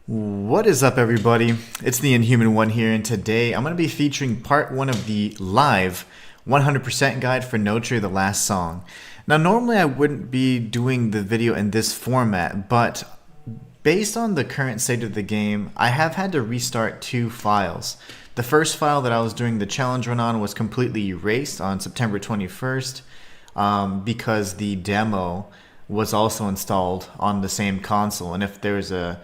What is up, everybody? It's the Inhuman one here, and today I'm going to be featuring part 1 of the live 100% guide for Enotria, the last song. Now, normally I wouldn't be doing the video in this format, but based on the current state of the game, I have had to restart 2 files. The first file that I was doing the challenge run on was completely erased on September 21st because the demo was also installed on the same console, and if there's a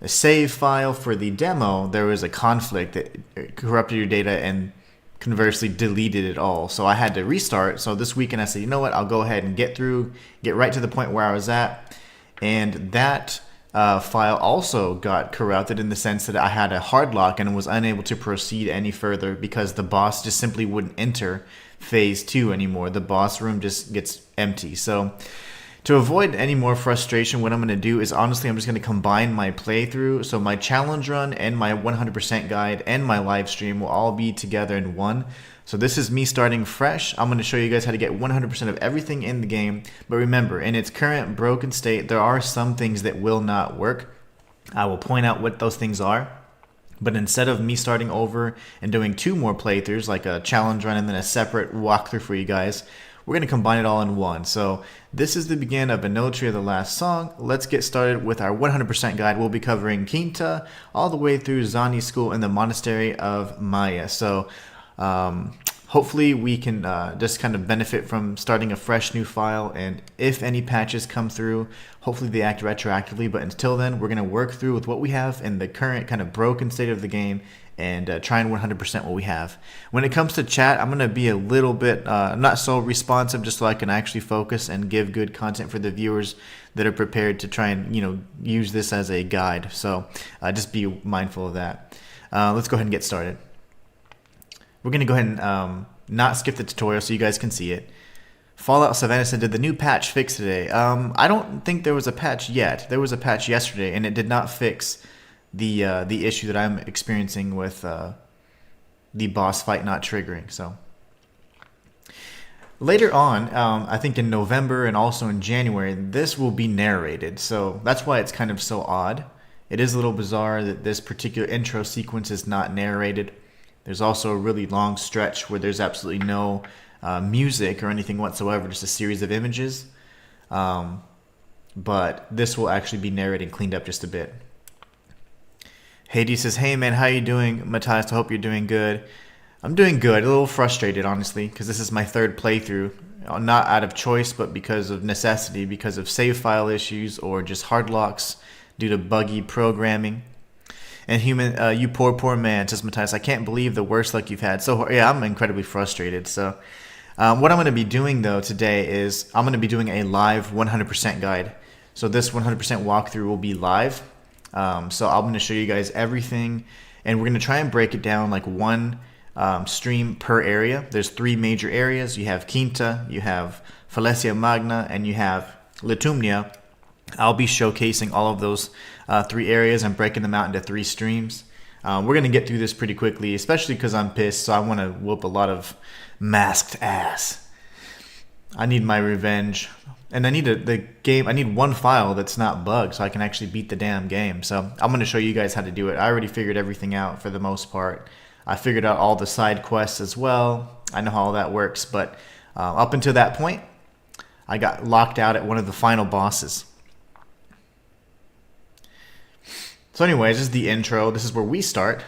save file for the demo, there was a conflict that corrupted your data and conversely deleted it all. So I had to restart. So this weekend I said, you know what, I'll go ahead and get right to the point where I was at. And that file also got corrupted in the sense that I had a hard lock and was unable to proceed any further because the boss just simply wouldn't enter phase 2 anymore. The boss room just gets empty. So to avoid any more frustration, what I'm going to do is, honestly, I'm just going to combine my playthrough. So my challenge run and my 100% guide and my live stream will all be together in one. So this is me starting fresh. I'm going to show you guys how to get 100% of everything in the game. But remember, in its current broken state, there are some things that will not work. I will point out what those things are. But instead of me starting over and doing 2 more playthroughs, like a challenge run and then a separate walkthrough for you guys, we're going to combine it all in one. So this is the beginning of Enotria, the last song. Let's get started with our 100% guide. We'll be covering Quinta all the way through Zani School and the Monastery of Maya. So hopefully we can just kind of benefit from starting a fresh new file, and if any patches come through, hopefully they act retroactively. But until then, we're going to work through with what we have in the current kind of broken state of the game and try and 100% what we have. When it comes to chat, I'm going to be a little bit not so responsive, just so I can actually focus and give good content for the viewers that are prepared to try and use this as a guide. So just be mindful of that. Let's go ahead and get started. We're going to go ahead and not skip the tutorial so you guys can see it. Fallout Savannah said, did the new patch fix today? I don't think there was a patch yet. There was a patch yesterday, and it did not fix the issue that I'm experiencing with the boss fight not triggering. So later on, I think in November and also in January, this will be narrated. So that's why it's kind of so odd. It is a little bizarre that this particular intro sequence is not narrated. There's also a really long stretch where there's absolutely no music or anything whatsoever, just a series of images. But this will actually be narrated and cleaned up just a bit. Hades says, hey man, how you doing? Matthias, I hope you're doing good. I'm doing good. A little frustrated, honestly, because this is my 3rd playthrough. Not out of choice, but because of necessity, because of save file issues or just hard locks due to buggy programming. And you poor man, says Matthias, I can't believe the worst luck you've had. So yeah, I'm incredibly frustrated. So what I'm going to be doing though today is I'm going to be doing a live 100% guide. So this 100% walkthrough will be live. So I'm going to show you guys everything, and we're going to try and break it down like one stream per area. There's 3 major areas. You have Quinta, you have Falesia Magna, and you have Litumnia. I'll be showcasing all of those 3 areas and breaking them out into 3 streams. We're going to get through this pretty quickly, especially because I'm pissed, so I want to whoop a lot of masked ass. I need my revenge. And I need one file that's not bugged so I can actually beat the damn game. So I'm going to show you guys how to do it. I already figured everything out for the most part. I figured out all the side quests as well. I know how all that works. But up until that point, I got locked out at one of the final bosses. So anyways, this is the intro. This is where we start.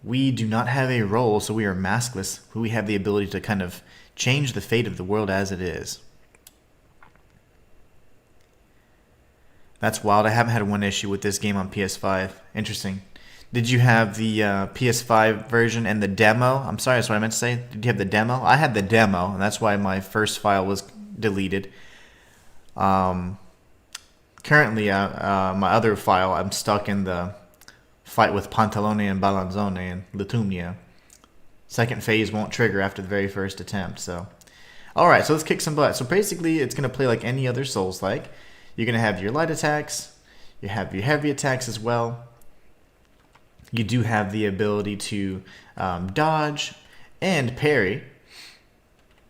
We do not have a role, so we are maskless. We have the ability to kind of change the fate of the world as it is. That's wild. I haven't had one issue with this game on PS5. Interesting. Did you have the PS5 version and the demo? I'm sorry, that's what I meant to say. Did you have the demo? I had the demo, and that's why my first file was deleted. Currently, my other file, I'm stuck in the fight with Pantalone and Balanzone and Litumnia. Second phase won't trigger after the very first attempt. So, alright, so let's kick some butt. So basically, it's going to play like any other Souls-like. You're going to have your light attacks, you have your heavy attacks as well. You do have the ability to dodge and parry.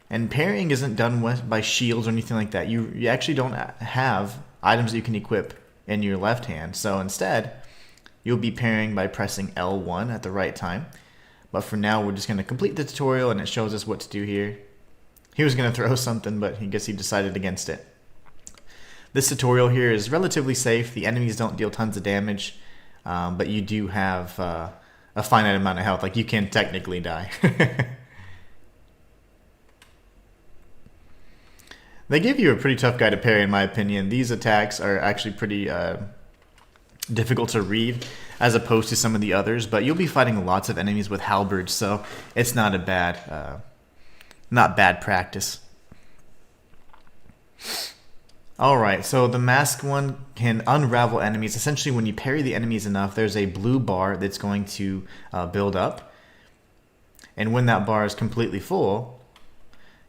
And parrying isn't done by shields or anything like that. You actually don't have items that you can equip in your left hand. So instead, you'll be pairing by pressing L1 at the right time. But for now, we're just going to complete the tutorial, and it shows us what to do here. He was going to throw something, but I guess he decided against it. This tutorial here is relatively safe. The enemies don't deal tons of damage, but you do have a finite amount of health. Like, you can technically die. They give you a pretty tough guy to parry, in my opinion. These attacks are actually pretty difficult to read as opposed to some of the others, but you'll be fighting lots of enemies with halberds, so it's not a bad practice. Alright, so the masked one can unravel enemies. Essentially, when you parry the enemies enough, there's a blue bar that's going to build up. And when that bar is completely full,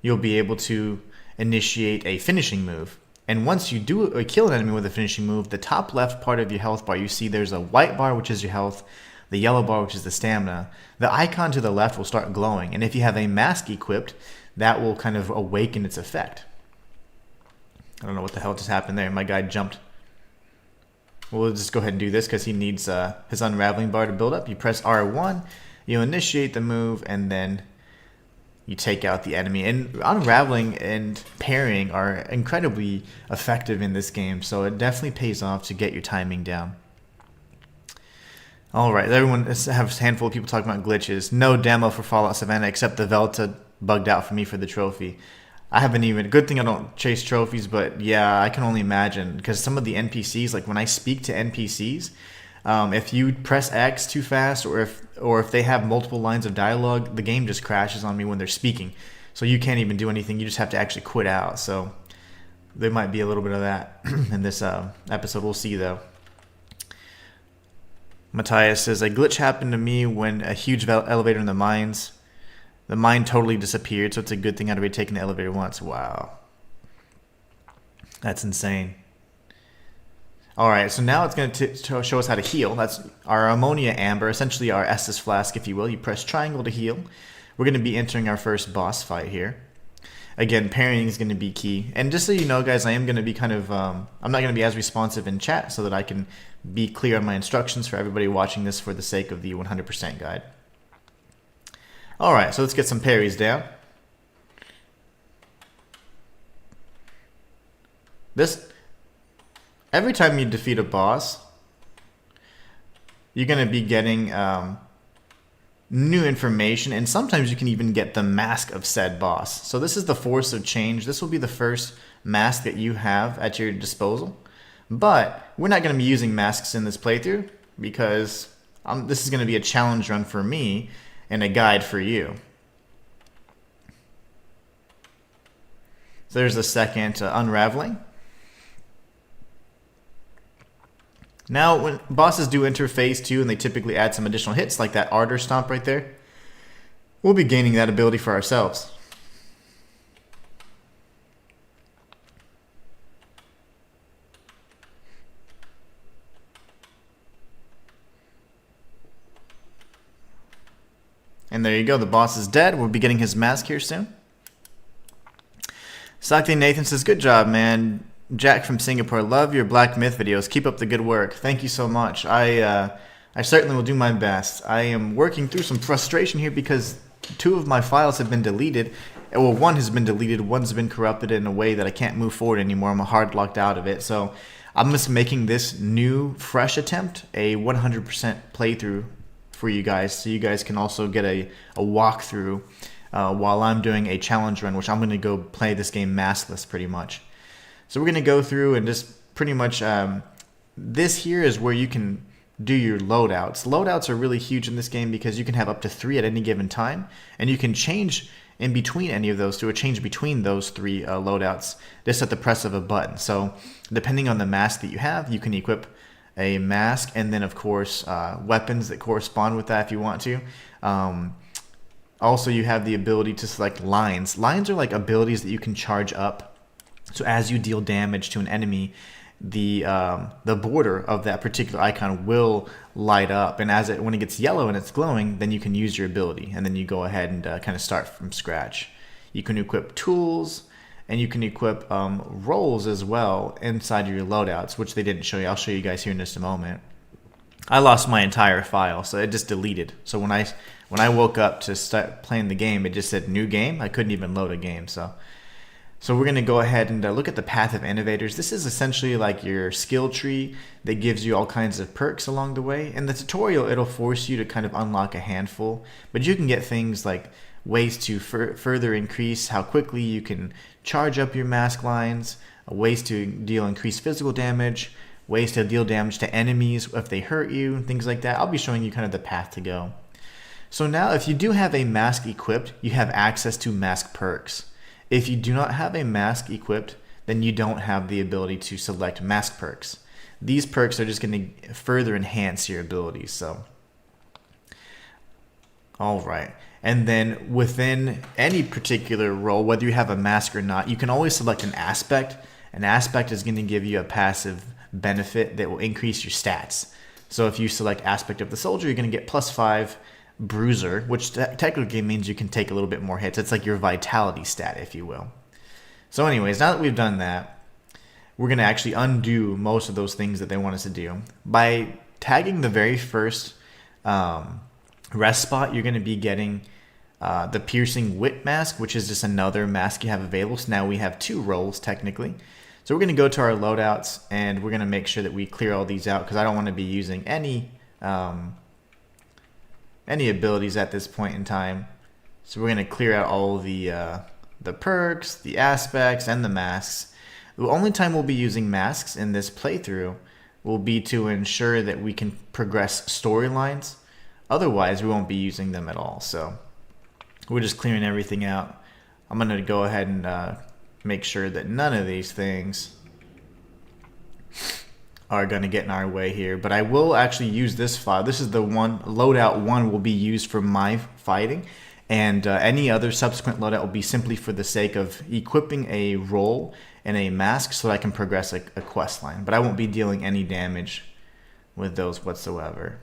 you'll be able to initiate a finishing move. And once you do kill an enemy with a finishing move, the top left part of your health bar, you see there's a white bar, which is your health, the yellow bar, which is the stamina. The icon to the left will start glowing, and if you have a mask equipped, that will kind of awaken its effect. I don't know what the hell just happened there. My guy jumped. We'll just go ahead and do this because he needs his unraveling bar to build up. You press R1, you initiate the move, and then you take out the enemy. And unraveling and parrying are incredibly effective in this game, so it definitely pays off to get your timing down. Alright, everyone has a handful of people talking about glitches. No demo for Fallout Savannah except the Velta bugged out for me for the trophy. I haven't even, good thing I don't chase trophies, but yeah, I can only imagine, because some of the NPCs, like when I speak to NPCs, if you press X too fast, or if they have multiple lines of dialogue, the game just crashes on me when they're speaking. So you can't even do anything, you just have to actually quit out. So there might be a little bit of that in this episode, we'll see though. Matthias says, a glitch happened to me when a huge elevator in the mines. The mine totally disappeared, so it's a good thing I'd already taken the elevator once. Wow. That's insane. Alright, so now it's going to show us how to heal. That's our ammonia amber, essentially our Estus flask, if you will. You press triangle to heal. We're going to be entering our first boss fight here. Again, parrying is going to be key. And just so you know, guys, I am going to be kind of, I'm not going to be as responsive in chat so that I can be clear on my instructions for everybody watching this for the sake of the 100% guide. Alright, so let's get some parries down. Every time you defeat a boss, you're going to be getting new information, and sometimes you can even get the mask of said boss. So this is the Force of Change. This will be the first mask that you have at your disposal. But we're not going to be using masks in this playthrough because this is going to be a challenge run for me and a guide for you. So there's the second unraveling. Now, when bosses do enter phase 2 and they typically add some additional hits like that Ardor Stomp right there, we'll be gaining that ability for ourselves. And there you go, the boss is dead. We'll be getting his mask here soon. Sakti Nathan says, good job, man. Jack from Singapore, love your Black Myth videos. Keep up the good work. Thank you so much. I certainly will do my best. I am working through some frustration here because 2 of my files have been deleted. Well, 1 has been deleted, 1's been corrupted in a way that I can't move forward anymore. I'm hard locked out of it. So I'm just making this new, fresh attempt a 100% playthrough for you guys, so you guys can also get a walkthrough while I'm doing a challenge run, which I'm going to go play this game maskless pretty much. So we're going to go through and just pretty much, this here is where you can do your loadouts. Loadouts are really huge in this game because you can have up to 3 at any given time, and you can change in between any of those 2, or change between those 3 loadouts just at the press of a button. So depending on the mask that you have, you can equip a mask, and then of course weapons that correspond with that if you want to. Also, you have the ability to select lines. Lines are like abilities that you can charge up. So as you deal damage to an enemy, the border of that particular icon will light up, and when it gets yellow and it's glowing, then you can use your ability, and then you go ahead and kind of start from scratch. You can equip tools and you can equip rolls as well inside of your loadouts, which they didn't show you. I'll show you guys here in just a moment. I lost my entire file, so it just deleted. So when I woke up to start playing the game, it just said new game. I couldn't even load a game. So we're going to go ahead and look at the Path of Innovators. This is essentially like your skill tree that gives you all kinds of perks along the way. In the tutorial, it'll force you to kind of unlock a handful, but you can get things like ways to further increase how quickly you can charge up your mask lines, ways to deal increased physical damage, ways to deal damage to enemies if they hurt you, things like that. I'll be showing you kind of the path to go. So now if you do have a mask equipped, you have access to mask perks. If you do not have a mask equipped, then you don't have the ability to select mask perks. These perks are just going to further enhance your abilities. So, all right. And then within any particular role, whether you have a mask or not, you can always select an aspect. An aspect is going to give you a passive benefit that will increase your stats. So if you select aspect of the soldier, you're going to get +5 bruiser, which technically means you can take a little bit more hits. It's like your vitality stat, if you will. So anyways, now that we've done that, we're going to actually undo most of those things that they want us to do. By tagging the very first rest spot, you're going to be getting the piercing wit mask, which is just another mask you have available. So now we have 2 roles technically. So we're going to go to our loadouts and we're going to make sure that we clear all these out because I don't want to be using any abilities at this point in time. So we're going to clear out all the perks, the aspects, and the masks. The only time we'll be using masks in this playthrough will be to ensure that we can progress storylines. Otherwise, we won't be using them at all. So we're just clearing everything out. I'm going to go ahead and make sure that none of these things are going to get in our way here. But I will actually use this file. This is the one, loadout 1 will be used for my fighting. And any other subsequent loadout will be simply for the sake of equipping a role and a mask so that I can progress a quest line. But I won't be dealing any damage with those whatsoever.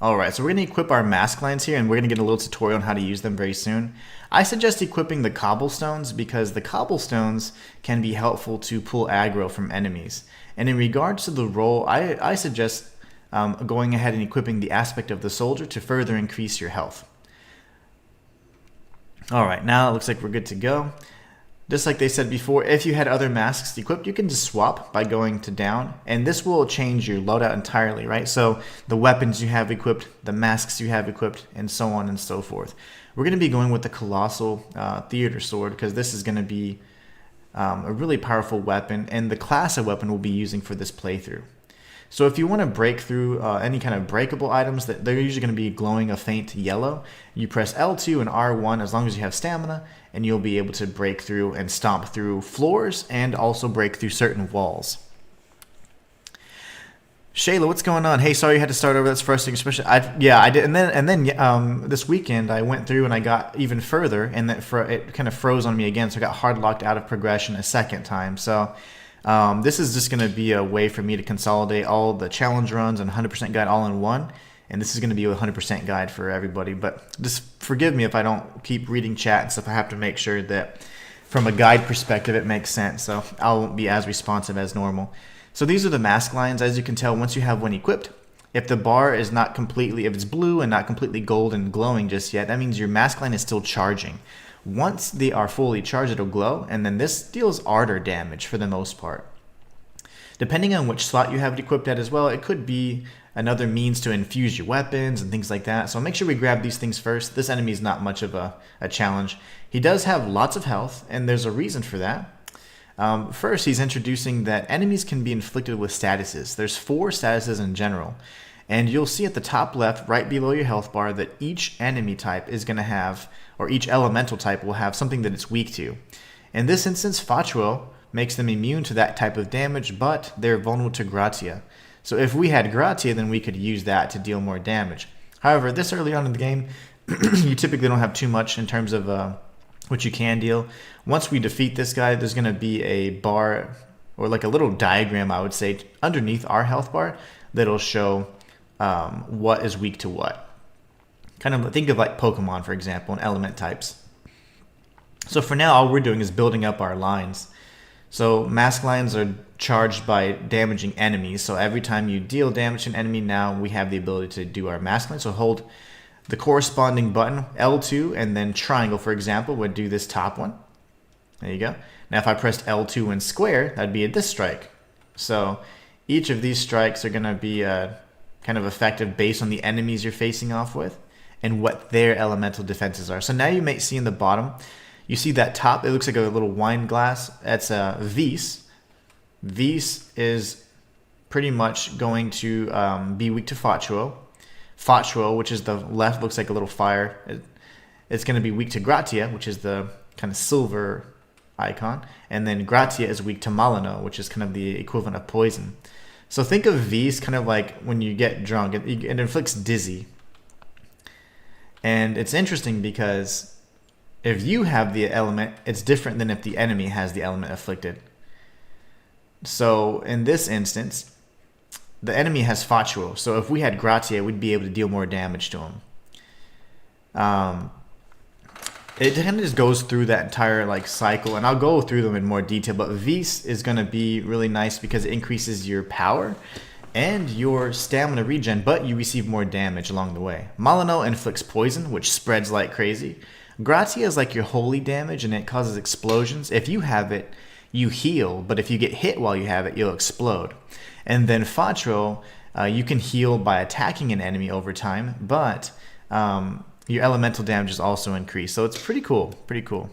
Alright, so we're going to equip our mask lines here, and we're going to get a little tutorial on how to use them very soon. I suggest equipping the cobblestones because the cobblestones can be helpful to pull aggro from enemies. And in regards to the role, I suggest going ahead and equipping the aspect of the soldier to further increase your health. Alright, now it looks like we're good to go. Just like they said before, if you had other masks equipped, you can just swap by going to down, and this will change your loadout entirely, right? So the weapons you have equipped, the masks you have equipped, and so on and so forth. We're going to be going with the Colossal Theater Sword because this is going to be a really powerful weapon, and the class of weapon we'll be using for this playthrough. So if you want to break through any kind of breakable items, that they're usually going to be glowing a faint yellow. You press L2 and R1 as long as you have stamina, and you'll be able to break through and stomp through floors and also break through certain walls. Shayla, what's going on? Hey, sorry you had to start over. That's frustrating, especially. I did, and then this weekend I went through and I got even further, and it kind of froze on me again, so I got hard locked out of progression a second time. So. This is just going to be a way for me to consolidate all the challenge runs and 100% guide all in one. And this is going to be a 100% guide for everybody. But just forgive me if I don't keep reading chat and stuff. I have to make sure that from a guide perspective it makes sense. So I won't be as responsive as normal. So these are the mask lines. As you can tell, once you have one equipped, if the bar is not completely, if it's blue and not completely gold and glowing just yet, that means your mask line is still charging. Once they are fully charged, it'll glow, and then this deals ardor damage for the most part. Depending on which slot you have it equipped at as well, it could be another means to infuse your weapons and things like that. So make sure we grab these things first. This enemy is not much of a challenge. He does have lots of health, and there's a reason for that. First, he's introducing that enemies can be inflicted with statuses. There's 4 statuses in general. And you'll see at the top left, right below your health bar, that each enemy type is going to have, or each elemental type will have something that it's weak to. In this instance, Fatro makes them immune to that type of damage, but they're vulnerable to Gratia. So if we had Gratia, then we could use that to deal more damage. However, this early on in the game, you typically don't have too much in terms of what you can deal. Once we defeat this guy, there's going to be a bar, or like a little diagram, I would say, underneath our health bar that'll show what is weak to what. Kind of think of like Pokemon, for example, and element types. So for now, all we're doing is building up our lines. So mask lines are charged by damaging enemies. So every time you deal damage to an enemy, now we have the ability to do our mask line. So hold the corresponding button, L2, and then triangle, for example, would do this top one. There you go. Now if I pressed L2 and square, that'd be this strike. So each of these strikes are going to be kind of effective based on the enemies you're facing off with and what their elemental defenses are. So now you may see in the bottom, you see that top, it looks like a little wine glass. That's a Vis. Vis is pretty much going to be weak to Factuo. Factuo, which is the left, looks like a little fire. It's going to be weak to Gratia, which is the kind of silver icon. And then Gratia is weak to Malino, which is kind of the equivalent of poison. So think of Vis kind of like when you get drunk. It inflicts dizzy. And it's interesting because if you have the element, it's different than if the enemy has the element afflicted. So in this instance, the enemy has Factuo. So if we had Gratia, we'd be able to deal more damage to him. It kind of just goes through that entire like cycle, and I'll go through them in more detail. But Vis is going to be really nice because it increases your power and your stamina regen, but you receive more damage along the way. Malino inflicts poison, which spreads like crazy. Gratia is like your holy damage, and it causes explosions. If you have it, you heal, but if you get hit while you have it, you'll explode. And then Factuo, you can heal by attacking an enemy over time, but your elemental damage is also increased. So it's pretty cool, pretty cool.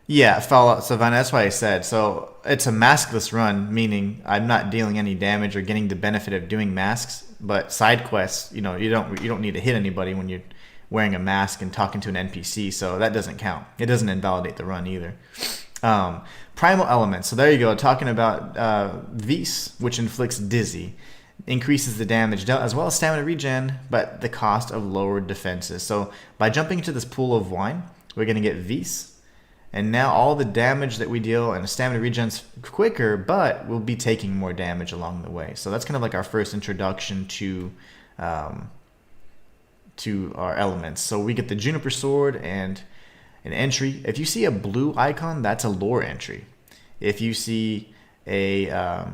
Yeah, Fallout Savannah, that's why I said. So it's a maskless run, meaning I'm not dealing any damage or getting the benefit of doing masks. But side quests, you know, you don't need to hit anybody when you're wearing a mask and talking to an NPC, so that doesn't count. It doesn't invalidate the run either. Primal elements. So there you go, talking about Vis, which inflicts dizzy, increases the damage dealt as well as stamina regen, but the cost of lowered defenses. So by jumping into this pool of wine, we're going to get Vis. And now all the damage that we deal and stamina regen's quicker, but we'll be taking more damage along the way. So that's kind of like our first introduction to our elements. So we get the Juniper Sword and an entry. If you see a blue icon, that's a lore entry. If you see a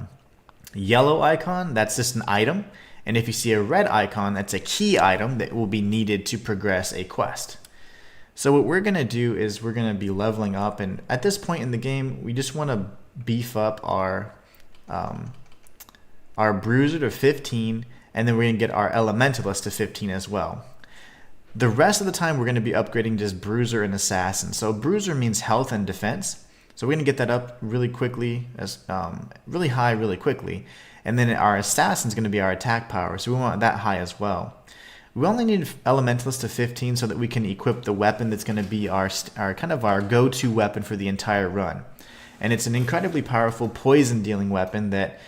yellow icon, that's just an item. And if you see a red icon, that's a key item that will be needed to progress a quest. So what we're going to do is we're going to be leveling up, and at this point in the game, we just want to beef up our Bruiser to 15, and then we're going to get our Elementalist to 15 as well. The rest of the time, we're going to be upgrading just Bruiser and Assassin. So Bruiser means health and defense, so we're going to get that up really quickly, really high really quickly, and then our Assassin is going to be our attack power, so we want that high as well. We only need Elementalist to 15 so that we can equip the weapon that's going to be our kind of our go-to weapon for the entire run. And it's an incredibly powerful poison dealing weapon that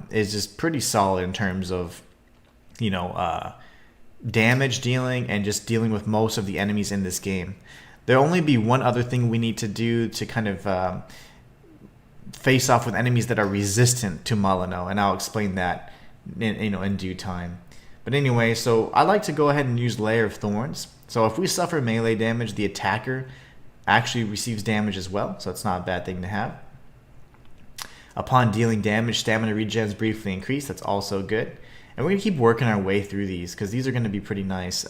is just pretty solid in terms of, you know, damage dealing and just dealing with most of the enemies in this game. There'll only be one other thing we need to do to kind of face off with enemies that are resistant to Malino, and I'll explain that in due time. But anyway, so I like to go ahead and use Layer of Thorns. So if we suffer melee damage, the attacker actually receives damage as well, so it's not a bad thing to have. Upon dealing damage, stamina regens briefly increase. That's also good. And we're going to keep working our way through these because these are going to be pretty nice.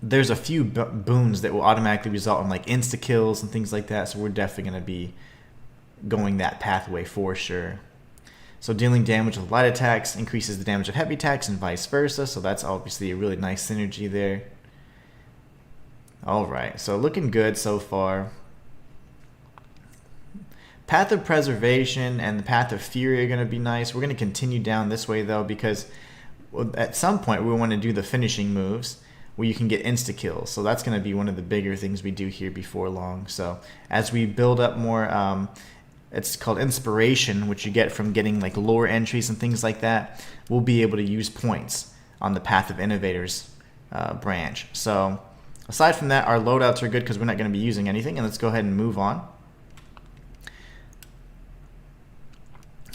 There's a few boons that will automatically result in like insta-kills and things like that, so we're definitely going to be going that pathway for sure. So dealing damage with light attacks increases the damage of heavy attacks and vice versa. So that's obviously a really nice synergy there. Alright, so looking good so far. Path of Preservation and the Path of Fury are going to be nice. We're going to continue down this way though because at some point we want to do the finishing moves where you can get insta-kills. So that's going to be one of the bigger things we do here before long. So as we build up more... it's called inspiration, which you get from getting like lore entries and things like that. We'll be able to use points on the Path of Innovators branch. So aside from that, our loadouts are good because we're not going to be using anything. And let's go ahead and move on.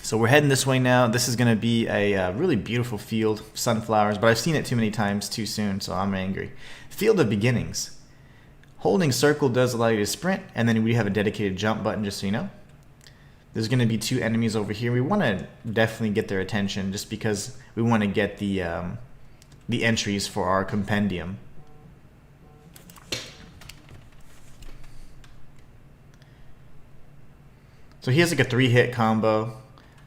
So we're heading this way now. This is going to be a really beautiful field, sunflowers, but I've seen it too many times too soon, so I'm angry. Field of Beginnings. Holding circle does allow you to sprint, and then we have a dedicated jump button, just so you know. There's going to be two enemies over here. We want to definitely get their attention just because we want to get the entries for our compendium. So he has like a 3-hit combo.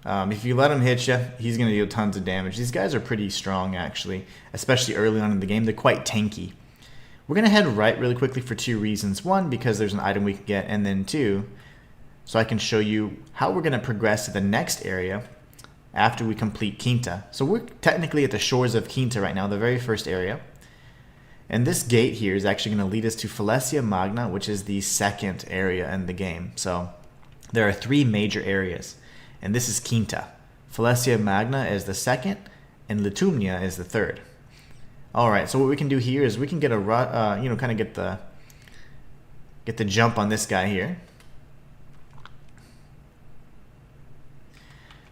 If you let him hit you, he's going to deal tons of damage. These guys are pretty strong, actually, especially early on in the game. They're quite tanky. We're going to head right really quickly for 2 reasons. 1, because there's an item we can get, and then 2, so I can show you how we're going to progress to the next area after we complete Quinta. So we're technically at the shores of Quinta right now, the very first area. And this gate here is actually going to lead us to Falesia Magna, which is the second area in the game. So there are 3 major areas, and this is Quinta. Falesia Magna is the second, and Litumnia is the third. All right, so what we can do here is we can get a kind of get the jump on this guy here.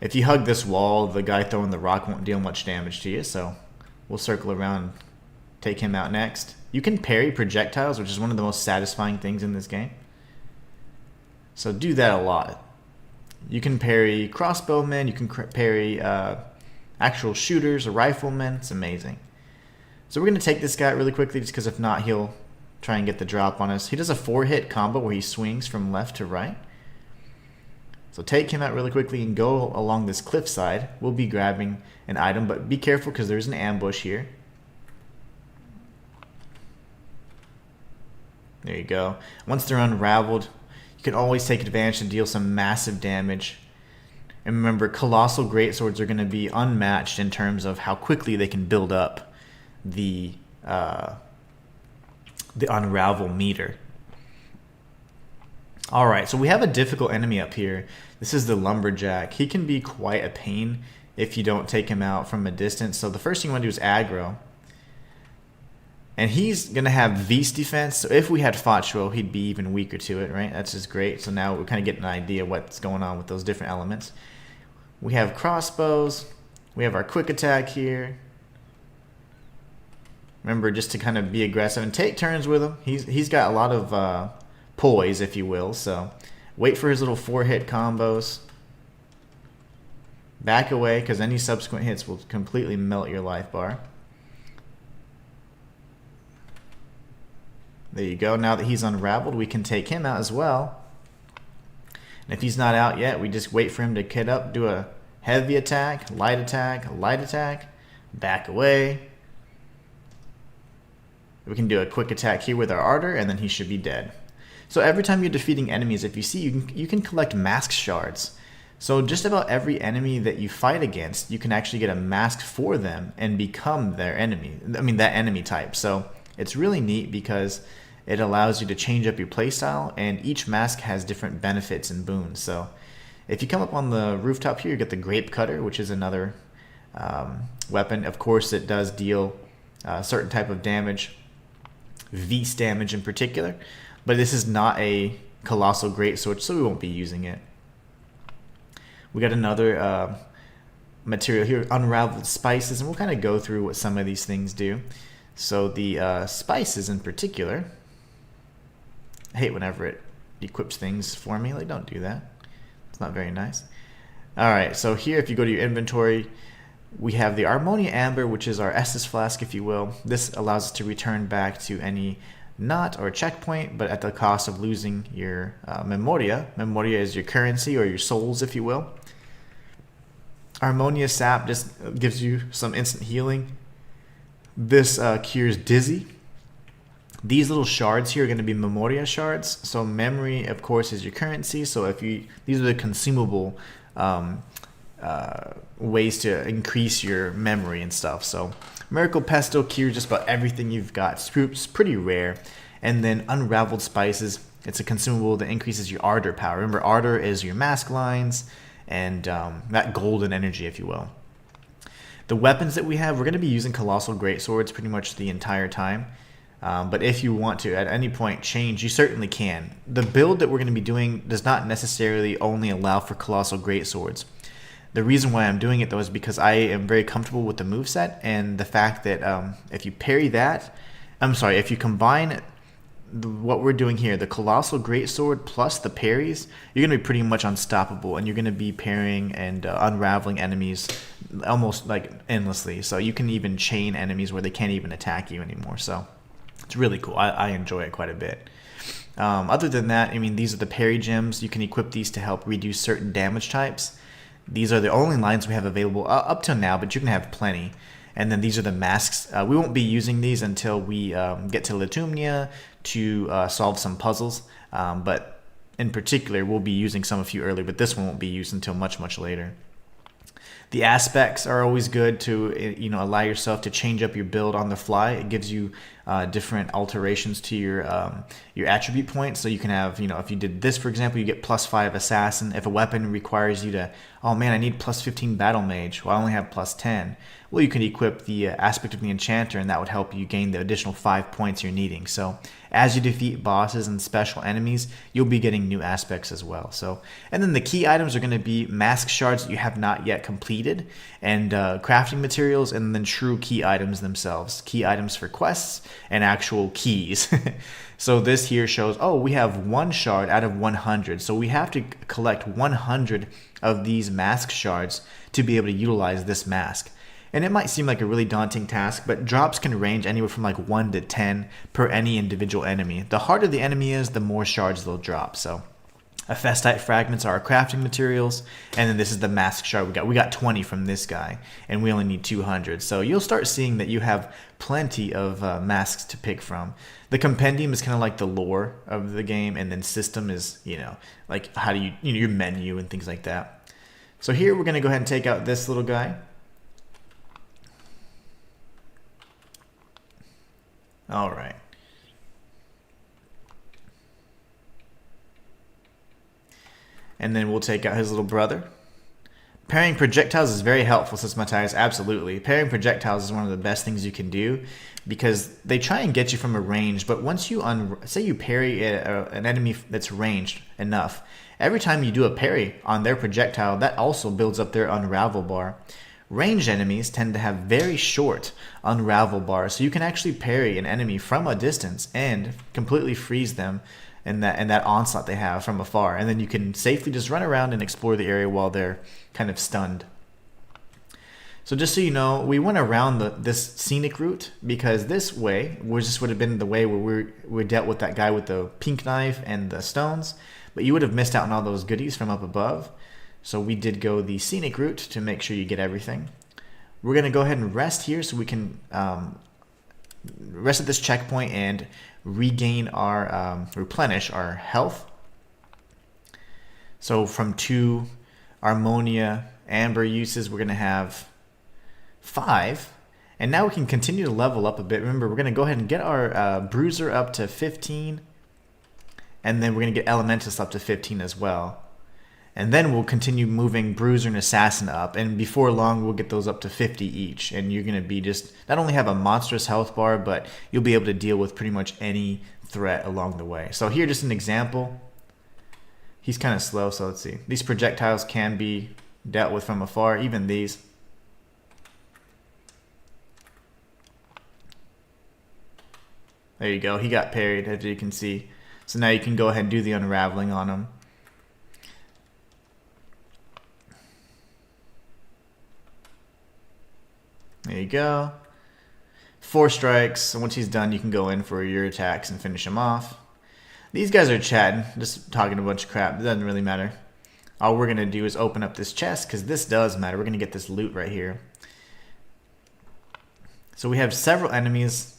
If you hug this wall, the guy throwing the rock won't deal much damage to you, so we'll circle around and take him out next. You can parry projectiles, which is one of the most satisfying things in this game. So do that a lot. You can parry crossbowmen, you can parry actual shooters or riflemen. It's amazing. So we're going to take this guy out really quickly just because if not, he'll try and get the drop on us. He does a 4-hit combo where he swings from left to right. So take him out really quickly and go along this cliffside. We'll be grabbing an item, but be careful because there's an ambush here. There you go. Once they're unraveled, you can always take advantage and deal some massive damage. And remember, colossal greatswords are going to be unmatched in terms of how quickly they can build up the unravel meter. Alright, so we have a difficult enemy up here. This is the lumberjack. He can be quite a pain if you don't take him out from a distance. So the first thing you want to do is aggro. And he's going to have V's defense. So if we had Fatro, he'd be even weaker to it, right? That's just great. So now we're kind of getting an idea what's going on with those different elements. We have crossbows. We have our quick attack here. Remember, just to kind of be aggressive and take turns with him. He's got a lot of poise, if you will. So wait for his little 4-hit combos. Back away, because any subsequent hits will completely melt your life bar. There you go. Now that he's unraveled, we can take him out as well. And if he's not out yet, we just wait for him to get up, do a heavy attack, light attack, back away. We can do a quick attack here with our ardor, and then he should be dead. So every time you're defeating enemies, if you see, you can collect mask shards. So just about every enemy that you fight against, you can actually get a mask for them and become their enemy. I mean, that enemy type. So it's really neat because it allows you to change up your playstyle, and each mask has different benefits and boons. So if you come up on the rooftop here, you get the grape cutter, which is another weapon. Of course, it does deal a certain type of damage, V's damage in particular, but this is not a colossal greatsword, so we won't be using it. We got another material here, unraveled spices, and we'll kind of go through what some of these things do. So the spices in particular, I hate whenever it equips things for me. Like, don't do that. It's not very nice. Alright, so here if you go to your inventory, we have the Armonia Amber, which is our Estus Flask, if you will. This allows us to return back to any knot or checkpoint, but at the cost of losing your Memoria. Memoria is your currency or your souls, if you will. Armonia Sap just gives you some instant healing. This cures dizzy. These little shards here are going to be Memoria shards. So memory, of course, is your currency. So if you, these are the consumable ways to increase your memory and stuff. So Miracle Pesto cures just about everything you've got. It's pretty rare. And then Unraveled Spices, it's a consumable that increases your Ardor power. Remember, Ardor is your mask lines and that golden energy, if you will. The weapons that we have, we're going to be using Colossal Greatswords pretty much the entire time. But if you want to, at any point, change, you certainly can. The build that we're going to be doing does not necessarily only allow for Colossal Greatswords. The reason why I'm doing it though is because I am very comfortable with the moveset and the fact that if you parry that, if you combine what we're doing here, the Colossal Greatsword plus the parries, you're going to be pretty much unstoppable, and you're going to be parrying and unraveling enemies almost like endlessly. So you can even chain enemies where they can't even attack you anymore. So it's really cool. I enjoy it quite a bit. Other than that, I mean, these are the parry gems. You can equip these to help reduce certain damage types. These are the only lines we have available up till now, but you can have plenty. And then these are the masks. We won't be using these until we get to Litumnia to solve some puzzles. But in particular, we'll be using some a few earlier, but this one won't be used until much, much later. The aspects are always good to allow yourself to change up your build on the fly. It gives you different alterations to your attribute points. So you can have, if you did this, for example, you get +5 assassin. If a weapon requires you to, oh man, I need +15 battle mage. Well, I only have +10. Well, you can equip the aspect of the enchanter, and that would help you gain the additional 5 points you're needing. So as you defeat bosses and special enemies, you'll be getting new aspects as well. So, and then the key items are going to be mask shards that you have not yet completed, and crafting materials, and then true key items themselves. Key items for quests and actual keys. So this here shows, oh, we have 1 shard out of 100. So we have to collect 100 of these mask shards to be able to utilize this mask. And it might seem like a really daunting task, but drops can range anywhere from like 1 to 10 per any individual enemy. The harder the enemy is, the more shards they'll drop. So Ephestite fragments are our crafting materials, and then this is the mask shard we got. We got 20 from this guy, and we only need 200. So you'll start seeing that you have plenty of masks to pick from. The compendium is kind of like the lore of the game, and then system is, like how do you, your menu and things like that. So here we're going to go ahead and take out this little guy. All right. And then we'll take out his little brother. Parrying projectiles is very helpful, says Matthias. Absolutely. Parrying projectiles is one of the best things you can do because they try and get you from a range, but once you, say you parry an enemy that's ranged enough, every time you do a parry on their projectile, that also builds up their unravel bar. Ranged enemies tend to have very short unravel bars, so you can actually parry an enemy from a distance and completely freeze them in that onslaught they have from afar. And then you can safely just run around and explore the area while they're kind of stunned. So just so you know, we went around this scenic route because this way would have been the way where we dealt with that guy with the pink knife and the stones, but you would have missed out on all those goodies from up above. So we did go the scenic route to make sure you get everything. We're going to go ahead and rest here so we can rest at this checkpoint and regain our, replenish our health. So from 2 Armonia Amber uses, we're going to have 5. And now we can continue to level up a bit. Remember, we're going to go ahead and get our Bruiser up to 15. And then we're going to get Elementus up to 15 as well. And then we'll continue moving Bruiser and Assassin up, and before long we'll get those up to 50 each, and you're going to be just not only have a monstrous health bar, but you'll be able to deal with pretty much any threat along the way. So here, just an example. He's kind of slow, so let's see. These projectiles can be dealt with from afar, even these. There you go, he got parried, as you can see. So now you can go ahead and do the unraveling on him. There you go. 4 strikes. So once he's done, you can go in for your attacks and finish him off. These guys are chatting, just talking a bunch of crap. It doesn't really matter. All we're going to do is open up this chest, because this does matter. We're going to get this loot right here. So we have several enemies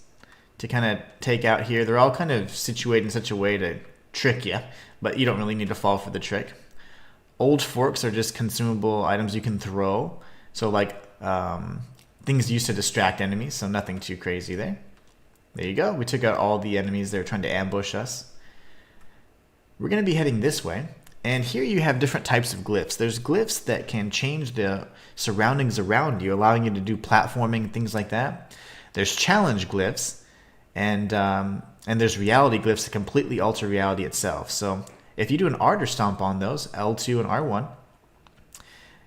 to kind of take out here. They're all kind of situated in such a way to trick you, but you don't really need to fall for the trick. Old forks are just consumable items you can throw. So like things used to distract enemies, so nothing too crazy there. There you go. We took out all the enemies that were trying to ambush us. We're going to be heading this way. And here you have different types of glyphs. There's glyphs that can change the surroundings around you, allowing you to do platforming, things like that. There's challenge glyphs, and there's reality glyphs that completely alter reality itself. So if you do an Ardor Stomp on those, L2 and R1,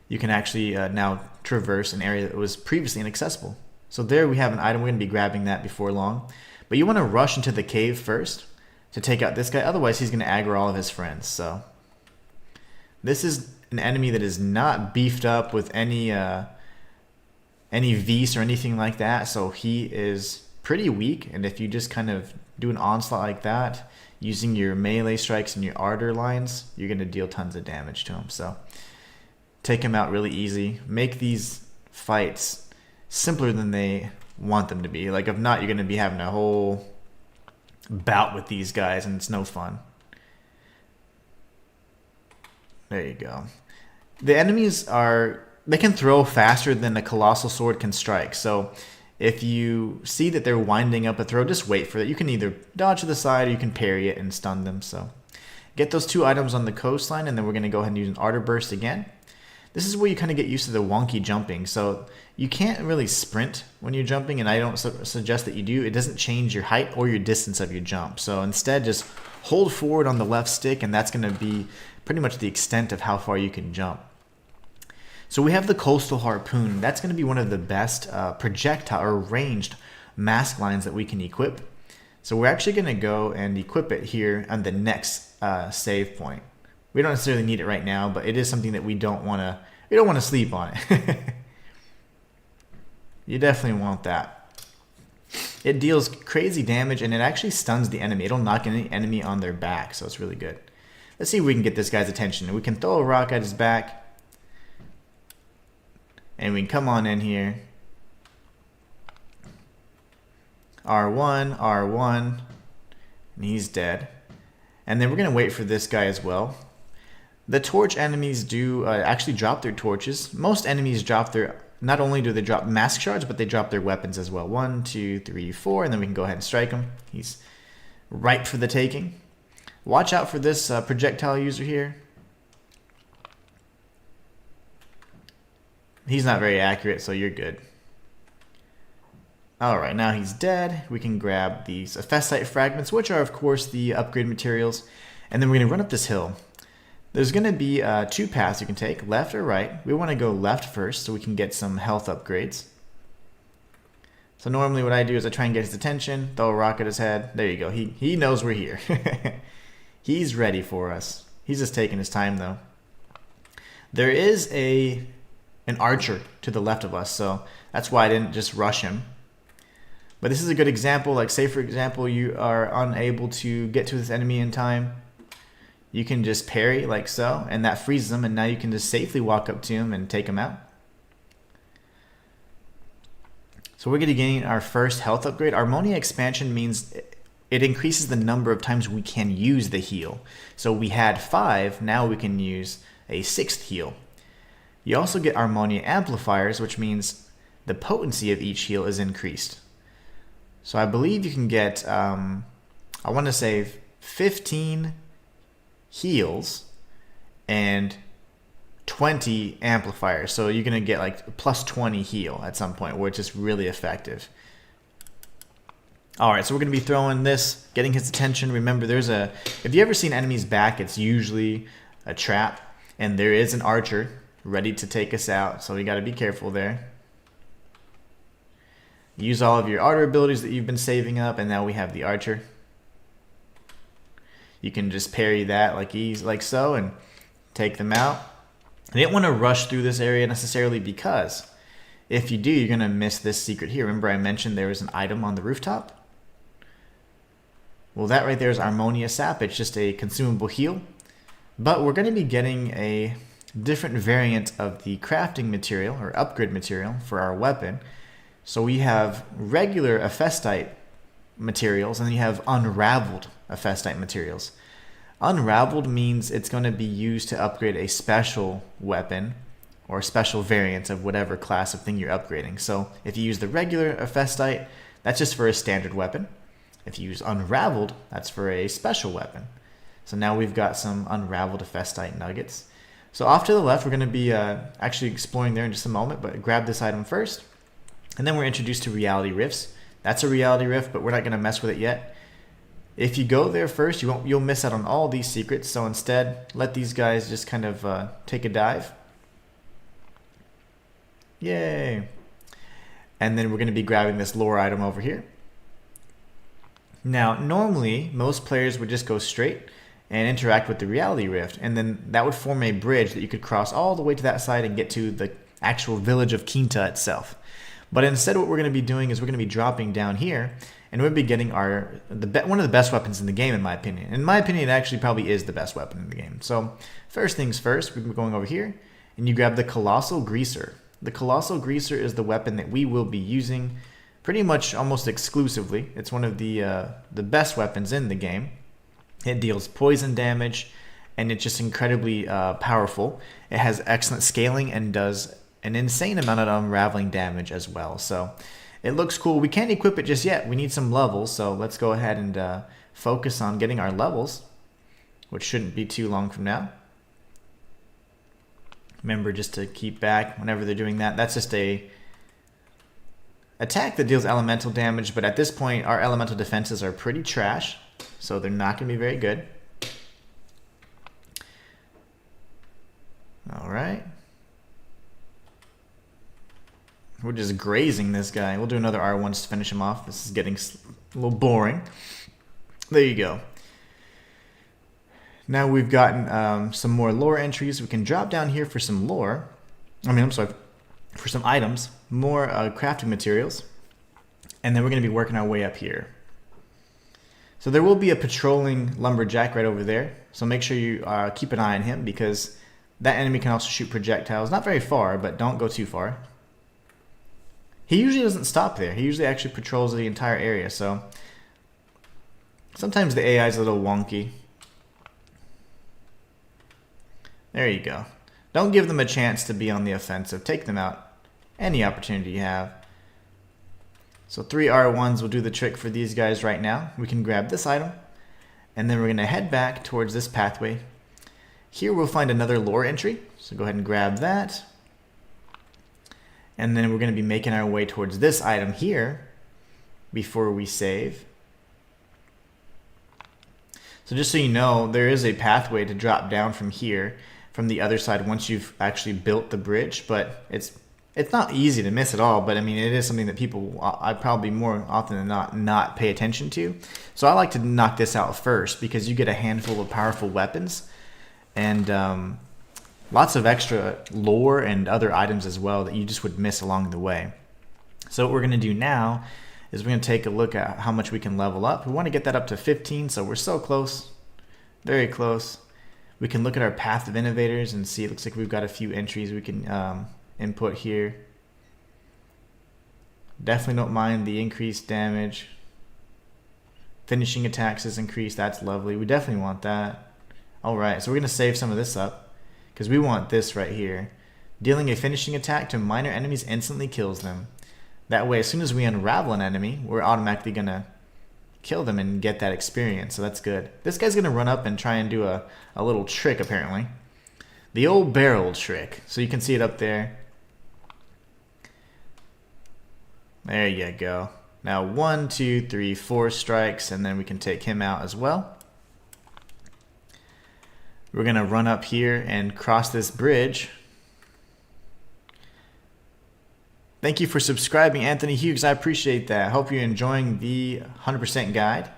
you can actually now traverse an area that was previously inaccessible. So there we have an item. We're going to be grabbing that before long. But you want to rush into the cave first to take out this guy. Otherwise, he's going to aggro all of his friends. So this is an enemy that is not beefed up with any Vs or anything like that. So he is pretty weak. And if you just kind of do an onslaught like that, using your melee strikes and your ardor lines, you're going to deal tons of damage to him. So take him out really easy. Make these fights simpler than they want them to be. Like, if not, you're going to be having a whole bout with these guys, and it's no fun. There you go. The enemies they can throw faster than a colossal sword can strike. So if you see that they're winding up a throw, just wait for it. You can either dodge to the side or you can parry it and stun them. So get those 2 items on the coastline, and then we're going to go ahead and use an ardor burst again. This is where you kind of get used to the wonky jumping. So you can't really sprint when you're jumping, and I don't suggest that you do. It doesn't change your height or your distance of your jump. So instead, just hold forward on the left stick, and that's going to be pretty much the extent of how far you can jump. So we have the Coastal Harpoon. That's going to be one of the best projectile or ranged mask lines that we can equip. So we're actually going to go and equip it here on the next save point. We don't necessarily need it right now, but it is something that we don't want to sleep on it. You definitely want that. It deals crazy damage, and it actually stuns the enemy. It'll knock any enemy on their back, so it's really good. Let's see if we can get this guy's attention. We can throw a rock at his back, and we can come on in here. R1, R1, and he's dead. And then we're going to wait for this guy as well. The torch enemies do actually drop their torches. Most enemies drop their, not only do they drop mask shards, but they drop their weapons as well. 1, 2, 3, 4, and then we can go ahead and strike him. He's ripe for the taking. Watch out for this projectile user here. He's not very accurate, so you're good. Alright, now he's dead. We can grab these Ephesite fragments, which are, of course, the upgrade materials. And then we're going to run up this hill. There's going to be 2 paths you can take, left or right. We want to go left first so we can get some health upgrades. So normally what I do is I try and get his attention, throw a rock at his head. There you go. He knows we're here. He's ready for us. He's just taking his time, though. There is an archer to the left of us, so that's why I didn't just rush him. But this is a good example. Like, say for example, you are unable to get to this enemy in time. You can just parry like so, and that freezes him, and now you can just safely walk up to him and take him out. So we're going to gain our first health upgrade. Harmonia expansion means it increases the number of times we can use the heal. So we had 5, now we can use a 6th heal. You also get Harmonia amplifiers, which means the potency of each heal is increased. So I believe you can get, I want to say 15 heals and 20 amplifiers. So you're going to get like plus 20 heal at some point, where it's just really effective. Alright, so we're going to be throwing this, getting his attention. Remember, if you ever see an enemy's back, it's usually a trap. And there is an archer ready to take us out, so we got to be careful there. Use all of your ardor abilities that you've been saving up, and now we have the archer. You can just parry that like so and take them out. I didn't want to rush through this area necessarily, because if you do, you're going to miss this secret here. Remember I mentioned there was an item on the rooftop? Well, that right there is Harmonia Sap. It's just a consumable heal. But we're going to be getting a different variant of the crafting material or upgrade material for our weapon. So we have regular Ephesite materials, and then you have unraveled Ephesite materials. Unraveled means it's going to be used to upgrade a special weapon or a special variant of whatever class of thing you're upgrading. So if you use the regular Ephesite, that's just for a standard weapon. If you use unraveled, that's for a special weapon. So now we've got some unraveled Ephesite nuggets. So off to the left, we're going to be actually exploring there in just a moment, but grab this item first. And then we're introduced to reality rifts. That's a reality rift, but we're not going to mess with it yet. If you go there first, you'll miss out on all these secrets. So instead, let these guys just kind of take a dive. Yay. And then we're going to be grabbing this lore item over here. Now, normally, most players would just go straight and interact with the reality rift, and then that would form a bridge that you could cross all the way to that side and get to the actual village of Quinta itself. But instead, what we're going to be doing is we're going to be dropping down here, and we'll be getting one of the best weapons in the game, in my opinion. In my opinion, it actually probably is the best weapon in the game. So first things first, we're going over here, and you grab the Colossal Greaser. The Colossal Greaser is the weapon that we will be using pretty much almost exclusively. It's one of the best weapons in the game. It deals poison damage, and it's just incredibly powerful. It has excellent scaling and does an insane amount of unraveling damage as well. So it looks cool. We can't equip it just yet. We need some levels, so let's go ahead and focus on getting our levels, which shouldn't be too long from now. Remember just to keep back whenever they're doing that. That's just a attack that deals elemental damage, but at this point our elemental defenses are pretty trash, so they're not going to be very good. Alright. We're just grazing this guy. We'll do another R1 to finish him off. This is getting a little boring. There you go. Now we've gotten some more lore entries. We can drop down here for some lore. For some items, more crafting materials. And then we're going to be working our way up here. So there will be a patrolling lumberjack right over there. So make sure you keep an eye on him, because that enemy can also shoot projectiles. Not very far, but don't go too far. He usually doesn't stop there. He usually actually patrols the entire area. So sometimes the AI is a little wonky. There you go. Don't give them a chance to be on the offensive. Take them out any opportunity you have. So 3 R1s will do the trick for these guys right now. We can grab this item, and then we're going to head back towards this pathway. Here we'll find another lore entry, so go ahead and grab that. And then we're going to be making our way towards this item here before we save. So just so you know, there is a pathway to drop down from here, from the other side, once you've actually built the bridge, but it's not easy to miss at all. But I mean, it is something that people, I probably more often than not pay attention to. So I like to knock this out first, because you get a handful of powerful weapons and lots of extra lore and other items as well that you just would miss along the way. So what we're going to do now is we're going to take a look at how much we can level up. We want to get that up to 15, so we're so close, very close. We can look at our path of innovators and see, it looks like we've got a few entries we can input here. Definitely don't mind the increased damage. Finishing attacks is increased. That's lovely. We definitely want that. Alright, so we're going to save some of this up, because we want this right here. Dealing a finishing attack to minor enemies instantly kills them. That way, as soon as we unravel an enemy, we're automatically going to kill them and get that experience, so that's good. This guy's going to run up and try and do a little trick, apparently. The old barrel trick. So you can see it up there. There you go. Now 1, 2, 3, 4 strikes, and then we can take him out as well. We're going to run up here and cross this bridge. Thank you for subscribing, Anthony Hughes. I appreciate that. Hope you're enjoying the 100% guide.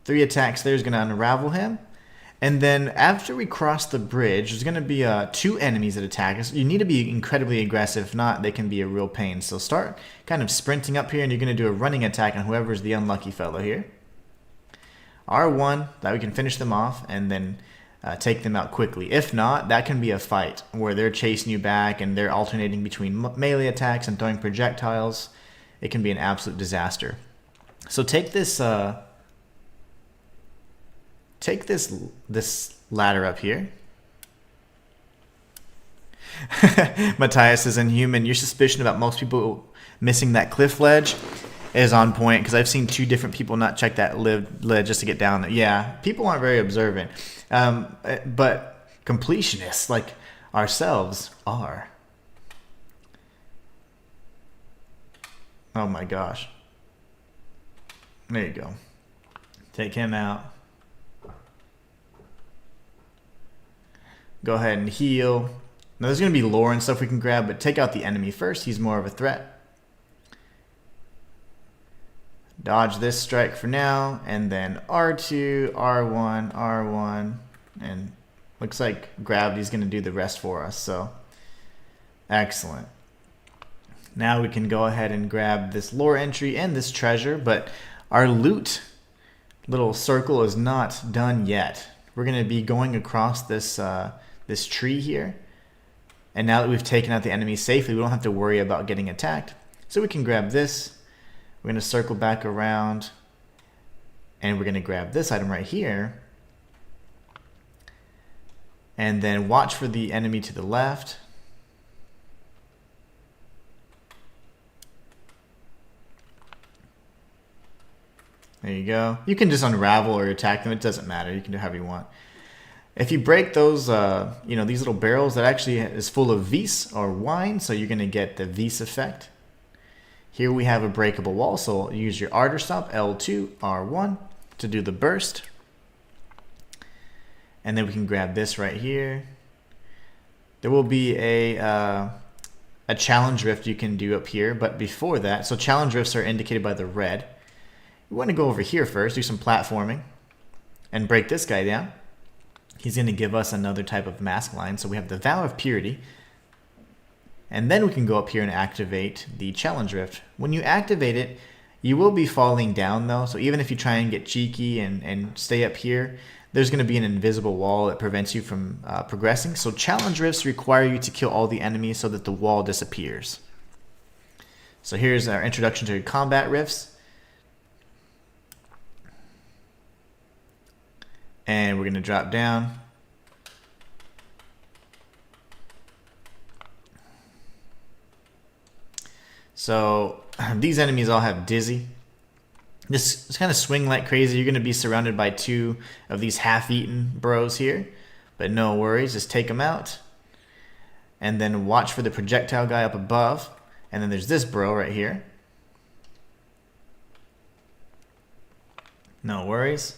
3 attacks there is going to unravel him. And then after we cross the bridge, there's going to be 2 enemies that attack us. You need to be incredibly aggressive. If not, they can be a real pain. So start kind of sprinting up here, and you're going to do a running attack on whoever's the unlucky fellow here. R1, that we can finish them off and then take them out quickly. If not, that can be a fight where they're chasing you back and they're alternating between melee attacks and throwing projectiles. It can be an absolute disaster. So take this ladder up here. Matthias is Inhuman. Your suspicion about most people missing that cliff ledge is on point, because I've seen 2 different people not check that ledge just to get down there. Yeah, people aren't very observant, but completionists like ourselves are. Oh my gosh. There you go. Take him out. Go ahead and heal. Now there's going to be lore and stuff we can grab, but take out the enemy first. He's more of a threat. Dodge this strike for now, and then R2, R1, R1, and looks like gravity's going to do the rest for us, so excellent. Now we can go ahead and grab this lore entry and this treasure, but our loot little circle is not done yet. We're going to be going across this this tree here, and now that we've taken out the enemy safely, we don't have to worry about getting attacked. So we can grab this. We're going to circle back around, and we're going to grab this item right here, and then watch for the enemy to the left. There you go. You can just unravel or attack them. It doesn't matter. You can do however you want. If you break those, you know, these little barrels, that actually is full of vis or wine, so you're going to get the vis effect. Here we have a breakable wall, so use your Ardor Stop, L2, R1 to do the burst. And then we can grab this right here. There will be a challenge rift you can do up here, but before that, so challenge rifts are indicated by the red. We want to go over here first, do some platforming, and break this guy down. He's going to give us another type of mask line, so we have the Vow of Purity. And then we can go up here and activate the challenge rift. When you activate it, you will be falling down though, so even if you try and get cheeky and stay up here, there's going to be an invisible wall that prevents you from progressing. So challenge rifts require you to kill all the enemies so that the wall disappears. So here's our introduction to combat rifts. And we're going to drop down. So these enemies all have dizzy. Just kind of swing like crazy. You're going to be surrounded by two of these half-eaten bros here. But no worries, just take them out. And then watch for the projectile guy up above. And then there's this bro right here. No worries.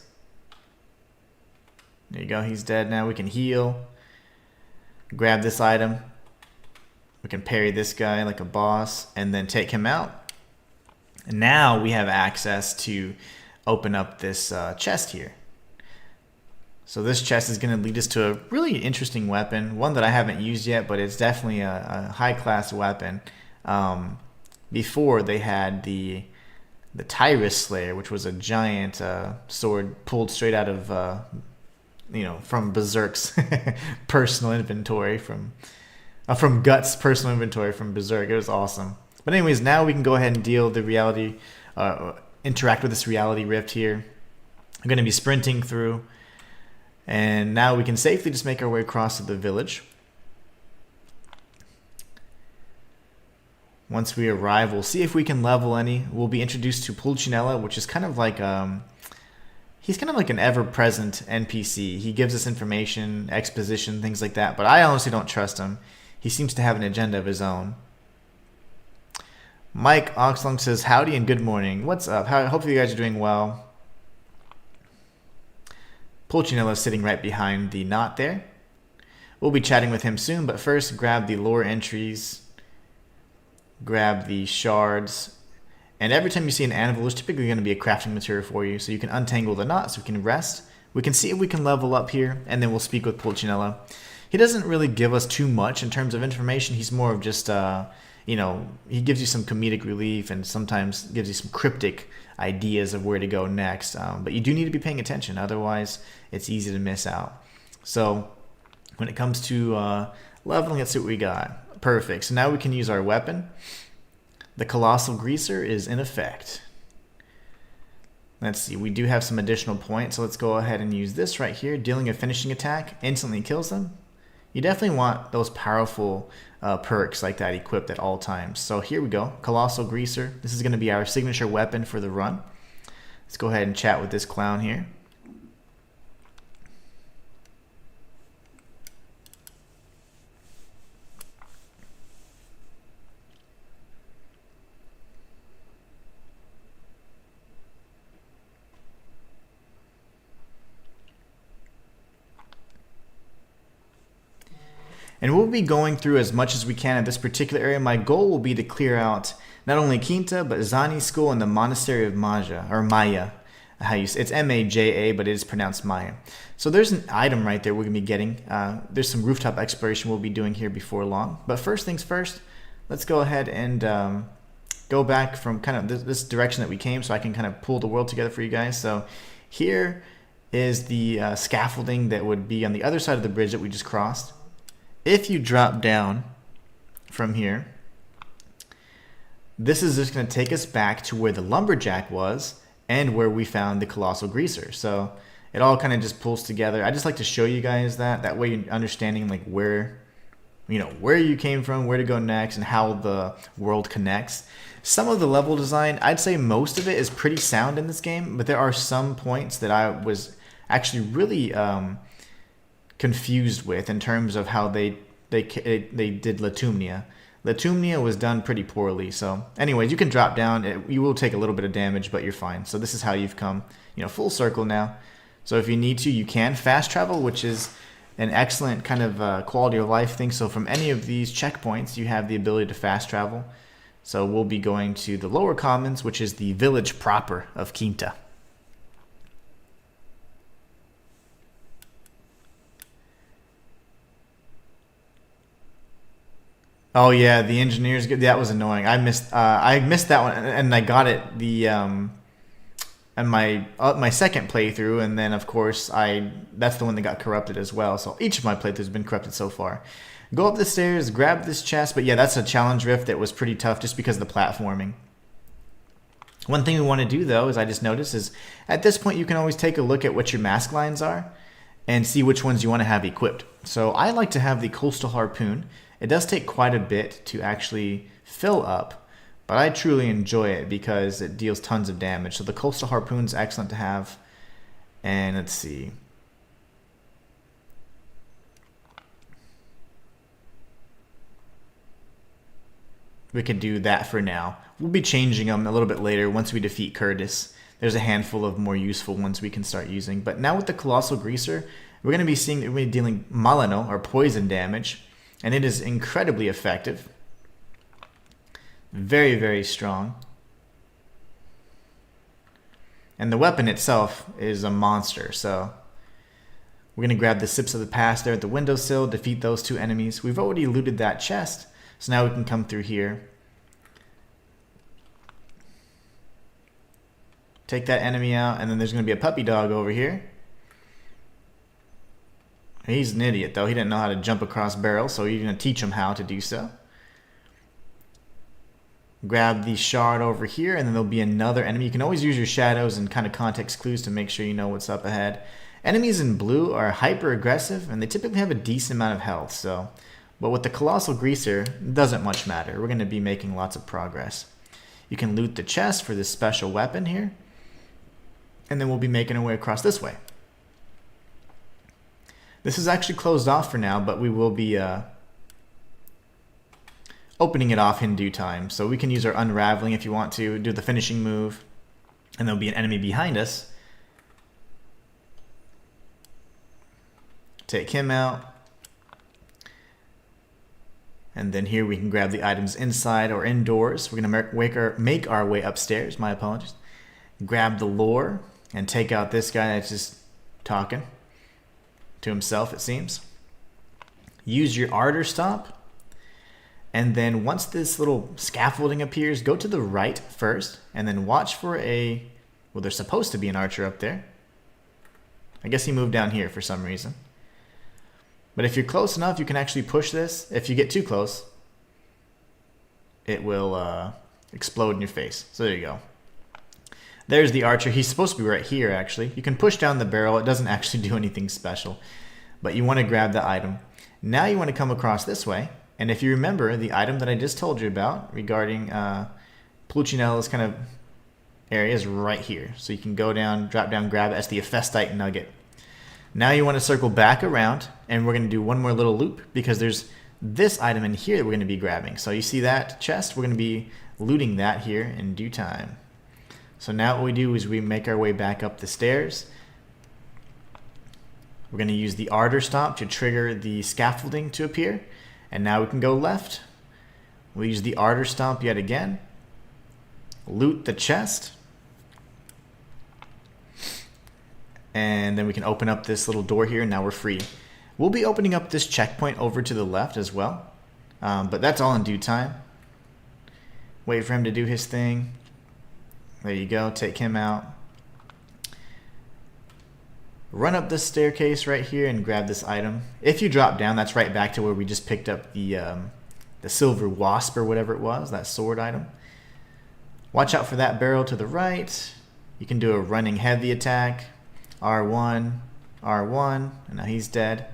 There you go, he's dead now. We can heal. Grab this item. We can parry this guy like a boss and then take him out. And now we have access to open up this chest here. So this chest is going to lead us to a really interesting weapon. One that I haven't used yet, but it's definitely a high-class weapon. Before they had the Tyrus Slayer, which was a giant sword pulled straight out of... you know, from Berserk's personal inventory, from Guts' personal inventory from Berserk. It was awesome. But anyways, now we can go ahead and deal the reality, interact with this reality rift here. I'm going to be sprinting through, and now we can safely just make our way across to the village. Once we arrive, we'll see if we can level any. We'll be introduced to Pulcinella, which is kind of like he's kind of like an ever-present NPC. He gives us information, exposition, things like that, but I honestly don't trust him. He seems to have an agenda of his own. Mike Oxlong says, howdy and good morning. What's up? Hopefully you guys are doing well. Pulcinella is sitting right behind the knot there. We'll be chatting with him soon, but first grab the lore entries, grab the shards, and every time you see an anvil, there's typically going to be a crafting material for you, so you can untangle the knot, so we can rest. We can see if we can level up here, and then we'll speak with Pulcinella. He doesn't really give us too much in terms of information. He's more of just, you know, he gives you some comedic relief and sometimes gives you some cryptic ideas of where to go next. But you do need to be paying attention, otherwise it's easy to miss out. So when it comes to leveling, let's see what we got. Perfect. So now we can use our weapon. The Colossal Greaser is in effect. Let's see, we do have some additional points, so let's go ahead and use this right here. Dealing a finishing attack instantly kills them. You definitely want those powerful perks like that equipped at all times. So here we go, Colossal Greaser. This is going to be our signature weapon for the run. Let's go ahead and chat with this clown here. And we'll be going through as much as we can in this particular area. My goal will be to clear out not only Quinta, but Zani School and the Monastery of Maja, or Maya. It's M-A-J-A, but it is pronounced Maya. So there's an item right there we're going to be getting. There's some rooftop exploration we'll be doing here before long. But first things first, let's go ahead and go back from kind of this direction that we came so I can kind of pull the world together for you guys. So here is the scaffolding that would be on the other side of the bridge that we just crossed. If you drop down from here, this is just going to take us back to where the lumberjack was and where we found the colossal greaser. So it all kind of just pulls together. I just like to show you guys that way you're understanding like where you came from, where to go next, and how the world connects. Some of the level design, I'd say most of it is pretty sound in this game, but there are some points that I was actually really confused with in terms of how they did Latumnia. Latumnia was done pretty poorly. So anyways, you can drop down. You will take a little bit of damage, but you're fine. So this is how you've come, full circle now. So if you need to, you can fast travel, which is an excellent kind of quality of life thing. So from any of these checkpoints, you have the ability to fast travel. So we'll be going to the lower commons, which is the village proper of Quinta. Oh yeah, the engineers. That was annoying. I missed that one, and I got it and my second playthrough, and then of course that's the one that got corrupted as well. So each of my playthroughs have been corrupted so far. Go up the stairs, grab this chest, but yeah, that's a challenge rift that was pretty tough just because of the platforming. One thing we want to do though, is I just noticed, is at this point you can always take a look at what your mask lines are and see which ones you want to have equipped. So I like to have the coastal harpoon. It does take quite a bit to actually fill up, but I truly enjoy it because it deals tons of damage. So the coastal harpoon is excellent to have. And let's see. We could do that for now. We'll be changing them a little bit later once we defeat Curtis. There's a handful of more useful ones we can start using. But now with the Colossal Greaser, we're going to be seeing that we're dealing Malano, or poison damage. And it is incredibly effective. Very, very strong. And the weapon itself is a monster. So we're going to grab the Sips of the Past there at the windowsill, defeat those two enemies. We've already looted that chest. So now we can come through here. Take that enemy out, and then there's going to be a puppy dog over here. He's an idiot, though. He didn't know how to jump across barrels, so you're going to teach him how to do so. Grab the shard over here, and then there'll be another enemy. You can always use your shadows and kind of context clues to make sure you know what's up ahead. Enemies in blue are hyper aggressive, and they typically have a decent amount of health. But with the Colossal Greaser, it doesn't much matter. We're going to be making lots of progress. You can loot the chest for this special weapon here, and then we'll be making our way across this way. This is actually closed off for now, but we will be opening it off in due time. So we can use our unraveling if you want to, do the finishing move, and there'll be an enemy behind us. Take him out. And then here we can grab the items inside or indoors. We're going to make our way upstairs. My apologies. Grab the lore and take out this guy that's just talking to himself, it seems. Use your ardor stop, and then once this little scaffolding appears, go to the right first, and then watch for well, there's supposed to be an archer up there. I guess he moved down here for some reason. But if you're close enough, you can actually push this. If you get too close, it will explode in your face. So there you go. There's the archer. He's supposed to be right here, actually. You can push down the barrel. It doesn't actually do anything special. But you want to grab the item. Now you want to come across this way. And if you remember the item that I just told you about regarding Pulcinella's kind of area is right here. So you can go down, drop down, grab it. That's the Ephestite nugget. Now you want to circle back around. And we're going to do one more little loop because there's this item in here that we're going to be grabbing. So you see that chest? We're going to be looting that here in due time. So now what we do is we make our way back up the stairs. We're going to use the ardor stomp to trigger the scaffolding to appear. And now we can go left. We'll use the ardor stomp yet again. Loot the chest. And then we can open up this little door here, and now we're free. We'll be opening up this checkpoint over to the left as well. But that's all in due time. Wait for him to do his thing. There you go, take him out. Run up this staircase right here and grab this item. If you drop down, that's right back to where we just picked up the silver wasp or whatever it was, that sword item. Watch out for that barrel to the right. You can do a running heavy attack. R1, R1, and now he's dead.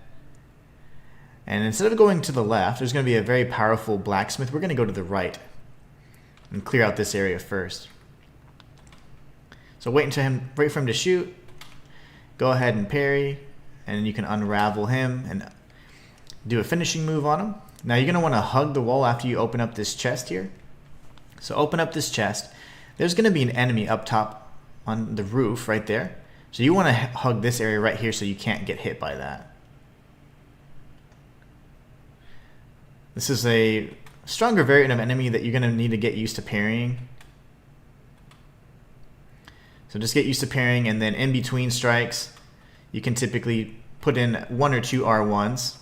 And instead of going to the left, there's going to be a very powerful blacksmith. We're going to go to the right and clear out this area first. So wait for him to shoot. Go ahead and parry, and you can unravel him and do a finishing move on him. Now you're going to want to hug the wall after you open up this chest here. So open up this chest. There's going to be an enemy up top on the roof right there. So you want to hug this area right here so you can't get hit by that. This is a stronger variant of enemy that you're going to need to get used to parrying. So just get used to parrying, and then in between strikes, you can typically put in 1 or 2 R1s.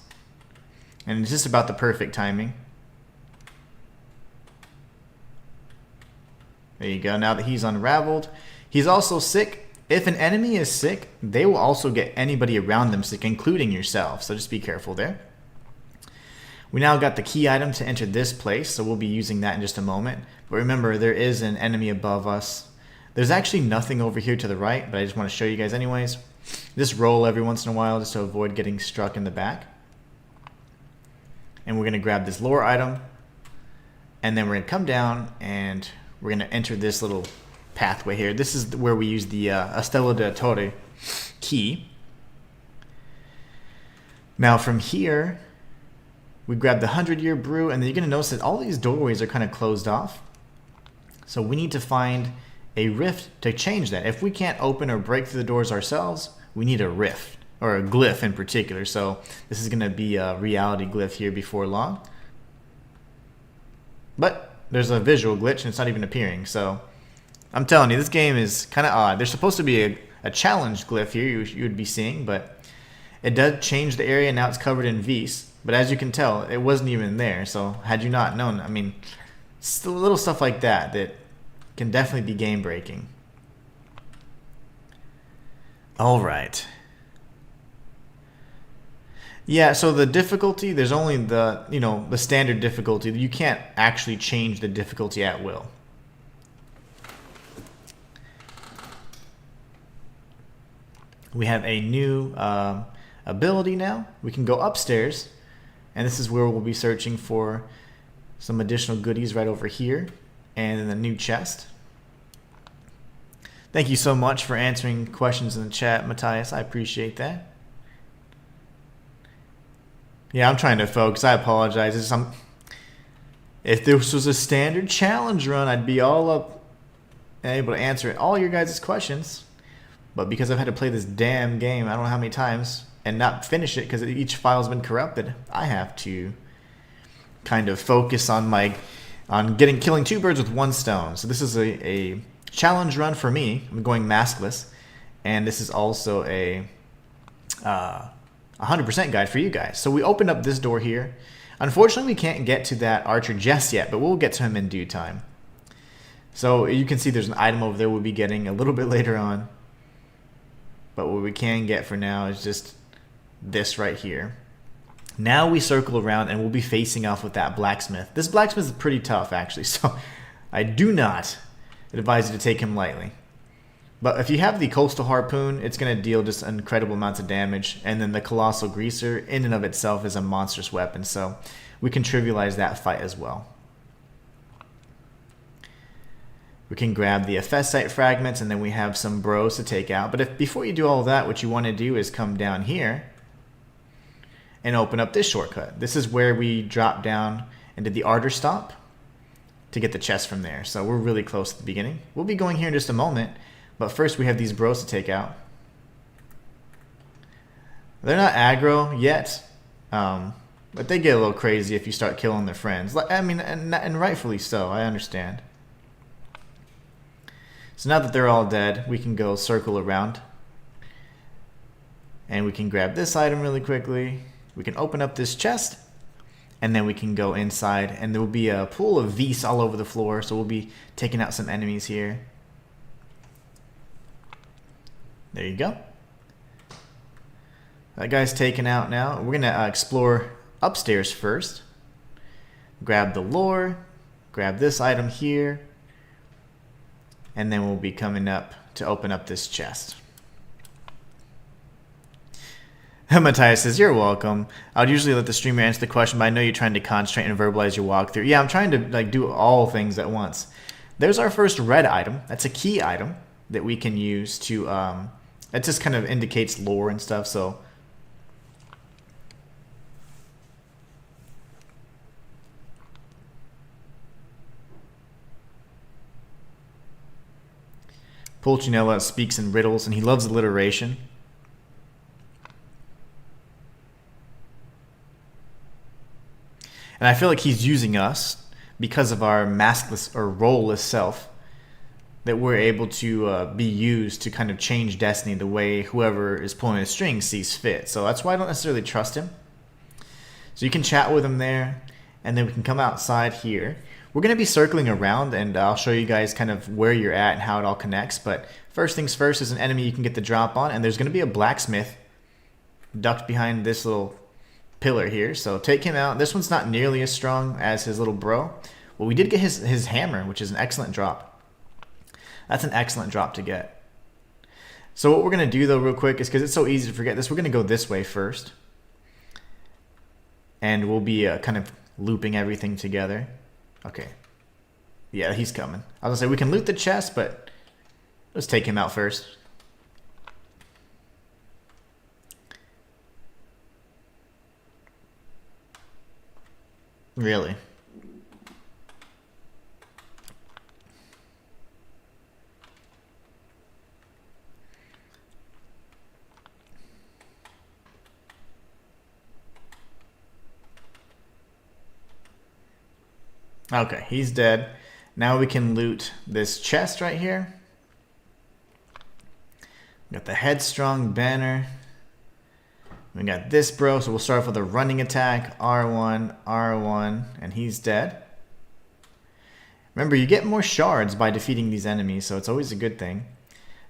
And it's just about the perfect timing. There you go. Now that he's unraveled, he's also sick. If an enemy is sick, they will also get anybody around them sick, including yourself. So just be careful there. We now got the key item to enter this place, so we'll be using that in just a moment. But remember, there is an enemy above us. There's actually nothing over here to the right, but I just want to show you guys anyways. Just roll every once in a while just to avoid getting struck in the back. And we're going to grab this lore item, and then we're going to come down and we're going to enter this little pathway here. This is where we use the Estella de Torre key. Now from here, we grab the 100-year brew, and then you're going to notice that all these doorways are kind of closed off. So we need to find a rift to change that. If we can't open or break through the doors ourselves, we need a rift, or a glyph in particular. So this is going to be a reality glyph here before long. But there's a visual glitch and it's not even appearing. So I'm telling you, this game is kind of odd. There's supposed to be a challenge glyph here you would be seeing, but it does change the area. Now it's covered in Vs. But as you can tell, it wasn't even there. So had you not known, I mean, it's little stuff like that that can definitely be game breaking. All right. Yeah, so the difficulty, there's only the standard difficulty. You can't actually change the difficulty at will. We have a new ability now. We can go upstairs, and this is where we'll be searching for some additional goodies right over here, and in the new chest. Thank you so much for answering questions in the chat, Matthias. I appreciate that. Yeah, I'm trying to focus. I apologize. If this was a standard challenge run, I'd be all up and able to answer all your guys' questions. But because I've had to play this damn game, I don't know how many times, and not finish it because each file's been corrupted, I have to kind of focus on killing 2 birds with 1 stone. So this is a challenge run for me. I'm going maskless, and this is also a 100% guide for you guys. So we opened up this door here. Unfortunately, we can't get to that archer just yet, but we'll get to him in due time. So you can see there's an item over there we'll be getting a little bit later on. But what we can get for now is just this right here. Now we circle around and we'll be facing off with that blacksmith. This blacksmith is pretty tough actually, so I do not advise you to take him lightly. But if you have the coastal harpoon, it's going to deal just incredible amounts of damage. And then the colossal greaser in and of itself is a monstrous weapon, so we can trivialize that fight as well. We can grab the Ephesite fragments, and then we have some bros to take out. But before you do all of that, what you want to do is come down here and open up this shortcut. This is where we drop down into the ardor stomp to get the chest from there. So we're really close to the beginning. We'll be going here in just a moment, but first we have these bros to take out. They're not aggro yet, but they get a little crazy if you start killing their friends. I mean, and rightfully so, I understand. So now that they're all dead, we can go circle around. And we can grab this item really quickly. We can open up this chest. And then we can go inside. And there will be a pool of Vs all over the floor. So we'll be taking out some enemies here. There you go. That guy's taken out now. We're going to explore upstairs first. Grab the lore. Grab this item here. And then we'll be coming up to open up this chest. Matthias says, you're welcome. I would usually let the streamer answer the question, but I know you're trying to concentrate and verbalize your walkthrough. Yeah, I'm trying to like do all things at once. There's our first red item. That's a key item that we can use to, it just kind of indicates lore and stuff, so. Pulcinella speaks in riddles, and he loves alliteration. And I feel like he's using us because of our maskless or roleless self, that we're able to be used to kind of change destiny the way whoever is pulling the strings sees fit. So that's why I don't necessarily trust him. So you can chat with him there, and then we can come outside here. We're going to be circling around, and I'll show you guys kind of where you're at and how it all connects. But first things first is an enemy you can get the drop on, and there's going to be a blacksmith ducked behind this little pillar here. So take him out. This one's not nearly as strong as his little bro. Well, we did get his hammer, which is an excellent drop. That's an excellent drop to get. So what we're going to do, though, real quick, is because it's so easy to forget this, we're going to go this way first. And we'll be kind of looping everything together. Okay. Yeah, he's coming. I was going to say, we can loot the chest, but let's take him out first. Really? Okay, he's dead. Now we can loot this chest right here. We got the headstrong banner. We got this bro, so we'll start off with a running attack. R1, R1, and he's dead. Remember, you get more shards by defeating these enemies, so it's always a good thing.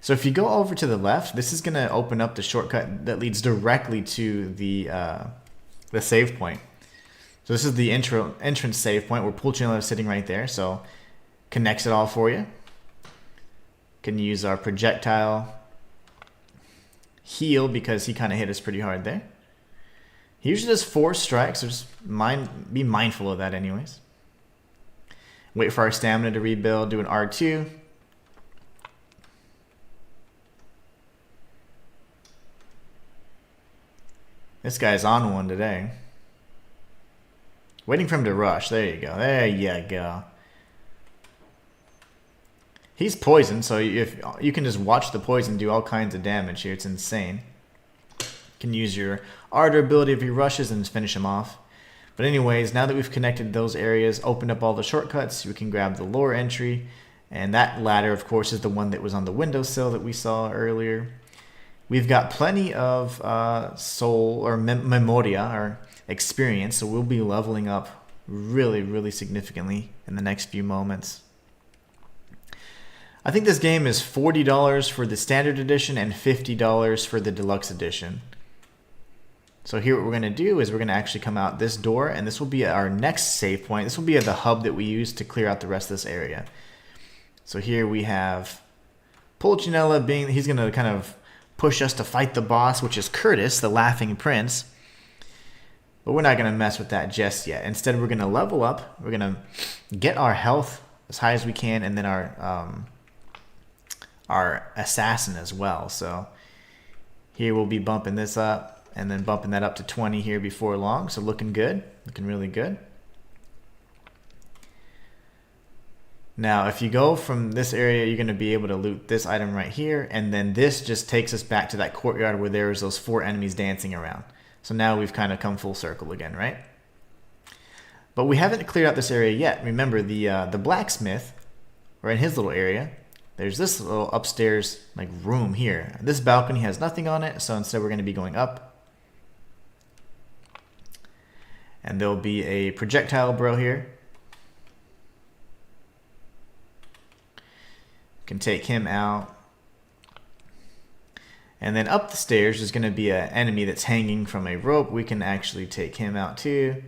So if you go over to the left, this is going to open up the shortcut that leads directly to the save point. So this is the entrance save point where Pulcinella is sitting right there, so connects it all for you. Can use our projectile heal because he kind of hit us pretty hard there. He usually does 4 strikes, so just be mindful of that anyways. Wait for our stamina to rebuild, do an R2. This guy's on one today. Waiting for him to rush. There you go. There you go. He's poisoned, so if you can just watch the poison do all kinds of damage here. It's insane. You can use your ardor ability if he rushes and just finish him off. But anyways, now that we've connected those areas, opened up all the shortcuts, we can grab the lore entry. And that ladder, of course, is the one that was on the windowsill that we saw earlier. We've got plenty of soul or memoria or experience, so we'll be leveling up really, really significantly in the next few moments. I think this game is $40 for the standard edition and $50 for the deluxe edition. So here what we're going to do is we're going to actually come out this door, and this will be our next save point. This will be the hub that we use to clear out the rest of this area. So here we have Pulcinella he's going to kind of push us to fight the boss, which is Curtis, the Laughing Prince. But we're not going to mess with that just yet. Instead, we're going to level up. We're going to get our health as high as we can, and then our assassin as well. So here we'll be bumping this up and then bumping that up to 20 here before long. So looking good, looking really good. Now, if you go from this area, you're going to be able to loot this item right here, and then this just takes us back to that courtyard where there was those 4 enemies dancing around. So now we've kind of come full circle again, right? But we haven't cleared out this area yet. Remember, the blacksmith, or in his little area, there's this little upstairs like room here. This balcony has nothing on it, so instead we're going to be going up. And there'll be a projectile bro here. Can take him out. And then up the stairs is going to be an enemy that's hanging from a rope. We can actually take him out too,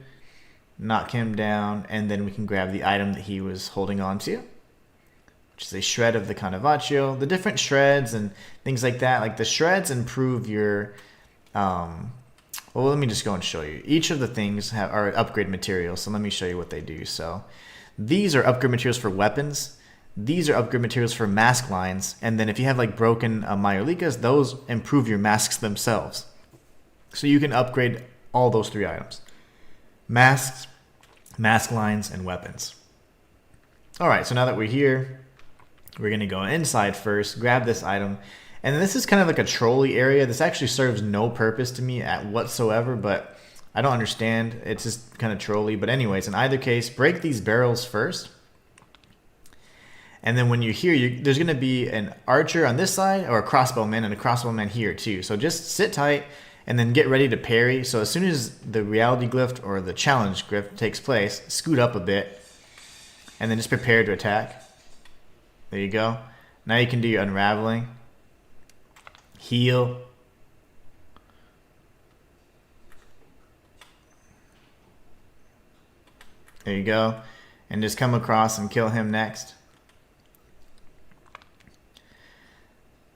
knock him down, and then we can grab the item that he was holding on to, which is a shred of the Carnavaccio. The different shreds and things like that, like the shreds improve your well, let me just go and show you. Each of the things are upgrade materials, so let me show you what they do. So these are upgrade materials for weapons. These are upgrade materials for mask lines, and then if you have like broken Mayolikas, those improve your masks themselves. So you can upgrade all those 3 items: masks, mask lines, and weapons. Alright, so now that we're here, we're going to go inside first, grab this item, and this is kind of like a trolley area. This actually serves no purpose to me whatsoever, but I don't understand. It's just kind of trolly. But anyways, in either case, break these barrels first. And then when you're here, there's going to be an archer on this side, or a crossbowman, and a crossbowman here too. So just sit tight and then get ready to parry. So as soon as the reality glyph or the challenge glyph takes place, scoot up a bit and then just prepare to attack. There you go. Now you can do your unraveling. Heal. There you go. And just come across and kill him next.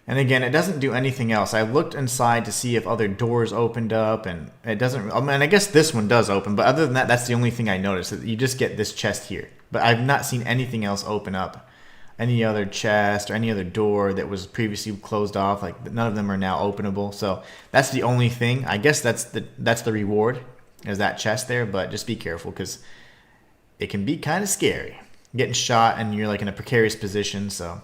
And again, it doesn't do anything else. I looked inside to see if other doors opened up, and it doesn't. I mean, I guess this one does open, but other than that, that's the only thing I noticed. That you just get this chest here. But I've not seen anything else open up. Any other chest or any other door that was previously closed off, like none of them are now openable. So that's the only thing. I guess that's the reward, is that chest there. But just be careful, because it can be kind of scary. Getting shot and you're like in a precarious position, so.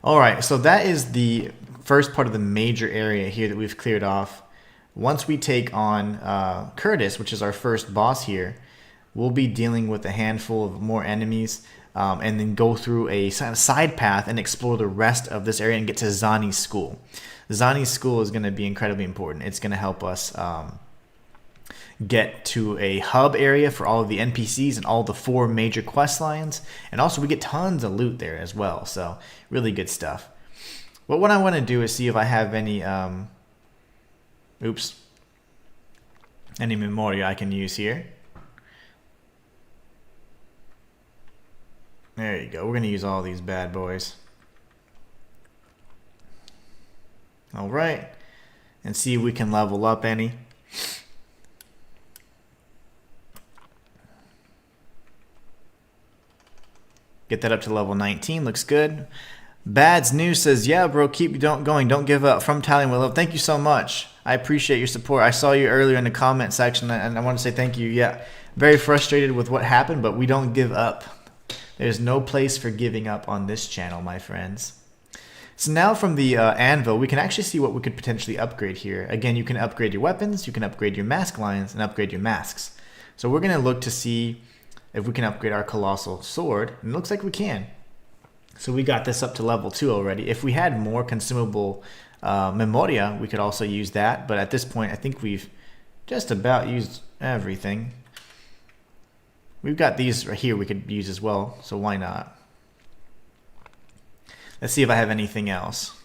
Alright, so that is the first part of the major area here that we've cleared off. Once we take on Curtis, which is our first boss here, we'll be dealing with a handful of more enemies, and then go through a side path and explore the rest of this area and get to Zani's school. Zani's school is going to be incredibly important. It's going to help us get to a hub area for all of the NPCs and all the 4 major quest lines, and also we get tons of loot there as well, so really good stuff. But what I want to do is see if I have any any memoria I can use here. There you go. We're going to use all these bad boys. Alright, and see if we can level up any. Get that up to level 19. Looks good. Bad's News says, yeah, bro, keep going. Don't give up. From Italian with love. Thank you so much. I appreciate your support. I saw you earlier in the comment section, and I want to say thank you. Yeah, very frustrated with what happened, but we don't give up. There's no place for giving up on this channel, my friends. So now from the anvil, we can actually see what we could potentially upgrade here. Again, you can upgrade your weapons, you can upgrade your mask lines, and upgrade your masks. So we're going to look to see if we can upgrade our colossal sword, and it looks like we can. So we got this up to level 2 already. If we had more consumable memoria, we could also use that, but at this point I think we've just about used everything. We've got these right here we could use as well, so why not? Let's see if I have anything else.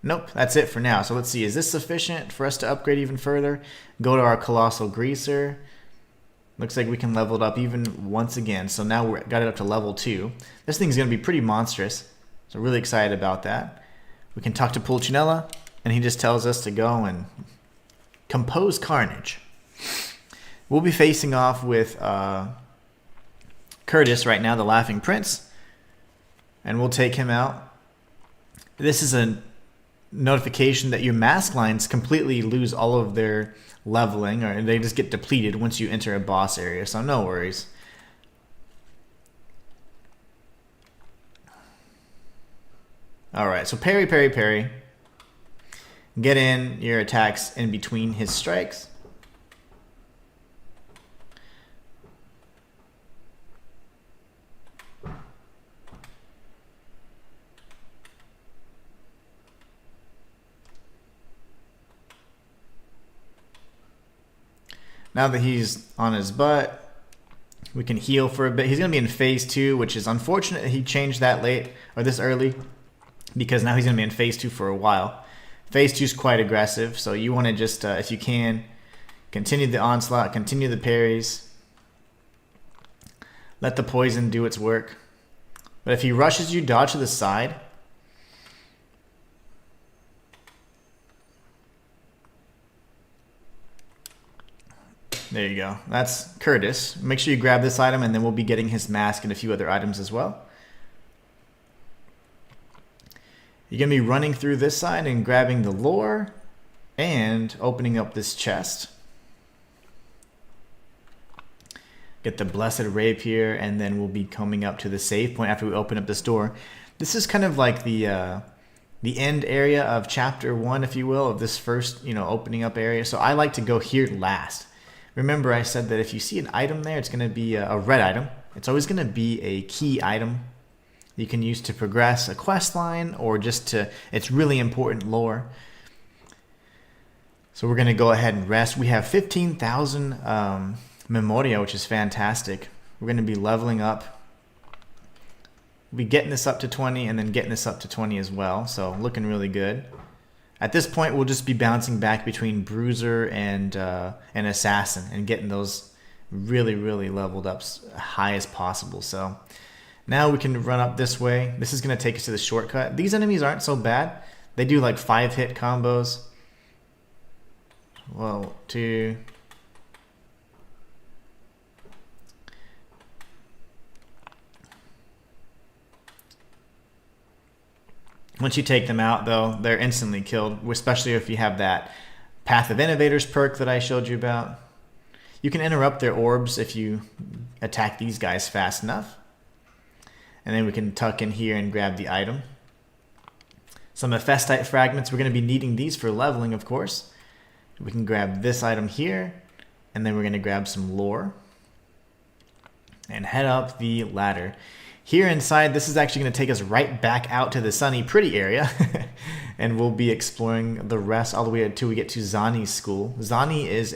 Nope, that's it for now. So let's see, is this sufficient for us to upgrade even further? Go to our colossal greaser. Looks like we can level it up even once again. So now we got it up to level 2. This thing's going to be pretty monstrous. So really excited about that. We can talk to Pulcinella, and he just tells us to go and compose carnage. We'll be facing off with Curtis right now, the Laughing Prince. And we'll take him out. This is a notification that your mask lines completely lose all of their leveling, or they just get depleted once you enter a boss area, so no worries. All right, so parry, parry, parry. Get in your attacks in between his strikes. Now that he's on his butt, we can heal for a bit. He's going to be in phase 2, which is unfortunate he changed that late or this early, because now he's going to be in phase 2 for a while. Phase 2 is quite aggressive, so you want to just, if you can, continue the onslaught, continue the parries. Let the poison do its work. But if he rushes you, dodge to the side. There you go. That's Curtis. Make sure you grab this item, and then we'll be getting his mask and a few other items as well. You're going to be running through this side and grabbing the lore and opening up this chest. Get the blessed rapier, and then we'll be coming up to the save point after we open up this door. This is kind of like the end area of chapter 1, if you will, of this first, opening up area. So I like to go here last. Remember, I said that if you see an item there, it's going to be a red item. It's always going to be a key item you can use to progress a quest line, or just to, it's really important lore. So we're going to go ahead and rest. We have 15,000 Memoria, which is fantastic. We're going to be leveling up. We'll be getting this up to 20 and then getting this up to 20 as well. So looking really good. At this point, we'll just be bouncing back between Bruiser and Assassin and getting those really, really leveled up as high as possible. So now we can run up this way. This is going to take us to the shortcut. These enemies aren't so bad. They do like 5-hit combos. Well, 2. Once you take them out, though, they're instantly killed, especially if you have that Path of Innovators perk that I showed you about. You can interrupt their orbs if you attack these guys fast enough. And then we can tuck in here and grab the item. Some Hephestite fragments. We're going to be needing these for leveling, of course. We can grab this item here, and then we're going to grab some lore and head up the ladder. Here inside, this is actually going to take us right back out to the sunny, pretty area. And we'll be exploring the rest all the way until we get to Zani's school. Zani is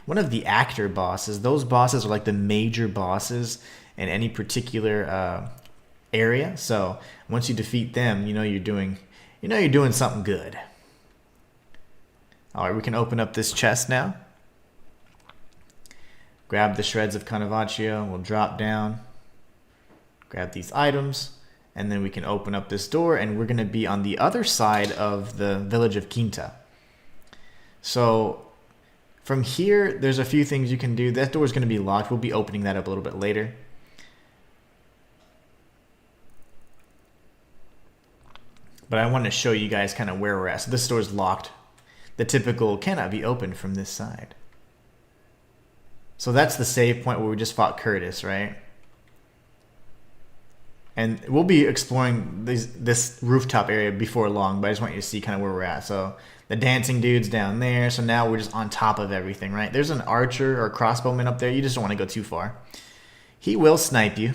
one of the actor bosses. Those bosses are like the major bosses in any particular area. So once you defeat them, you're doing something good. All right, we can open up this chest now. Grab the shreds of Carnavaccio. We'll drop down. Grab these items, and then we can open up this door, and we're going to be on the other side of the village of Quinta. So from here, there's a few things you can do. That door is going to be locked. We'll be opening that up a little bit later. But I want to show you guys kind of where we're at. So this door is locked. The typical cannot be opened from this side. So that's the save point where we just fought Curtis, right? And we'll be exploring this rooftop area before long, but I just want you to see kind of where we're at. So the dancing dude's down there. So now we're just on top of everything, right? There's an archer or crossbowman up there. You just don't want to go too far. He will snipe you.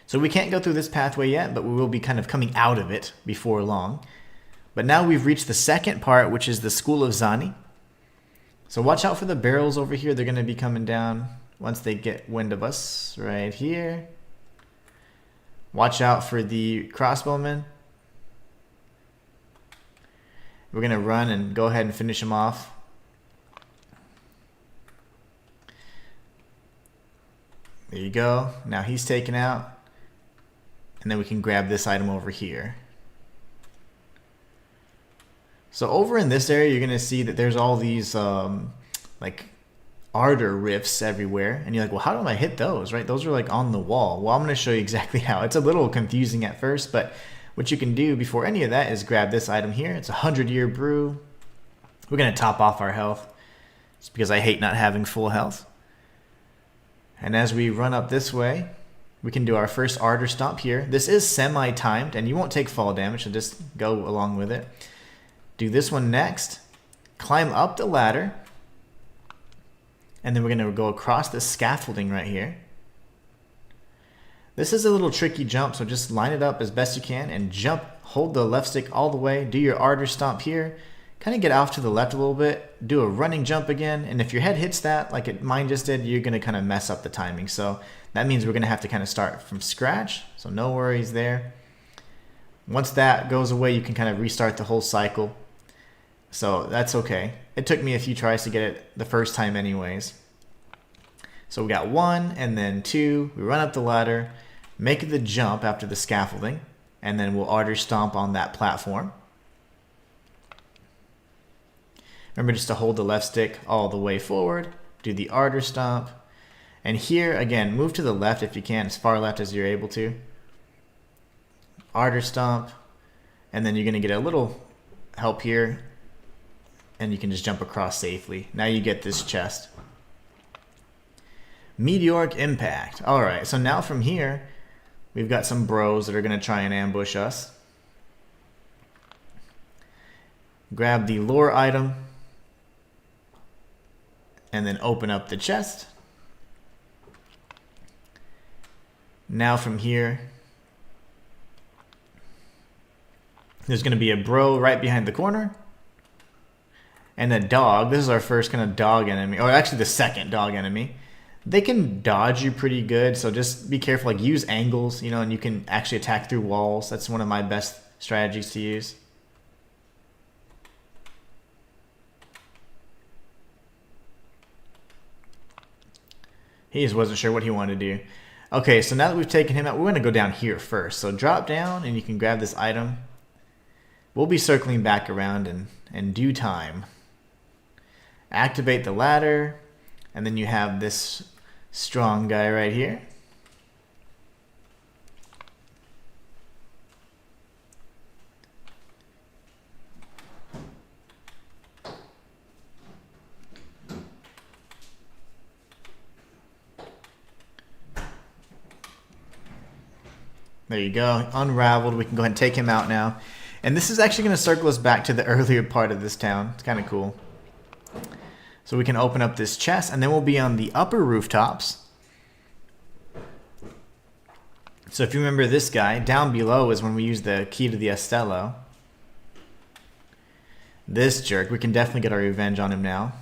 So we can't go through this pathway yet, but we will be kind of coming out of it before long. But now we've reached the second part, which is the School of Zani. So watch out for the barrels over here. They're going to be coming down once they get wind of us right here. Watch out for the crossbowmen. We're going to run and go ahead and finish him off. There you go. Now he's taken out. And then we can grab this item over here. So over in this area, you're going to see that there's all these like ardor rifts everywhere, and you're like, well, how do I hit those, right? Those are like on the wall. Well, I'm going to show you exactly how. It's a little confusing at first, but what you can do before any of that is grab this item here. It's a 100-year brew. We're going to top off our health just because I hate not having full health. And as we run up this way, we can do our first ardor stomp here. This is semi-timed, and you won't take fall damage, so just go along with it. Do this one next. Climb up the ladder. And then we're going to go across this scaffolding right here. This is a little tricky jump, so just line it up as best you can and jump. Hold the left stick all the way. Do your ardor stomp here. Kind of get off to the left a little bit. Do a running jump again. And if your head hits that, like mine just did, you're going to kind of mess up the timing. So that means we're going to have to kind of start from scratch. So no worries there. Once that goes away, you can kind of restart the whole cycle. So that's okay. It took me a few tries to get it the first time anyways. So we got 1 and then 2. We run up the ladder, make the jump after the scaffolding, and then we'll ardor stomp on that platform. Remember just to hold the left stick all the way forward, do the ardor stomp, and here again, move to the left if you can, as far left as you're able to. Ardor stomp, and then you're going to get a little help here, and you can just jump across safely. Now you get this chest. Meteoric impact. Alright, so now from here, we've got some bros that are going to try and ambush us. Grab the lore item, and then open up the chest. Now from here, there's going to be a bro right behind the corner. And a dog. This is our first kind of dog enemy, or actually the second dog enemy. They can dodge you pretty good, so just be careful. Like use angles, you know, and you can actually attack through walls. That's one of my best strategies to use. He just wasn't sure what he wanted to do. Okay, so now that we've taken him out, we're going to go down here first. So drop down, and you can grab this item. We'll be circling back around in due time. Activate the ladder, and then you have this strong guy right here. There you go, unraveled. We can go ahead and take him out now. And this is actually going to circle us back to the earlier part of this town. It's kind of cool. So we can open up this chest, and then we'll be on the upper rooftops. So if you remember this guy, down below is when we use the key to the Estello. This jerk, we can definitely get our revenge on him now.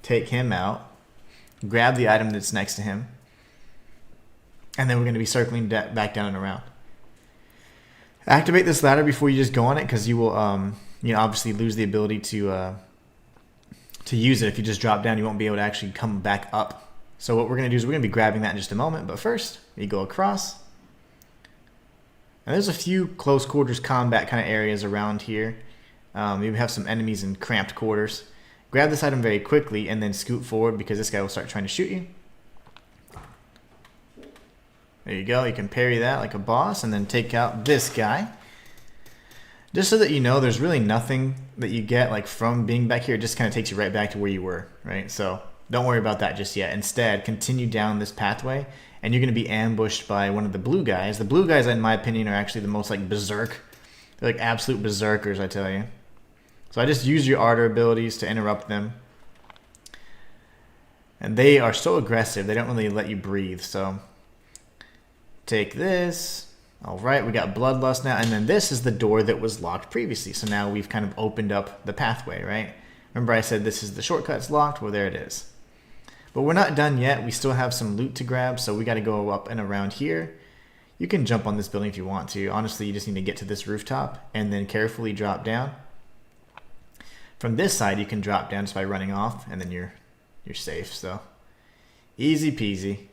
Take him out. Grab the item that's next to him. And then we're going to be circling back down and around. Activate this ladder before you just go on it, because you will, obviously lose the ability to use it. If you just drop down, you won't be able to actually come back up. So what we're going to do is we're going to be grabbing that in just a moment. But first, we go across. And there's a few close quarters combat kind of areas around here. We have some enemies in cramped quarters. Grab this item very quickly and then scoot forward, because this guy will start trying to shoot you. There you go. You can parry that like a boss and then take out this guy. Just so that you know, there's really nothing that you get like from being back here. It just kind of takes you right back to where you were, right? So don't worry about that just yet. Instead, continue down this pathway, and you're going to be ambushed by one of the blue guys. The blue guys, in my opinion, are actually the most like berserk. They're like absolute berserkers, I tell you. So I just use your ardor abilities to interrupt them. And they are so aggressive, they don't really let you breathe, so... Take this. Alright, we got Bloodlust now. And then this is the door that was locked previously. So now we've kind of opened up the pathway, right? Remember I said this is the shortcut's locked? Well, there it is. But we're not done yet. We still have some loot to grab, so we got to go up and around here. You can jump on this building if you want to. Honestly, you just need to get to this rooftop and then carefully drop down. From this side, you can drop down just by running off, and then you're safe. So easy peasy.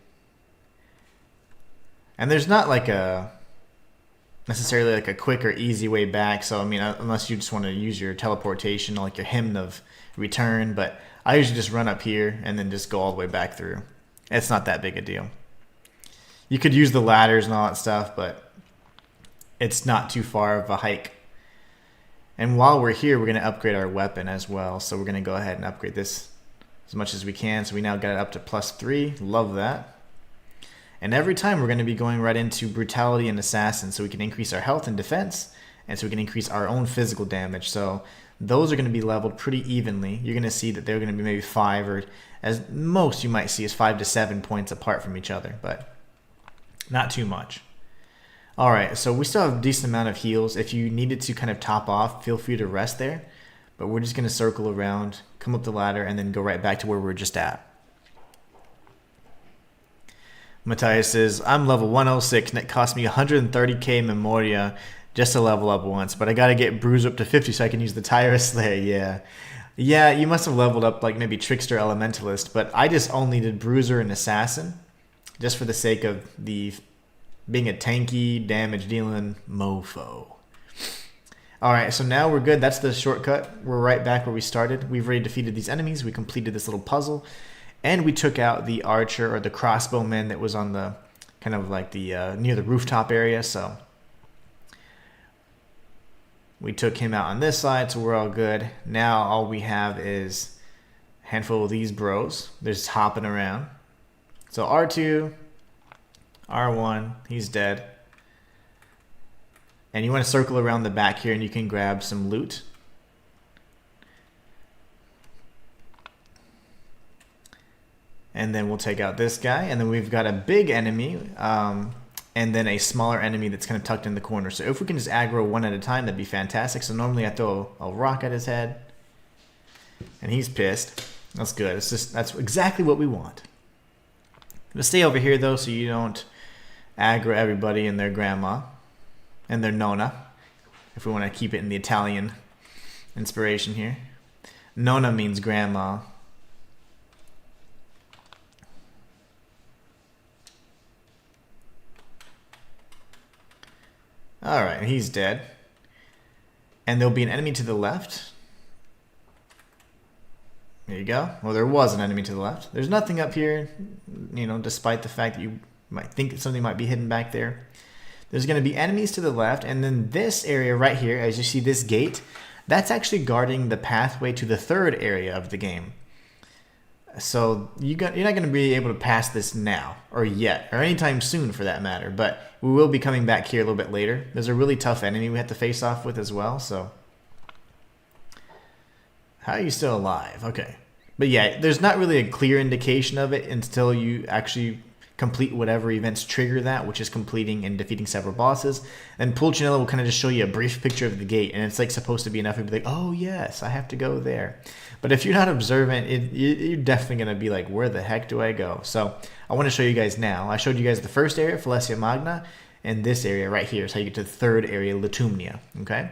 And there's not like necessarily like a quick or easy way back. So I mean, unless you just want to use your teleportation, like your hymn of return. But I usually just run up here and then just go all the way back through. It's not that big a deal. You could use the ladders and all that stuff, but it's not too far of a hike. And while we're here, we're going to upgrade our weapon as well. So we're going to go ahead and upgrade this as much as we can. So we now got it up to +3. Love that. And every time we're going to be going right into brutality and assassin, so we can increase our health and defense, and so we can increase our own physical damage. So those are going to be leveled pretty evenly. You're going to see that they're going to be maybe 5, or as most you might see is 5 to 7 points apart from each other, but not too much. Alright, so we still have a decent amount of heals. If you needed to kind of top off, feel free to rest there. But we're just going to circle around, come up the ladder, and then go right back to where we were just at. Matthias says, I'm level 106 and it cost me 130k Memoria just to level up once. But I got to get Bruiser up to 50 so I can use the Tyrus Slayer. Yeah. Yeah, you must have leveled up like maybe Trickster Elementalist. But I just only did Bruiser and Assassin just for the sake of the being a tanky, damage dealing mofo. Alright, so now we're good. That's the shortcut. We're right back where we started. We've already defeated these enemies. We completed this little puzzle. And we took out the archer or the crossbowman that was on the kind of like the near the rooftop area. So we took him out on this side, so we're all good. Now all we have is a handful of these bros. They're just hopping around. So R2, R1, he's dead. And you want to circle around the back here and you can grab some loot. And then we'll take out this guy. And then we've got a big enemy and then a smaller enemy that's kind of tucked in the corner. So if we can just aggro one at a time, that'd be fantastic. So normally I throw a rock at his head. And he's pissed. That's good. That's exactly what we want. But stay over here though so you don't aggro everybody and their grandma and their nonna, if we want to keep it in the Italian inspiration here. Nonna means grandma. Alright, he's dead. And there'll be an enemy to the left. There you go. Well, there was an enemy to the left. There's nothing up here, you know, despite the fact that you might think that something might be hidden back there. There's going to be enemies to the left, and then this area right here, as you see this gate, that's actually guarding the pathway to the third area of the game. So you're not going to be able to pass this now, or yet, or anytime soon for that matter, but we will be coming back here a little bit later. There's a really tough enemy we have to face off with as well, so... How are you still alive? Okay. But yeah, there's not really a clear indication of it until you actually complete whatever events trigger that, which is completing and defeating several bosses. And Pulcinella will kind of just show you a brief picture of the gate, and it's like supposed to be enough to be like, oh yes, I have to go there. But if you're not observant, you're definitely going to be like, where the heck do I go? So I want to show you guys now. I showed you guys the first area, Phalesia Magna, and this area right here is how you get to the third area, Latumnia. Okay?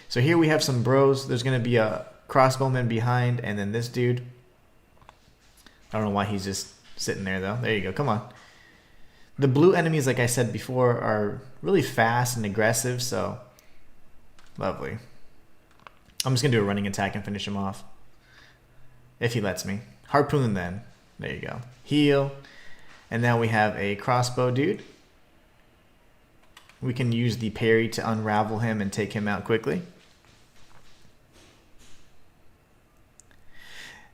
So here we have some bros. There's going to be a crossbowman behind, and then this dude. I don't know why he's just sitting there though. There you go. Come on. The blue enemies, like I said before, are really fast and aggressive, so lovely. I'm just going to do a running attack and finish him off. If he lets me. Harpoon then. There you go. Heal. And now we have a crossbow dude. We can use the parry to unravel him and take him out quickly.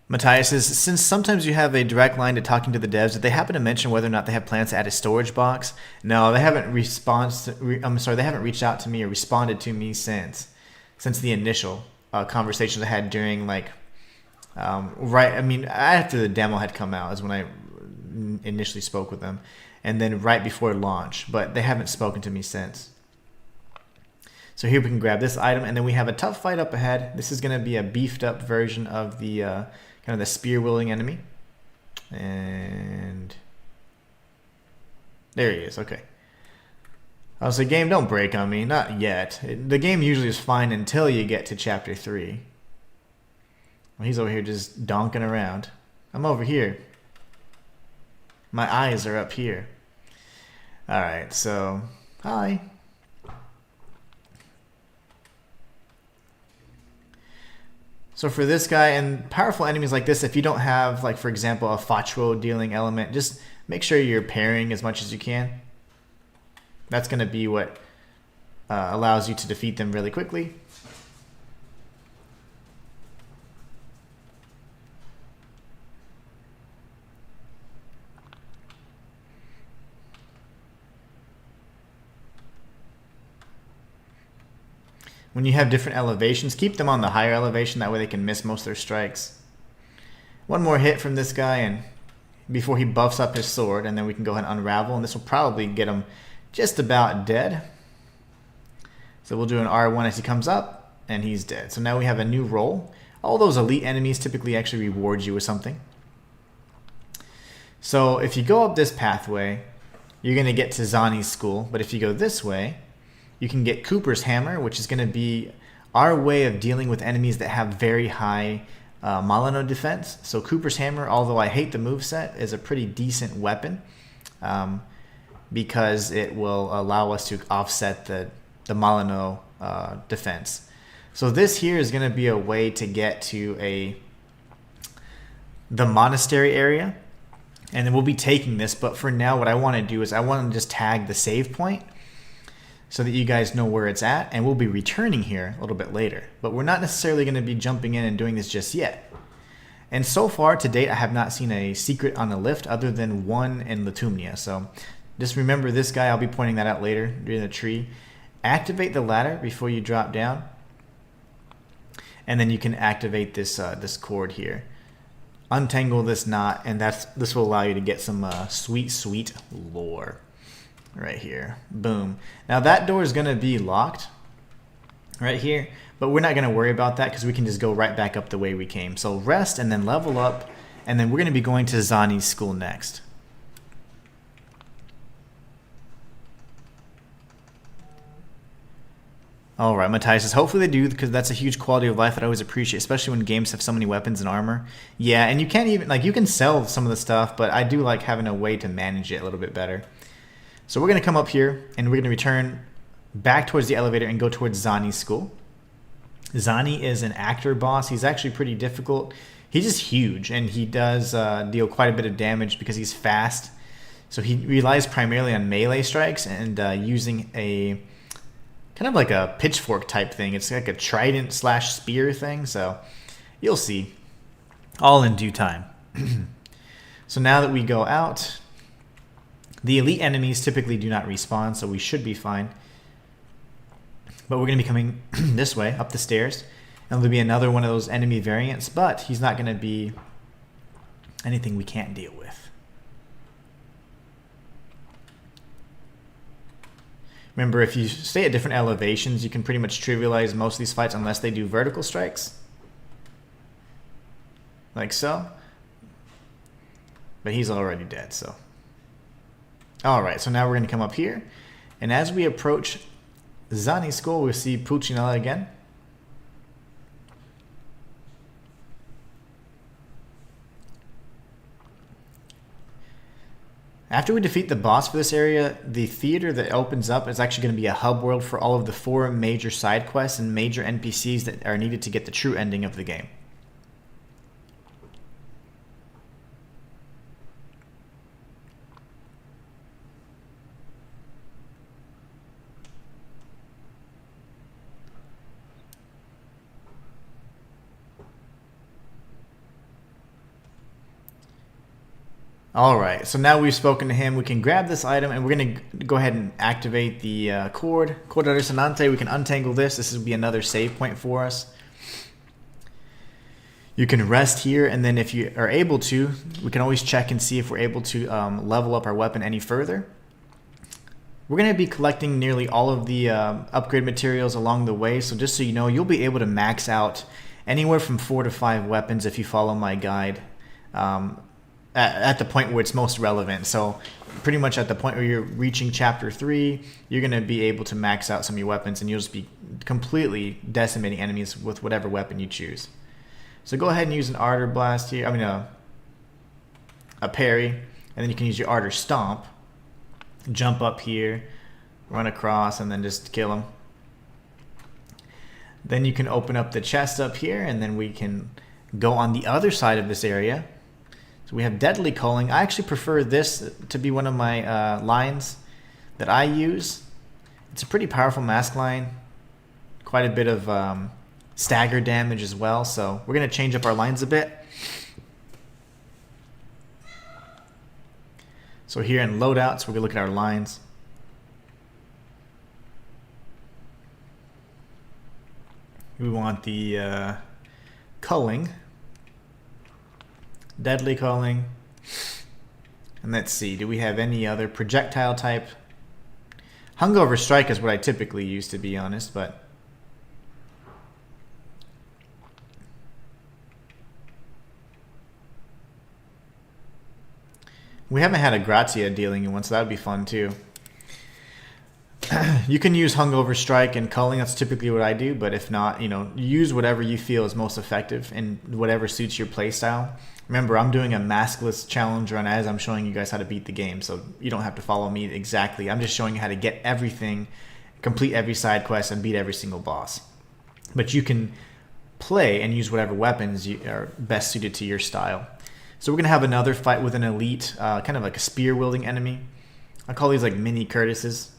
Matthias says, since sometimes you have a direct line to talking to the devs, did they happen to mention whether or not they have plans to add a storage box? No, they haven't they haven't reached out to me or responded to me since the initial conversations I had during after the demo had come out is when I initially spoke with them, and then right before launch, but they haven't spoken to me since. So here we can grab this item, and then we have a tough fight up ahead. This is going to be a beefed up version of the kind of the spear-wielding enemy. And there he is. Okay. I was like, game, don't break on me. Not yet. The game usually is fine until you get to chapter 3. Well, he's over here just donking around. I'm over here. My eyes are up here. Alright, so hi. So for this guy and powerful enemies like this, if you don't have, like for example, a Fatro dealing element, just make sure you're parrying as much as you can. That's going to be what allows you to defeat them really quickly. When you have different elevations, keep them on the higher elevation, that way they can miss most of their strikes. One more hit from this guy and before he buffs up his sword, and then we can go ahead and unravel, and this will probably get him just about dead. So we'll do an R1 as he comes up, and he's dead. So now we have a new role. All those elite enemies typically actually reward you with something. So if you go up this pathway, you're going to get to Zani's school, but if you go this way, you can get Cooper's hammer, which is going to be our way of dealing with enemies that have very high Molyneux defense. So Cooper's hammer, although I hate the moveset, is a pretty decent weapon because it will allow us to offset the Molyneux defense. So this here is going to be a way to get to the monastery area, and then we'll be taking this, but for now what I want to do is I want to just tag the save point so that you guys know where it's at, and we'll be returning here a little bit later. But we're not necessarily going to be jumping in and doing this just yet. And so far to date, I have not seen a secret on the lift other than one in Latumnia. So just remember this guy, I'll be pointing that out later during the tree. Activate the ladder before you drop down, and then you can activate this this cord here. Untangle this knot, and this will allow you to get some sweet lore. Right here. Boom. Now that door is going to be locked right here, but we're not going to worry about that because we can just go right back up the way we came. So rest and then level up, and then we're going to be going to Zani's school next. Alright, Matthias says, hopefully they do, because that's a huge quality of life that I always appreciate, especially when games have so many weapons and armor. Yeah, and you can't even, like, you can sell some of the stuff, but I do like having a way to manage it a little bit better. So we're going to come up here, and we're going to return back towards the elevator and go towards Zani's school. Zani is an actor boss. He's actually pretty difficult. He's just huge, and he does deal quite a bit of damage because he's fast. So he relies primarily on melee strikes and using a kind of like a pitchfork type thing. It's like a trident slash spear thing, so you'll see. All in due time. So now that we go out, the elite enemies typically do not respawn, so we should be fine. But we're going to be coming this way, up the stairs, and there'll be another one of those enemy variants, but he's not going to be anything we can't deal with. Remember, if you stay at different elevations, you can pretty much trivialize most of these fights unless they do vertical strikes. Like so. But he's already dead, so. Alright, so now we're going to come up here. And as we approach Zani's school, we'll see Pulcinella again. After we defeat the boss for this area, the theater that opens up is actually going to be a hub world for all of the 4 major side quests and major NPCs that are needed to get the true ending of the game. Alright, so now we've spoken to him, we can grab this item and we're going to go ahead and activate the cord. Corda Resonante, we can untangle this. This will be another save point for us. You can rest here, and then if you are able to, we can always check and see if we're able to level up our weapon any further. We're going to be collecting nearly all of the upgrade materials along the way, so just so you know, you'll be able to max out anywhere from 4 to 5 weapons if you follow my guide. At the point where it's most relevant. So pretty much at the point where you're reaching chapter 3, you're going to be able to max out some of your weapons, and you'll just be completely decimating enemies with whatever weapon you choose. So go ahead and use an Ardor Blast here, a parry, and then you can use your Ardor Stomp, jump up here, run across, and then just kill him. Then you can open up the chest up here, and then we can go on the other side of this area. So we have Deadly Culling. I actually prefer this to be one of my lines that I use. It's a pretty powerful mask line. Quite a bit of stagger damage as well. So we're going to change up our lines a bit. So here in loadouts, we're going to look at our lines. We want the culling, deadly culling, and let's see, do we have any other projectile type? Hungover strike is what I typically use, to be honest, but we haven't had a Grazia dealing in one, so that would be fun too. You can use Hungover Strike and Culling, that's typically what I do, but if not, you know, use whatever you feel is most effective and whatever suits your playstyle. Remember, I'm doing a maskless challenge run as I'm showing you guys how to beat the game, so you don't have to follow me exactly. I'm just showing you how to get everything, complete every side quest, and beat every single boss. But you can play and use whatever weapons are best suited to your style. So we're going to have another fight with an elite, kind of like a spear-wielding enemy. I call these like mini Curtises.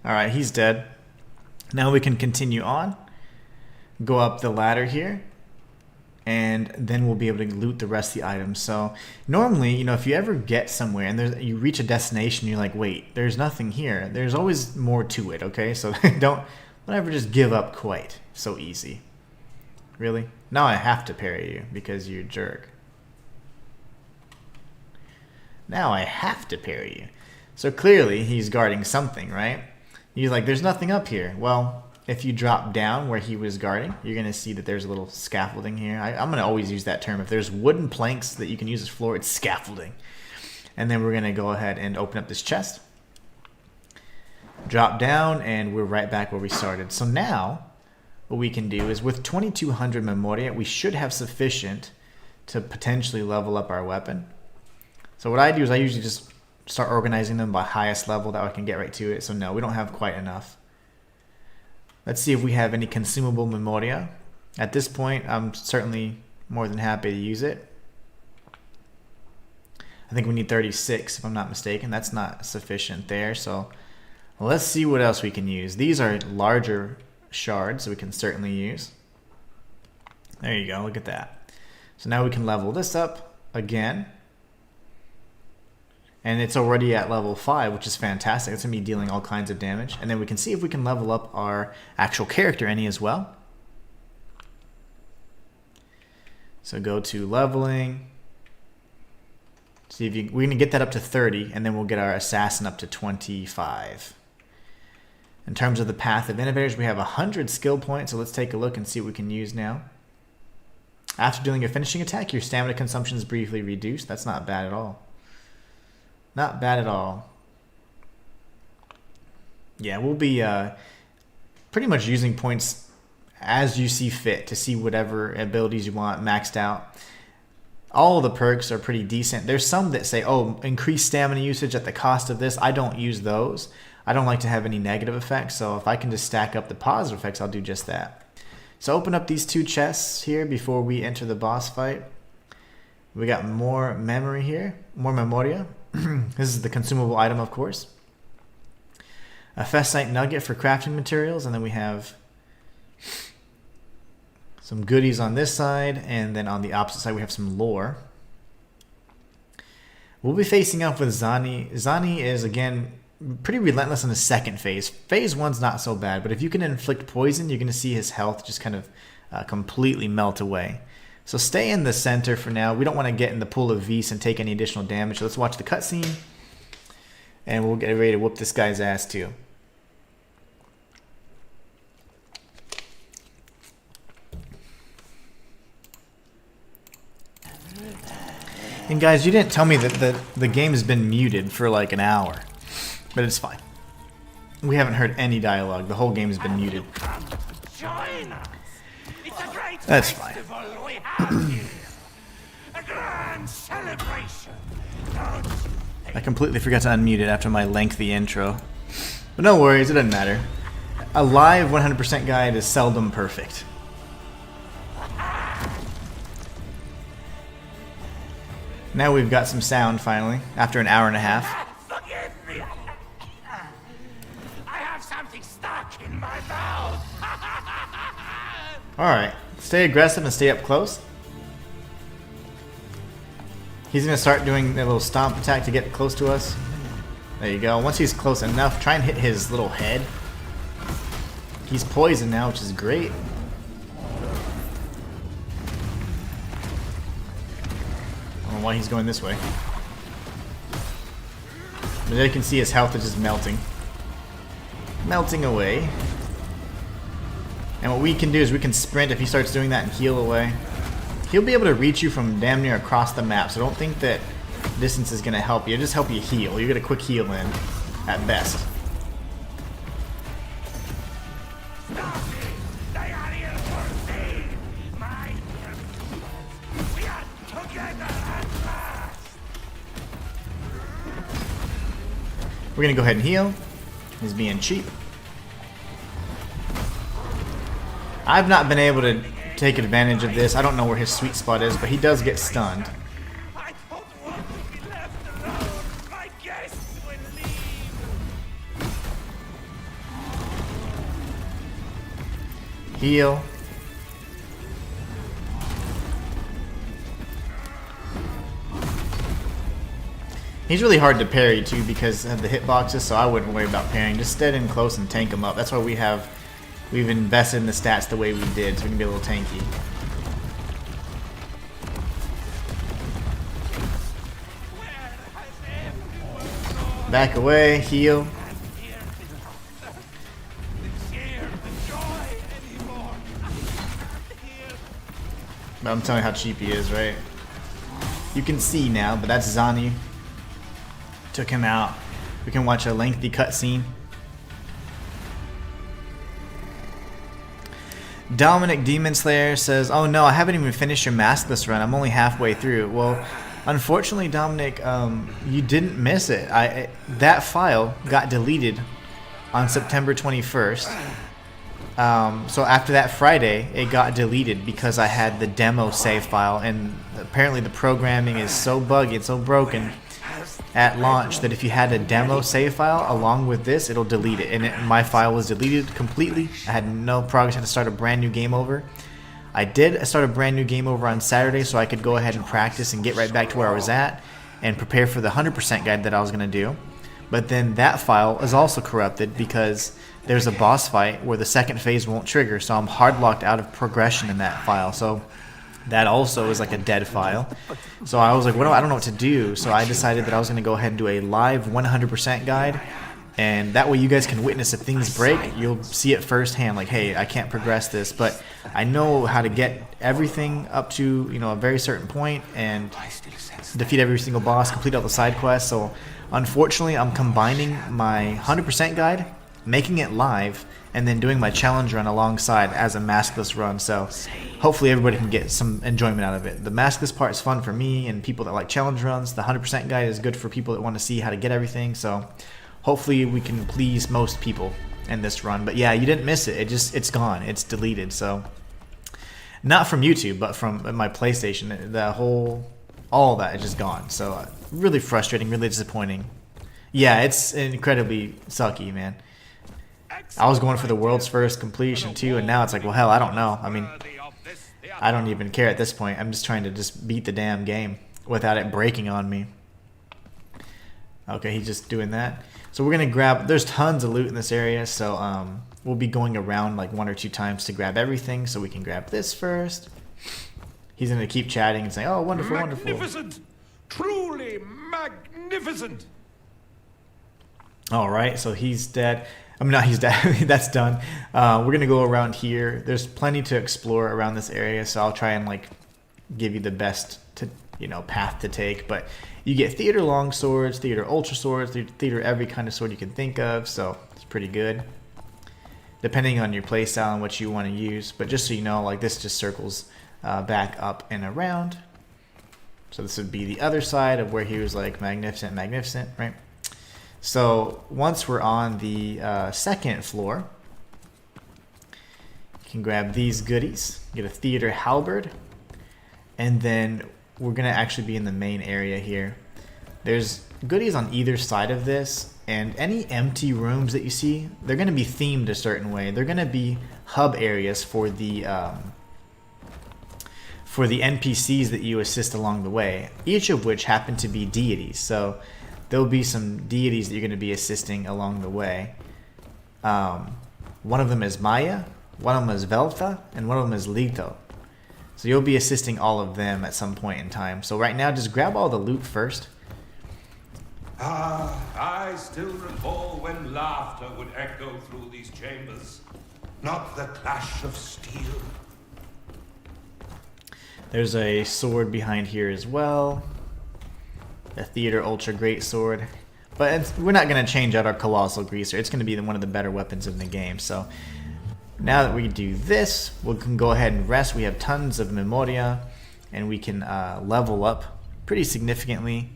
Alright, he's dead. Now we can continue on. Go up the ladder here. And then we'll be able to loot the rest of the items. So normally, you know, if you ever get somewhere and you reach a destination, you're like, wait, there's nothing here. There's always more to it, okay? So don't ever just give up quite so easy. Really? Now I have to parry you because you're a jerk. Now I have to parry you. So clearly he's guarding something, right? He's like, there's nothing up here. Well, if you drop down where he was guarding, you're going to see that there's a little scaffolding here. I'm going to always use that term. If there's wooden planks that you can use as floor, it's scaffolding. And then we're going to go ahead and open up this chest. Drop down, and we're right back where we started. So now, what we can do is with 2200 Memoria, we should have sufficient to potentially level up our weapon. So what I do is I usually just start organizing them by highest level that I can get right to it. So no, we don't have quite enough. Let's see if we have any consumable Memoria. At this point, I'm certainly more than happy to use it. I think we need 36 if I'm not mistaken. That's not sufficient there. So let's see what else we can use. These are larger shards, so we can certainly use. There you go, look at that. So now we can level this up again. And it's already at level 5, which is fantastic. It's going to be dealing all kinds of damage. And then we can see if we can level up our actual character any as well. So go to leveling. See if we're going to get that up to 30, and then we'll get our assassin up to 25. In terms of the path of innovators, we have 100 skill points. So let's take a look and see what we can use now. After doing a finishing attack, your stamina consumption is briefly reduced. That's not bad at all. Not bad at all. Yeah, we'll be pretty much using points as you see fit to see whatever abilities you want maxed out. All of the perks are pretty decent. There's some that say, oh, increase stamina usage at the cost of this. I don't use those. I don't like to have any negative effects, so if I can just stack up the positive effects, I'll do just that. So open up these 2 chests here before we enter the boss fight. We got more memory here, more Memoria. This is the consumable item, of course. A Fessite nugget for crafting materials, and then we have some goodies on this side, and then on the opposite side we have some lore. We'll be facing off with Zani. Zani is, again, pretty relentless in the second phase. Phase 1's not so bad, but if you can inflict poison, you're going to see his health just kind of completely melt away. So stay in the center for now. We don't want to get in the pool of Vis and take any additional damage. So let's watch the cutscene, and we'll get ready to whoop this guy's ass too. And guys, you didn't tell me that the game has been muted for like an hour, but it's fine. We haven't heard any dialogue. The whole game has been muted. That's fine. A grand celebration. I completely forgot to unmute it after my lengthy intro. But no worries, it doesn't matter. A live 100% guide is seldom perfect. Now we've got some sound finally, after an hour and a half. Forgive me. I have something stuck in my mouth. Alright, stay aggressive and stay up close. He's going to start doing a little stomp attack to get close to us. There you go. Once he's close enough, try and hit his little head. He's poisoned now, which is great. I don't know why he's going this way. But there you can see his health is just melting. Melting away. And what we can do is we can sprint if he starts doing that and heal away. He'll be able to reach you from damn near across the map, so don't think that distance is going to help you. It'll just help you heal. You get a quick heal in, at best. We're going to go ahead and heal. He's being cheap. I've not been able to take advantage of this. I don't know where his sweet spot is, but he does get stunned. I don't want to be left alone. My guests will leave. Heal. He's really hard to parry too because of the hitboxes, so I wouldn't worry about parrying. Just stand in close and tank him up. That's why we've invested in the stats the way we did, so we can be a little tanky. Back away, heal. But I'm telling you how cheap he is, right? You can see now, but that's Zani. Took him out. We can watch a lengthy cutscene. Dominic Demon Slayer says, "Oh no, I haven't even finished your maskless run. I'm only halfway through." Well, unfortunately, Dominic, you didn't miss it. That file got deleted on September 21st. So after that Friday, it got deleted because I had the demo save file, and apparently the programming is so buggy, it's so broken at launch that if you had a demo save file along with this, it'll delete it. And my file was deleted completely. I had no progress. I had to start a brand new game over. I did start a brand new game over on Saturday so I could go ahead and practice and get right back to where I was at and prepare for the 100% guide that I was going to do. But then that file is also corrupted because there's a boss fight where the second phase won't trigger, so I'm hard locked out of progression in that file. So that also is like a dead file. So I was like, I don't know what to do. So I decided that I was going to go ahead and do a live 100% guide. And that way you guys can witness if things break. You'll see it firsthand, like, hey, I can't progress this. But I know how to get everything up to, a very certain point and defeat every single boss, complete all the side quests. So unfortunately, I'm combining my 100% guide, making it live, and then doing my challenge run alongside as a maskless run. So hopefully everybody can get some enjoyment out of it. The maskless part is fun for me and people that like challenge runs. The 100% guide is good for people that want to see how to get everything. So hopefully we can please most people in this run. But yeah, you didn't miss it. It's gone. It's deleted. So not from YouTube, but from my PlayStation. All that is just gone. So really frustrating, really disappointing. Yeah, it's incredibly sucky, man. I was going for the world's first completion too, and now it's like, well, hell, I don't know. I mean, I don't even care at this point. I'm just trying to just beat the damn game without it breaking on me. Okay, he's just doing that. So we're gonna grab. There's tons of loot in this area, so we'll be going around like 1 or 2 times to grab everything. So we can grab this first. He's gonna keep chatting and saying, "Oh, wonderful, wonderful." Magnificent! Truly magnificent! All right, so he's dead. I mean, not he's dead. That's done. We're gonna go around here. There's plenty to explore around this area, so I'll try and like give you the best path to take. But you get theater long swords, theater ultra swords, theater every kind of sword you can think of. So it's pretty good, depending on your playstyle and what you want to use. But just so you know, like this just circles back up and around. So this would be the other side of where he was like magnificent, magnificent, right? So once we're on the second floor, you can grab these goodies, get a theater halberd, and then we're gonna actually be in the main area here. There's goodies on either side of this, and any empty rooms that you see, they're gonna be themed a certain way. They're gonna be hub areas for the NPCs that you assist along the way, each of which happen to be deities. So there'll be some deities that you're going to be assisting along the way. One of them is Maya, one of them is Velta, and one of them is Litho. So you'll be assisting all of them at some point in time. So right now, just grab all the loot first. I still recall when laughter would echo through these chambers, not the clash of steel. There's a sword behind here as well. A Theater Ultra Great Sword. But we're not going to change out our Colossal Greaser. It's going to be one of the better weapons in the game. So now that we do this, we can go ahead and rest. We have tons of Memoria, and we can level up pretty significantly.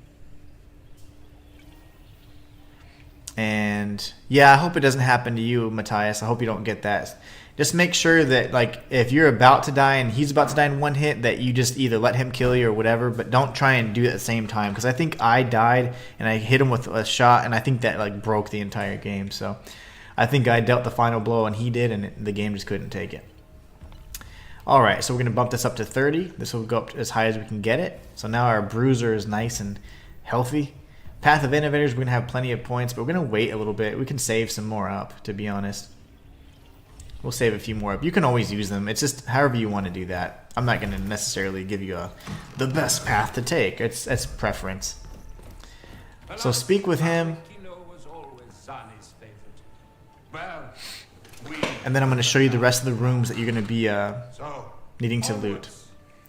And yeah, I hope it doesn't happen to you, Matthias. I hope you don't get that. Just make sure that, like, if you're about to die and he's about to die in one hit, that you just either let him kill you or whatever, but don't try and do it at the same time. Because I think I died and I hit him with a shot, and I think that like broke the entire game. So I think I dealt the final blow and he did, and the game just couldn't take it. Alright, so we're going to bump this up to 30. This will go up as high as we can get it. So now our bruiser is nice and healthy. Path of Innovators, we're going to have plenty of points, but we're going to wait a little bit. We can save some more up, to be honest. We'll save a few more up. You can always use them. It's just however you want to do that. I'm not going to necessarily give you the best path to take. It's preference. So speak with him. And then I'm going to show you the rest of the rooms that you're going to be needing to loot.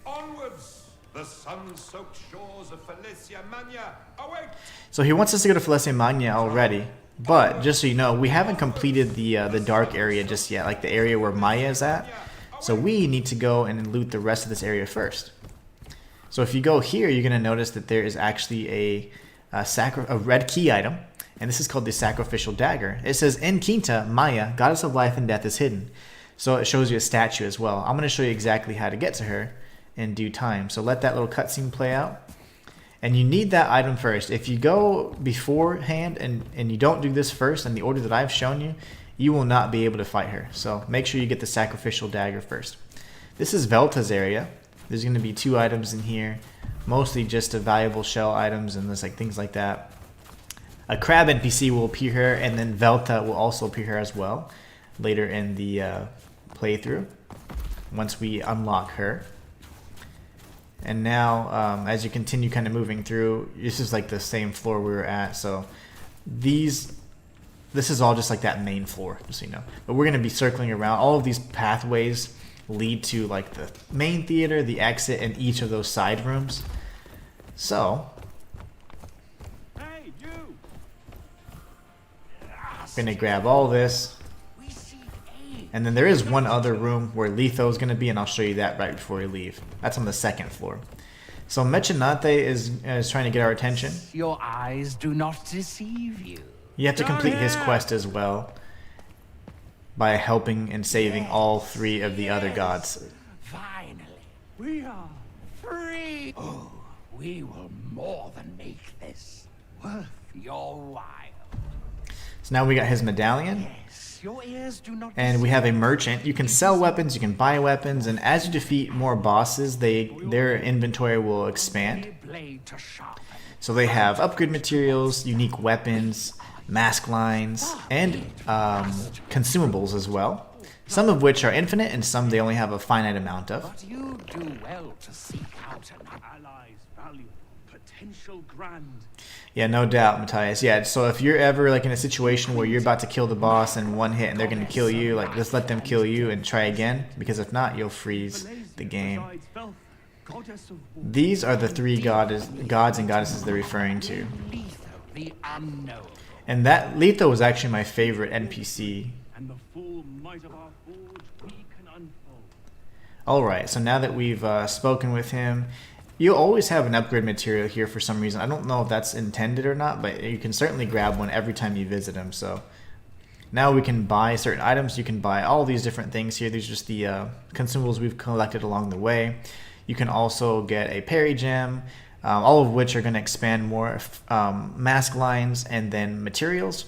Onwards, the sun-soaked shores of Felicia Magna await. So he wants us to go to Felicia Magna already. But just so you know, we haven't completed the dark area just yet, like the area where Maya is at. So we need to go and loot the rest of this area first. So if you go here, you're going to notice that there is actually a red key item, and this is called the Sacrificial Dagger. It says, in Quinta, Maya, goddess of life and death, is hidden. So it shows you a statue as well. I'm going to show you exactly how to get to her in due time. So let that little cutscene play out. And you need that item first. If you go beforehand and you don't do this first in the order that I've shown you, you will not be able to fight her. So make sure you get the Sacrificial Dagger first. This is Velta's area. There's going to be 2 items in here, mostly just valuable shell items and there's like things like that. A crab NPC will appear here, and then Velta will also appear here as well later in the playthrough once we unlock her. And now, as you continue kind of moving through, this is like the same floor we were at. So this is all just like that main floor, just so you know. But we're going to be circling around. All of these pathways lead to like the main theater, the exit, and each of those side rooms. So Hey, you! we're going to grab all this. And then there is one other room where Litho is going to be, and I'll show you that right before we leave. That's on the 2nd floor. So Mecenate is trying to get our attention. Your eyes do not deceive you. You have to complete his quest as well by helping and saving all 3 of the other gods. Finally, we are free. Oh, we will more than make this worth your while. So now we got his medallion. Yes, your ears do not. And we have a merchant. You can sell weapons, you can buy weapons, and as you defeat more bosses, their inventory will expand. So they have upgrade materials, unique weapons, mask lines, and consumables as well. Some of which are infinite, and some they only have a finite amount of. But you do well to seek out an Allies value potential grand. Yeah, no doubt, Matthias. Yeah, so if you're ever like in a situation where you're about to kill the boss in one hit and they're going to kill you, like just let them kill you and try again, because if not, you'll freeze the game. These are the 3 gods and goddesses they're referring to. the unknown. And that Litho was actually my favorite NPC. And the full might of our forge we can unfold. Alright, so now that we've spoken with him, you'll always have an upgrade material here for some reason. I don't know if that's intended or not, but you can certainly grab one every time you visit him. So now we can buy certain items. You can buy all these different things here. These are just the consumables we've collected along the way. You can also get a parry gem, all of which are going to expand more mask lines and then materials.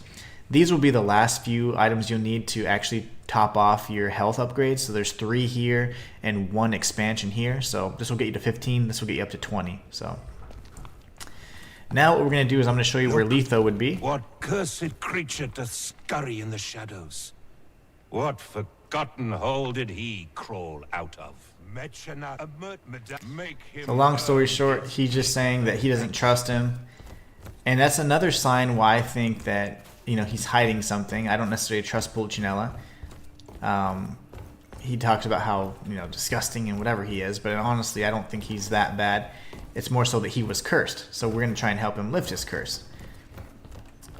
These will be the last few items you'll need to actually top off your health upgrades. So there's 3 here and 1 expansion here. So this will get you to 15. This will get you up to 20. So now what we're going to do is I'm going to show you where Letho would be. What cursed creature doth scurry in the shadows? What forgotten hole did he crawl out of? Make him So long story short, he's just saying that he doesn't trust him. And that's another sign why I think that, you know, he's hiding something. I don't necessarily trust Pulcinella. He talks about how, you know, disgusting and whatever he is, but honestly, I don't think he's that bad. It's more so that he was cursed. So we're going to try and help him lift his curse.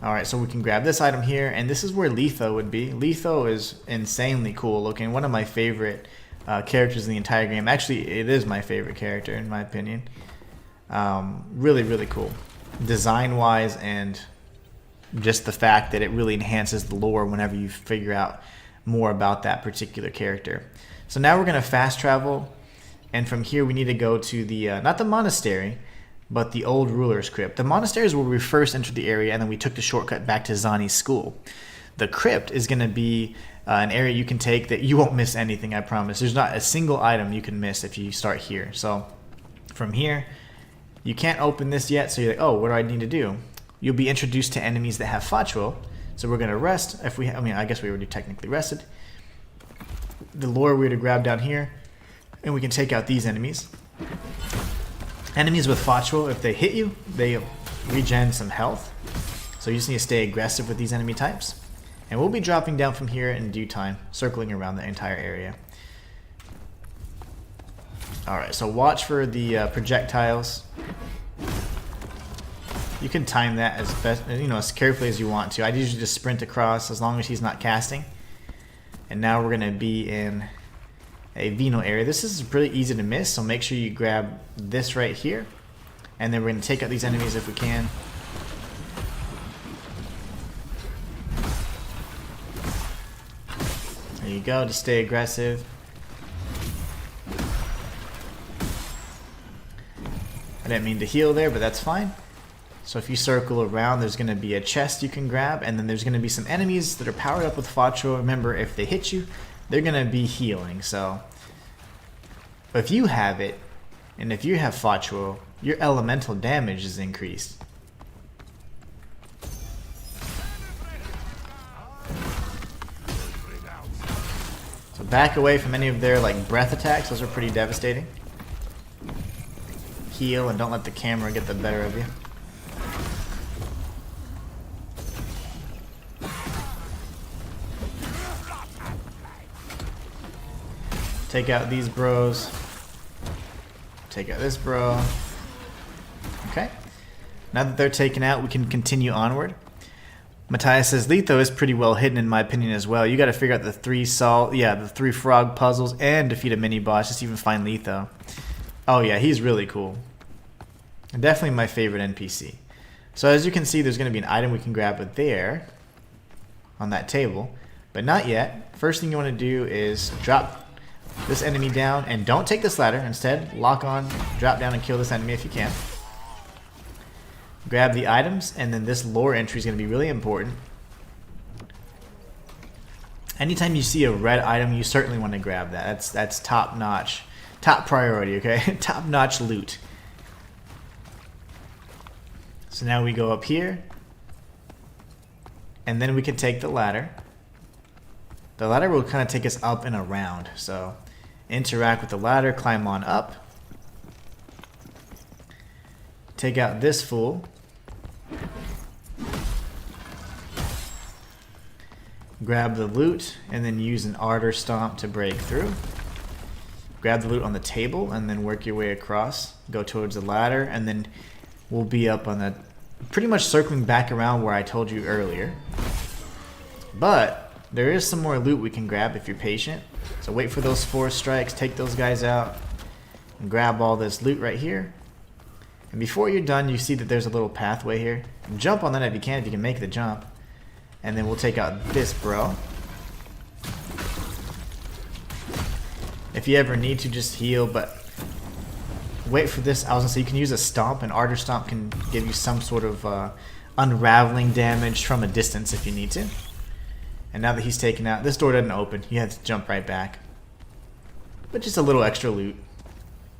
Alright, so we can grab this item here, and this is where Letho would be. Letho is insanely cool looking. One of my favorite characters in the entire game. Actually, it is my favorite character in my opinion. Really, really cool. Design-wise, and just the fact that it really enhances the lore whenever you figure out more about that particular character. So now we're going to fast travel, and from here we need to go to the, not the monastery, but the old ruler's crypt. The monastery is where we first entered the area, and then we took the shortcut back to Zani's school. The crypt is going to be an area you can take that you won't miss anything, I promise. There's not a single item you can miss if you start here. So from here, you can't open this yet, so you're like, oh, what do I need to do? You'll be introduced to enemies that have Fatuo. So we're going to rest. If we, I mean, I guess we already technically rested. The lore we're to grab down here, and we can take out these enemies. Enemies with Fatuo, if they hit you, they regen some health. So you just need to stay aggressive with these enemy types. And we'll be dropping down from here in due time, circling around the entire area. Alright, so watch for the projectiles. You can time that as best, you know, as carefully as you want to. I usually just sprint across as long as he's not casting. And now we're going to be in a Vino area. This is pretty easy to miss, so make sure you grab this right here. And then we're going to take out these enemies if we can. There you go, just stay aggressive. I didn't mean to heal there, but that's fine. So if you circle around, there's going to be a chest you can grab, and then there's going to be some enemies that are powered up with Fatuo. Remember, if they hit you, they're going to be healing. So if you have it, and if you have Fatuo, your elemental damage is increased. So back away from any of their like breath attacks. Those are pretty devastating. Heal and don't let the camera get the better of you. Take out these bros. Take out this bro. Okay. Now that they're taken out, we can continue onward. Matthias says Letho is pretty well hidden in my opinion as well. You got to figure out the 3 frog puzzles and defeat a mini boss just to even find Letho. Oh yeah, he's really cool. Definitely my favorite NPC. So as you can see, there's going to be an item we can grab with there on that table, but not yet. First thing you want to do is drop this enemy down, and don't take this ladder. Instead, lock on, drop down, and kill this enemy if you can. Grab the items, and then this lore entry is going to be really important. Anytime you see a red item, you certainly want to grab that. That's top notch, top priority. Okay, top notch loot. So now we go up here, and then we can take the ladder. The ladder will kind of take us up and around, so interact with the ladder, climb on up. Take out this fool. Grab the loot, and then use an Ardor Stomp to break through. Grab the loot on the table, and then work your way across. Go towards the ladder, and then we'll be up on the... pretty much circling back around where I told you earlier. But there is some more loot we can grab if you're patient. So wait for those 4 strikes, take those guys out, and grab all this loot right here. And before you're done, you see that there's a little pathway here. Jump on that if you can make the jump. And then we'll take out this bro. If you ever need to, just heal, but wait for this. I was gonna say you can use a stomp, and Ardor Stomp can give you some sort of unraveling damage from a distance if you need to. And now that he's taken out, this door doesn't open. You have to jump right back. But just a little extra loot.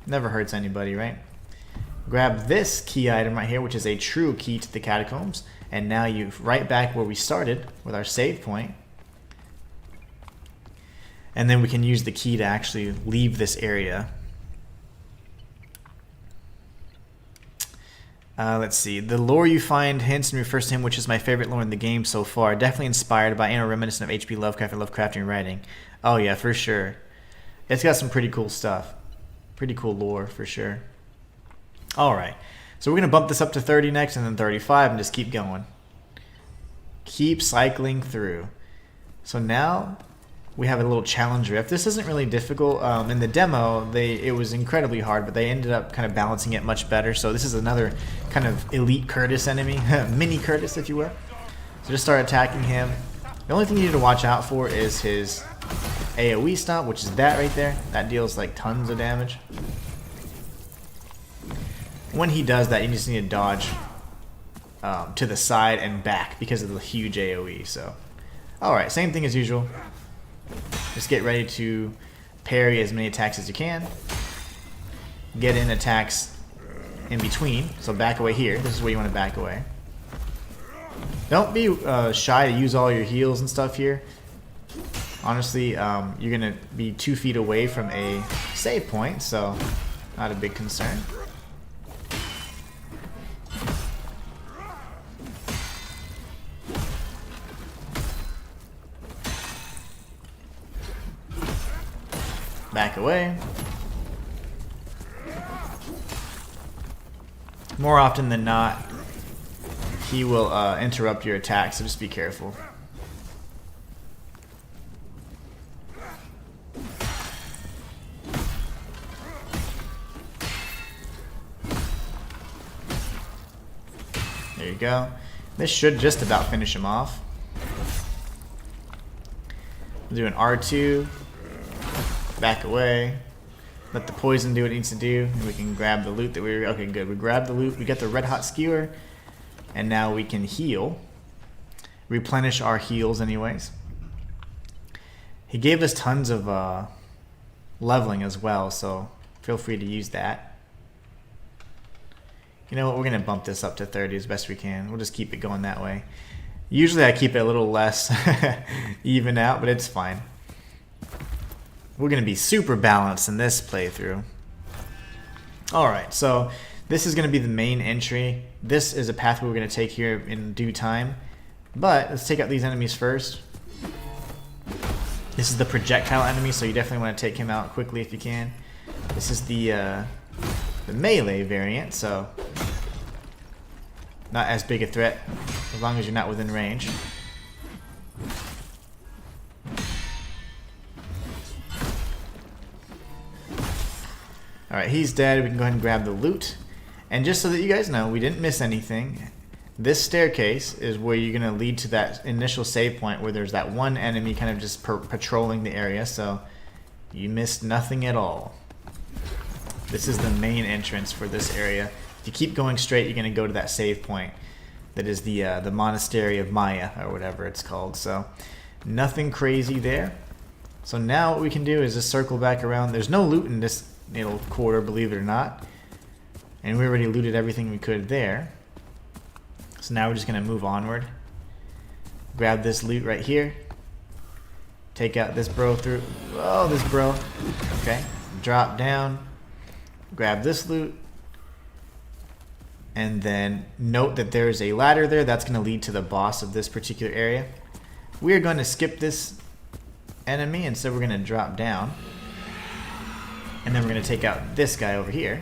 Never hurts anybody, right? Grab this key item right here, which is a true key to the catacombs. And now you're right back where we started with our save point. And then we can use the key to actually leave this area. Let's see. The lore you find hints and refers to him, which is my favorite lore in the game so far. Definitely inspired by and reminiscent of H.P. Lovecraft and Lovecraftian writing. Oh yeah, for sure. It's got some pretty cool stuff. Pretty cool lore, for sure. Alright. So we're going to bump this up to 30 next, and then 35, and just keep going. Keep cycling through. So now we have a little challenge rift. This isn't really difficult. In the demo, it was incredibly hard, but they ended up kind of balancing it much better. So this is another kind of elite Curtis enemy, mini Curtis, if you will. So just start attacking him. The only thing you need to watch out for is his AoE stomp, which is that right there. That deals like tons of damage. When he does that, you just need to dodge to the side and back because of the huge AoE. So, alright, same thing as usual. Just get ready to parry as many attacks as you can. Get in attacks in between. So back away here. This is where you want to back away. Don't be shy to use all your heals and stuff here. Honestly, you're going to be 2 feet away from a save point, so not a big concern. Back away. More often than not, he will interrupt your attack, so just be careful. There you go. This should just about finish him off. We'll do an R2. Back away. Let the poison do what it needs to do. And we can grab the loot that we were... Okay, good. We grabbed the loot. We got the red hot skewer. And now we can heal. Replenish our heals anyways. He gave us tons of leveling as well, so feel free to use that. You know what? We're going to bump this up to 30 as best we can. We'll just keep it going that way. Usually I keep it a little less even out, but it's fine. We're going to be super balanced in this playthrough. Alright, so this is going to be the main entry. This is a path we're going to take here in due time. But let's take out these enemies first. This is the projectile enemy, so you definitely want to take him out quickly if you can. This is the melee variant, so not as big a threat as long as you're not within range. Alright, he's dead. We can go ahead and grab the loot. And just so that you guys know, we didn't miss anything. This staircase is where you're going to lead to that initial save point where there's that one enemy kind of just patrolling the area. So you missed nothing at all. This is the main entrance for this area. If you keep going straight, you're going to go to that save point. That is the Monastery of Maya, or whatever it's called. So nothing crazy there. So now what we can do is just circle back around. There's no loot in this little quarter, believe it or not. And we already looted everything we could there. So now we're just going to move onward. Grab this loot right here. Take out this bro through... Oh, this bro. Okay. Drop down. Grab this loot. And then note that there is a ladder there. That's going to lead to the boss of this particular area. We are going to skip this enemy. Instead, we're going to drop down. And then we're going to take out this guy over here.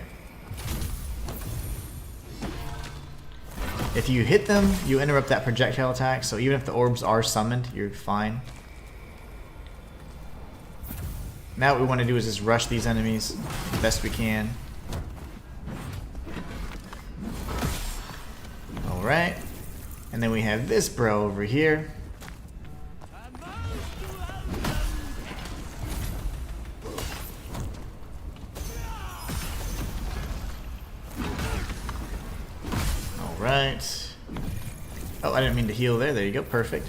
If you hit them, you interrupt that projectile attack. So even if the orbs are summoned, you're fine. Now what we want to do is just rush these enemies the best we can. Alright. And then we have this bro over here. Alright. Oh, I didn't mean to heal there. There you go. Perfect.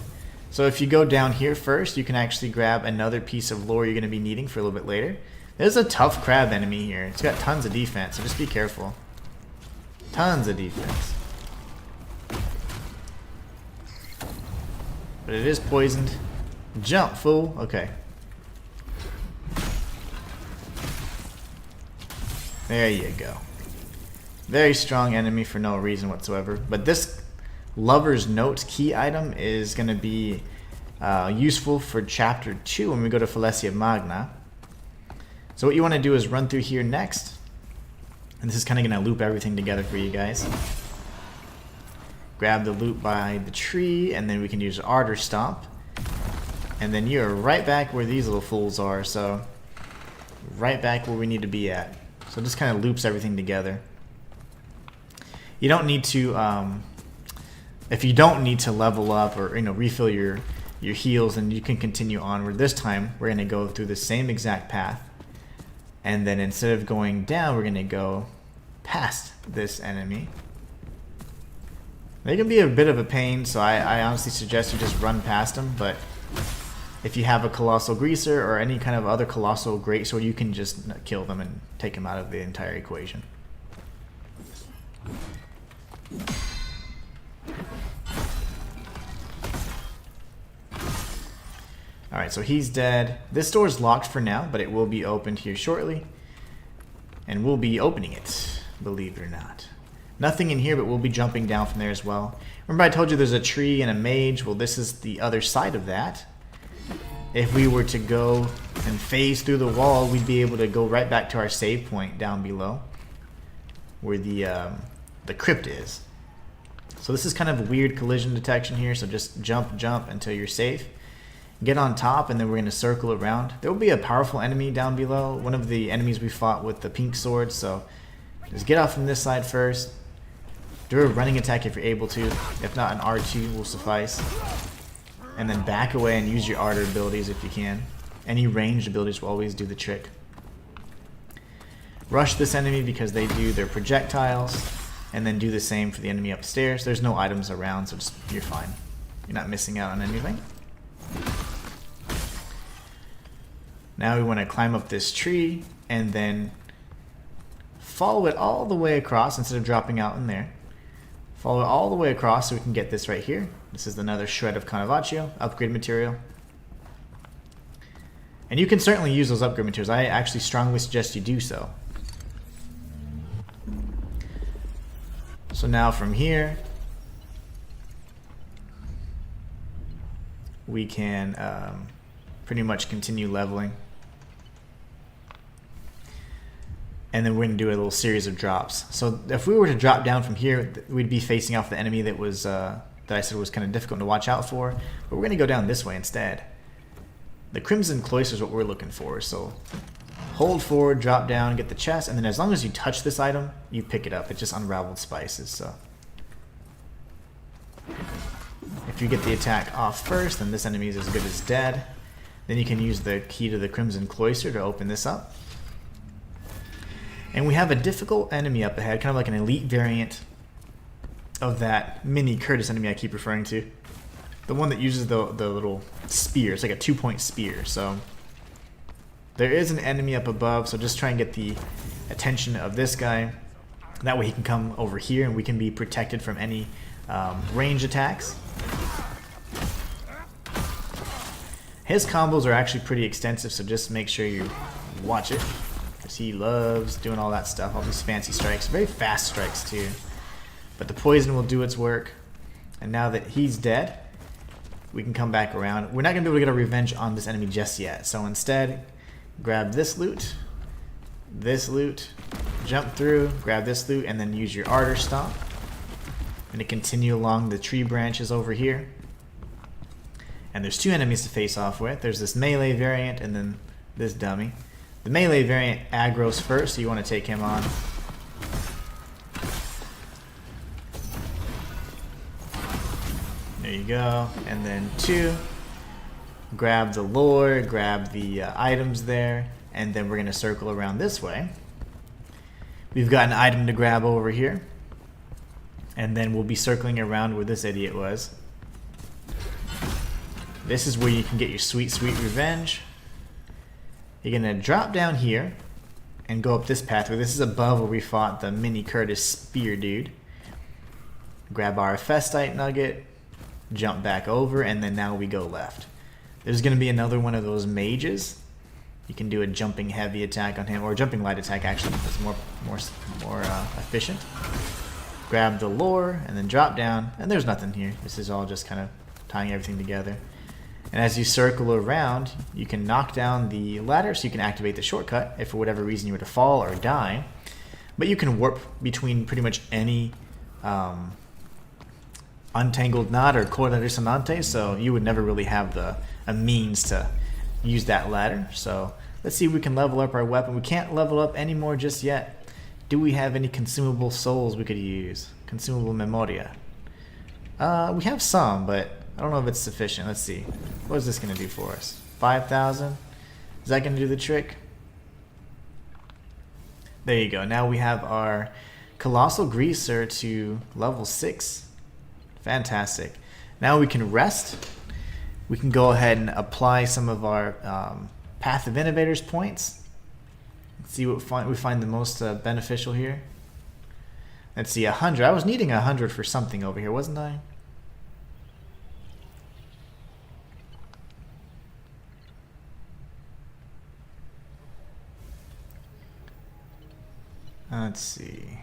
So if you go down here first, you can actually grab another piece of lore you're going to be needing for a little bit later. There's a tough crab enemy here. It's got tons of defense, so just be careful. Tons of defense. But it is poisoned. Jump, fool. Okay. There you go. Very strong enemy for no reason whatsoever. But this Lover's Note key item is going to be useful for Chapter 2 when we go to Falesia Magna. So what you want to do is run through here next. And this is kind of going to loop everything together for you guys. Grab the loot by the tree, and then we can use Ardor Stomp. And then you're right back where these little fools are, so right back where we need to be at. So it just kind of loops everything together. You don't need to, if you don't need to level up or refill your heals, then you can continue onward. This time we're going to go through the same exact path. And then instead of going down, we're going to go past this enemy. They can be a bit of a pain, so I honestly suggest you just run past them. But if you have a Colossal Greaser or any kind of other Colossal Greatsword, you can just kill them and take them out of the entire equation. Alright, so he's dead. This door is locked for now, but it will be opened here shortly. And we'll be opening it, believe it or not. Nothing in here, but we'll be jumping down from there as well. Remember I told you there's a tree and a mage? Well, this is the other side of that. If we were to go and phase through the wall, we'd be able to go right back to our save point down below, where the crypt is. So this is kind of weird collision detection here, so just jump until you're safe. Get on top, and then we're going to circle around. There will be a powerful enemy down below, one of the enemies we fought with the pink sword, so just get off from this side first. Do a running attack if you're able to. If not, an R2 will suffice. And then back away and use your Ardor abilities if you can. Any ranged abilities will always do the trick. Rush this enemy because they do their projectiles, and then do the same for the enemy upstairs. There's no items around, so just, you're fine. You're not missing out on anything. Now we want to climb up this tree and then follow it all the way across instead of dropping out in there. Follow it all the way across so we can get this right here. This is another shred of Carnivaccio, upgrade material. And you can certainly use those upgrade materials. I actually strongly suggest you do so. So now from here, we can pretty much continue leveling. And then we're going to do a little series of drops. So if we were to drop down from here, we'd be facing off the enemy that was that I said was kind of difficult to watch out for. But we're going to go down this way instead. The Crimson Cloister is what we're looking for. So hold forward, drop down, get the chest, and then as long as you touch this item, you pick it up. It's just unraveled spices. So if you get the attack off first, then this enemy is as good as dead. Then you can use the key to the Crimson Cloister to open this up. And we have a difficult enemy up ahead, kind of like an elite variant of that mini Curtis enemy I keep referring to. The one that uses the little spear. It's like a 2-point spear. So there is an enemy up above, so just try and get the attention of this guy. That way he can come over here and we can be protected from any range attacks. His combos are actually pretty extensive, so just make sure you watch it. He loves doing all that stuff, all these fancy strikes, very fast strikes too. But the poison will do its work. And now that he's dead, we can come back around. We're not going to be able to get a revenge on this enemy just yet. So instead, grab this loot, jump through, grab this loot, and then use your Ardor Stomp. I'm going to continue along the tree branches over here. And there's two enemies to face off with. There's this melee variant and then this dummy. The melee variant aggro's first, so you want to take him on. There you go. And then 2, grab the lore, grab the items there, and then we're going to circle around this way. We've got an item to grab over here. And then we'll be circling around where this idiot was. This is where you can get your sweet, sweet revenge. You're going to drop down here and go up this pathway. This is above where we fought the mini Curtis spear dude. Grab our Festite nugget, jump back over, and then now we go left. There's going to be another one of those mages. You can do a jumping heavy attack on him, or a jumping light attack actually. That's more efficient. Grab the lore and then drop down, and there's nothing here. This is all just kind of tying everything together. And as you circle around, you can knock down the ladder so you can activate the shortcut if for whatever reason you were to fall or die. But you can warp between pretty much any untangled knot or corda dissonante, so you would never really have a means to use that ladder. So let's see if we can level up our weapon. We can't level up anymore just yet. Do we have any consumable souls we could use? Consumable memoria. We have some, but I don't know if it's sufficient. Let's see. What is this going to do for us? 5,000? Is that going to do the trick? There you go. Now we have our Colossal Greaser to level 6. Fantastic. Now we can rest. We can go ahead and apply some of our Path of Innovators points. Let's see what we find the most beneficial here. Let's see, 100. I was needing 100 for something over here, wasn't I? Let's see.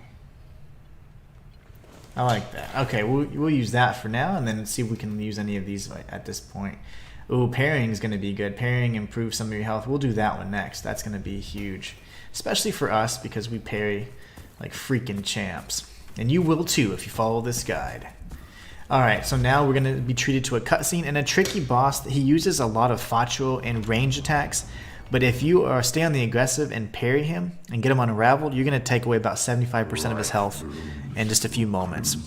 I like that. Okay, we'll use that for now, and then see if we can use any of these at this point. Ooh, parrying is going to be good. Parrying improves some of your health. We'll do that one next. That's going to be huge, especially for us because we parry like freaking champs, and you will too if you follow this guide. All right, so now we're going to be treated to a cutscene and a tricky boss. He uses a lot of faccio and range attacks. But if you stay on the aggressive and parry him and get him unraveled, you're going to take away about 75% of his health in just a few moments.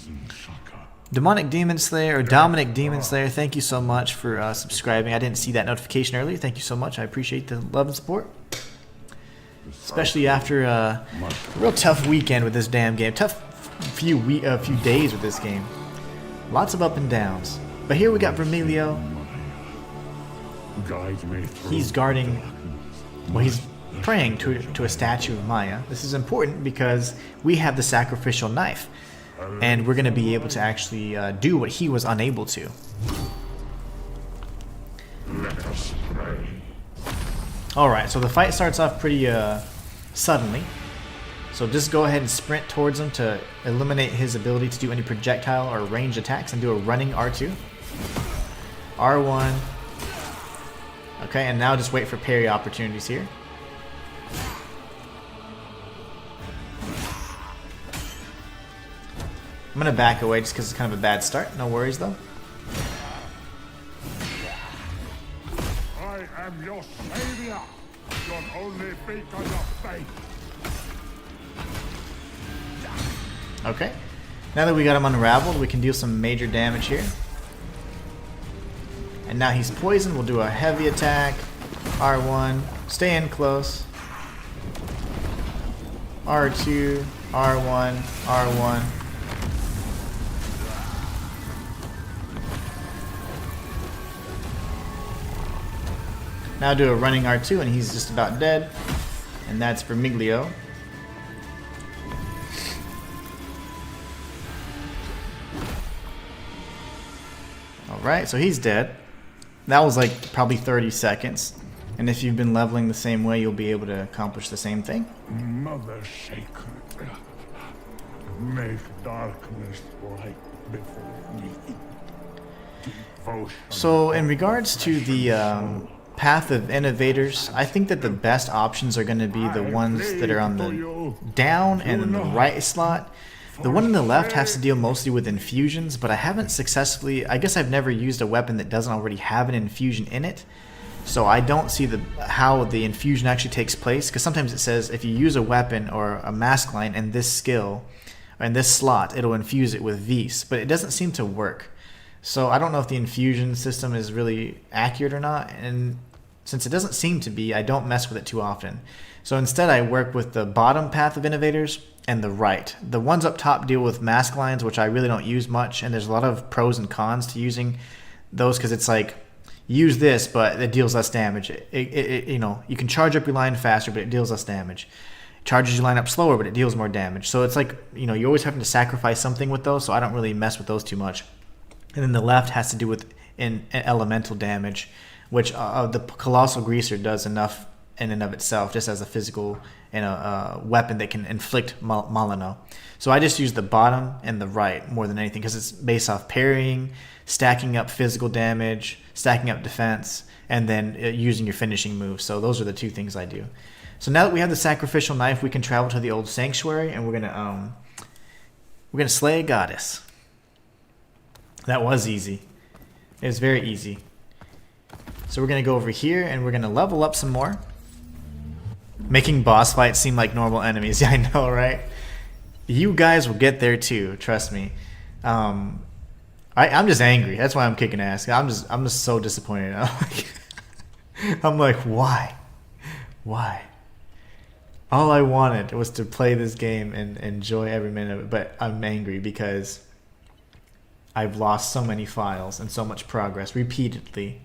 Demonic Demon Slayer, or Dominic Demon Slayer, thank you so much for subscribing. I didn't see that notification earlier. Thank you so much. I appreciate the love and support. Especially after a real tough weekend with this damn game. Tough few days with this game. Lots of up and downs. But here we got Vermilio. He's guarding... Well, he's praying to a statue of Maya. This is important because we have the sacrificial knife, and we're going to be able to actually do what he was unable to. Alright, so the fight starts off pretty suddenly. So just go ahead and sprint towards him to eliminate his ability to do any projectile or ranged attacks and do a running R2. R1. Okay, and now just wait for parry opportunities here. I'm going to back away just because it's kind of a bad start. No worries, though. I am your savior. Your only beacon of faith. Okay. Now that we got him unraveled, we can deal some major damage here. And now he's poisoned. We'll do a heavy attack. R1. Stay in close. R2. R1. R1. Now do a running R2 and he's just about dead. And that's Vermiglio. Alright, so he's dead. That was like probably 30 seconds. And if you've been leveling the same way, you'll be able to accomplish the same thing. Mother sacred, make darkness light before me. Devotion. So in regards to the Path of Innovators, I think that the best options are going to be the ones that are on the down and the right slot. The one on the left has to deal mostly with infusions, but I haven't successfully... I guess I've never used a weapon that doesn't already have an infusion in it. So I don't see how the infusion actually takes place, because sometimes it says if you use a weapon or a mask line in this skill, or in this slot, it'll infuse it with Vis, but it doesn't seem to work. So I don't know if the infusion system is really accurate or not, and since it doesn't seem to be, I don't mess with it too often. So instead I work with the bottom Path of Innovators and the right. The ones up top deal with mask lines, which I really don't use much, and there's a lot of pros and cons to using those, because it's like use this, but it deals less damage. You know, you can charge up your line faster, but it deals less damage. It charges your line up slower, but it deals more damage. So it's like, you know, you're always having to sacrifice something with those, so I don't really mess with those too much. And then the left has to do with elemental damage, which the Colossal Greaser does enough in and of itself, just as a physical and a weapon that can inflict Molyneux. So I just use the bottom and the right more than anything because it's based off parrying, stacking up physical damage, stacking up defense, and then using your finishing moves. So those are the two things I do. So now that we have the sacrificial knife, we can travel to the old sanctuary, and we're gonna slay a goddess. That was easy. It was very easy. So we're gonna go over here, and we're gonna level up some more, making boss fights seem like normal enemies. Yeah, I know, right? You guys will get there too. Trust me. I'm just angry. That's why I'm kicking ass. I'm just so disappointed. I'm like, why? All I wanted was to play this game and enjoy every minute of it, but I'm angry because I've lost so many files and so much progress repeatedly.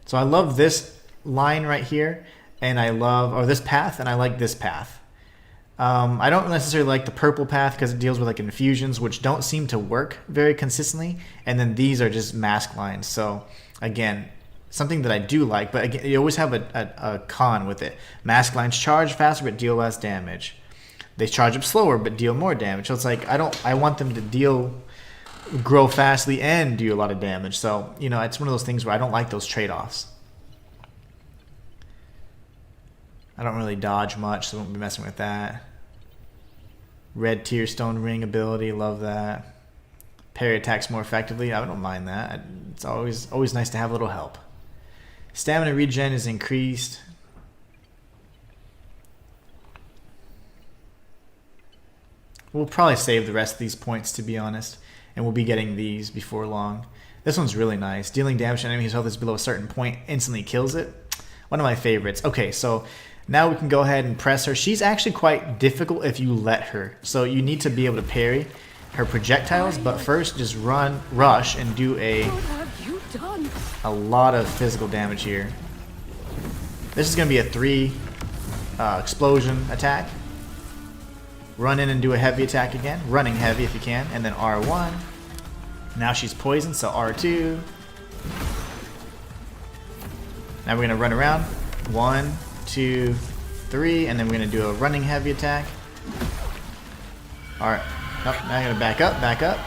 So I love this line right here, and I love this path, and I like this path. I don't necessarily like the purple path because it deals with like infusions, which don't seem to work very consistently, and then these are just mask lines. So again, something that I do like, but again, you always have a con with it. Mask lines charge faster but deal less damage. They charge up slower but deal more damage. So it's like I want them to grow fastly and do a lot of damage. So, you know, it's one of those things where I don't like those trade-offs. I don't really dodge much, so I won't be messing with that. Red Tear Stone Ring ability, love that. Parry attacks more effectively, I don't mind that. It's always nice to have a little help. Stamina regen is increased. We'll probably save the rest of these points, to be honest, and we'll be getting these before long. This one's really nice. Dealing damage to enemies' health is below a certain point instantly kills it. One of my favorites. Okay, so now we can go ahead and press her. She's actually quite difficult if you let her. So you need to be able to parry her projectiles, but first just rush, and do a lot of physical damage here. This is going to be a 3 explosion attack. Run in and do a heavy attack again. Running heavy if you can. And then R1. Now she's poisoned, so R2. Now we're going to run around. 1, 2, 3. And then we're going to do a running heavy attack. Alright. Oh, now I'm going to back up.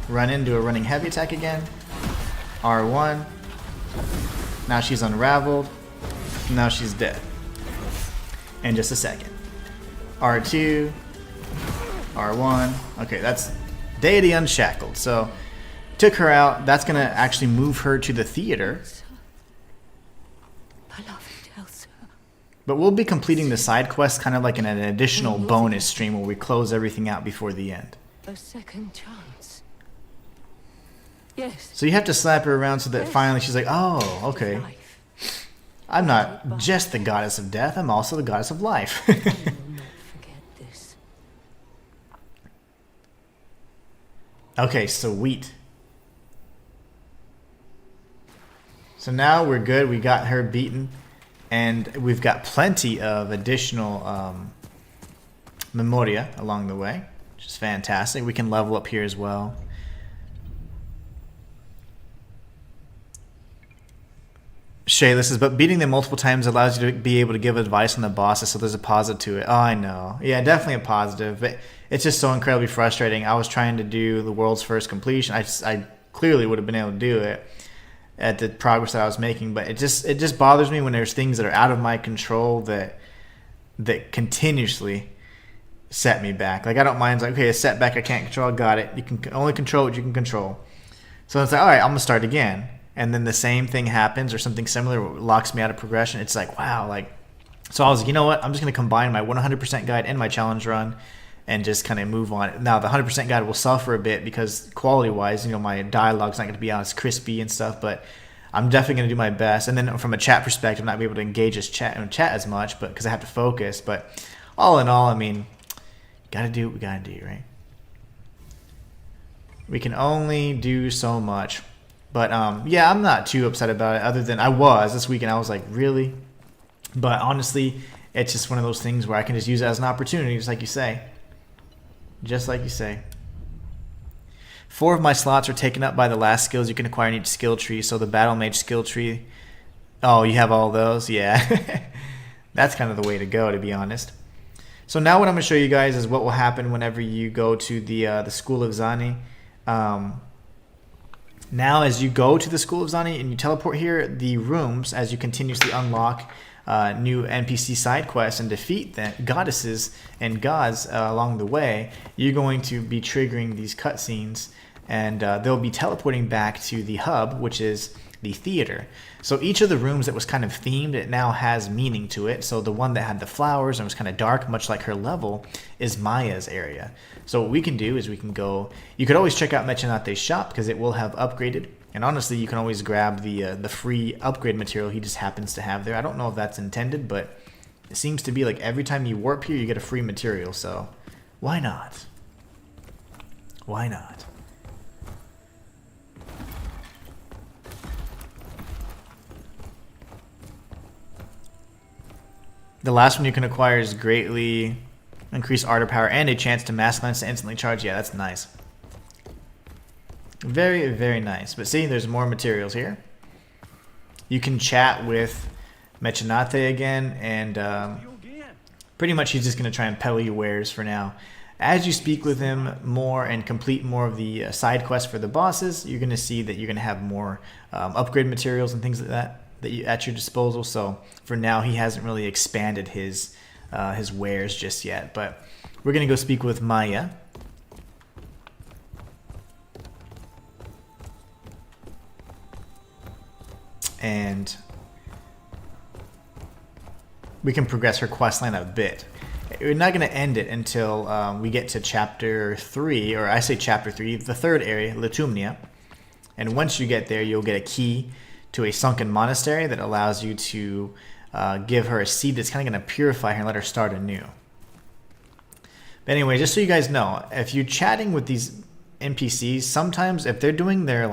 Run in, do a running heavy attack again. R1. Now she's unraveled. Now she's dead. In just a second. R2, R1. Okay, that's Deity Unshackled. So, took her out. That's going to actually move her to the theater. But we'll be completing the side quest kind of like in an additional bonus stream where we close everything out before the end. A second chance. Yes. So you have to slap her around so that finally she's like, oh, okay. I'm not just the goddess of death, I'm also the goddess of life. Okay, sweet. So now we're good. We got her beaten. And we've got plenty of additional memoria along the way, which is fantastic. We can level up here as well. Shay, this is, but beating them multiple times allows you to be able to give advice on the bosses, so there's a positive to it. Oh, I know. Yeah, definitely a positive, but it's just so incredibly frustrating. I was trying to do the world's first completion. I clearly would have been able to do it at the progress that I was making, but it just bothers me when there's things that are out of my control that continuously set me back. Like, I don't mind, like, okay, a setback I can't control, got it. You can only control what you can control. So it's like, all right, I'm gonna start again. And then the same thing happens or something similar locks me out of progression. It's like, wow, like, so I was like, you know what? I'm just going to combine my 100% guide and my challenge run and just kind of move on. Now, the 100% guide will suffer a bit because quality-wise, you know, my dialogue's not going to be as crispy and stuff, but I'm definitely going to do my best. And then from a chat perspective, I'm not be able to engage chat as much, but because I have to focus. But all in all, I mean, got to do what we got to do, right? We can only do so much. But yeah, I'm not too upset about it, other than I was this weekend. I was like, really? But honestly, it's just one of those things where I can just use it as an opportunity, just like you say. Just like you say. 4 of my slots are taken up by the last skills you can acquire in each skill tree. So the Battle Mage skill tree. Oh, you have all those? Yeah. That's kind of the way to go, to be honest. So now what I'm going to show you guys is what will happen whenever you go to the School of Zani. Now as you go to the School of Zani and you teleport here, the rooms, as you continuously unlock new NPC side quests and defeat the goddesses and gods along the way, you're going to be triggering these cutscenes, and they'll be teleporting back to the hub, which is the theater. So each of the rooms that was kind of themed, it now has meaning to it. So the one that had the flowers and was kind of dark, much like her level, is Maya's area. So what we can do is we can go, you could always check out Mechanate's shop because it will have upgraded. And honestly, you can always grab the free upgrade material he just happens to have there. I don't know if that's intended, but it seems to be like every time you warp here, you get a free material. So why not? Why not? The last one you can acquire is greatly increased ardor power and a chance to MASKLESS to instantly charge. Yeah, that's nice. Very, very nice. But see, there's more materials here. You can chat with Mechanate again, and pretty much he's just going to try and peddle you wares for now. As you speak with him more and complete more of the side quests for the bosses, you're going to see that you're going to have more upgrade materials and things like that at your disposal. So for now, he hasn't really expanded his wares just yet. But we're going to go speak with Maya. And we can progress her questline a bit. We're not going to end it until we get to chapter 3, or I say chapter 3, the third area, Litumnia. And once you get there, you'll get a key to a sunken monastery that allows you to give her a seed that's kind of going to purify her and let her start anew. But anyway, just so you guys know, if you're chatting with these NPCs, sometimes if they're doing their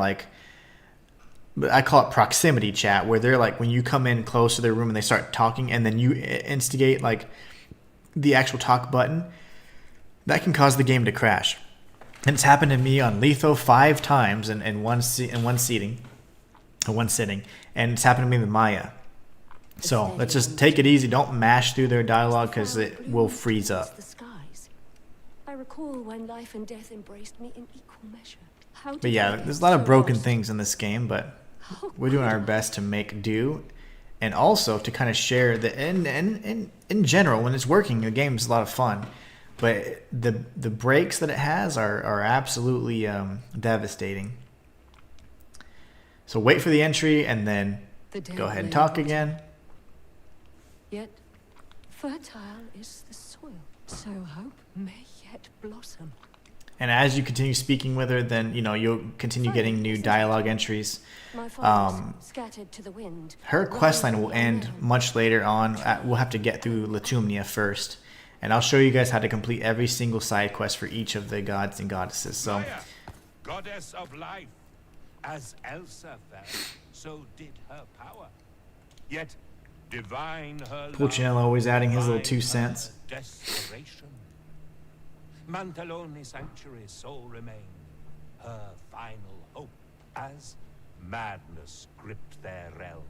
I call it proximity chat, where they're like when you come in close to their room and they start talking and then you instigate like the actual talk button, that can cause the game to crash. And it's happened to me on Letho 5 times in one sitting, and it's happened to me with Maya. So let's just take it easy. Don't mash through their dialogue because it will freeze up. I recall when life and death embraced me in equal measure. But yeah, there's a lot of broken things in this game, but we're doing our best to make do, and also to kind of share the in general, when it's working, the game is a lot of fun. But the breaks that it has are absolutely devastating. So wait for the entry and then go ahead and talk again. Yet fertile is the soil, so hope may yet blossom. And as you continue speaking with her, then you'll continue getting new dialogue entries. Scattered to the wind. Her questline will end much later on. We'll have to get through Litumnia first, and I'll show you guys how to complete every single side quest for each of the gods and goddesses. So, Maya, goddess of life, as Elsa fell, so did her power. Yet divine her Pulcinella always adding his little 2 cents. Desperation. Mantalone sanctuary sole remain, her final hope, as madness gripped their realm.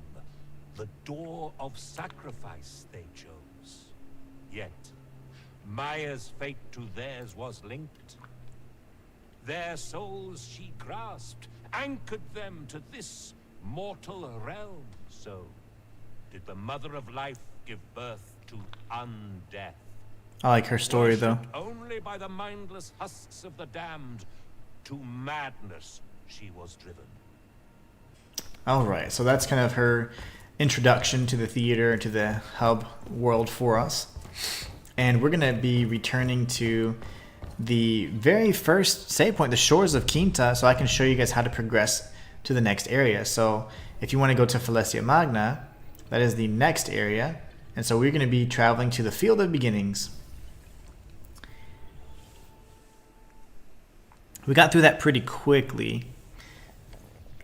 The door of sacrifice they chose. Yet Maya's fate to theirs was linked. Their souls she grasped, anchored them to this mortal realm. So did the mother of life give birth to undeath. I like her story though. Only by the mindless husks of the damned, to madness she was driven. Alright, so that's kind of her introduction to the theater, to the hub world for us. And we're going to be returning to the very first save point, the shores of Quinta, so I can show you guys how to progress to the next area. So if you want to go to Falesia Magna, that is the next area. And so we're going to be traveling to the Field of Beginnings. We got through that pretty quickly.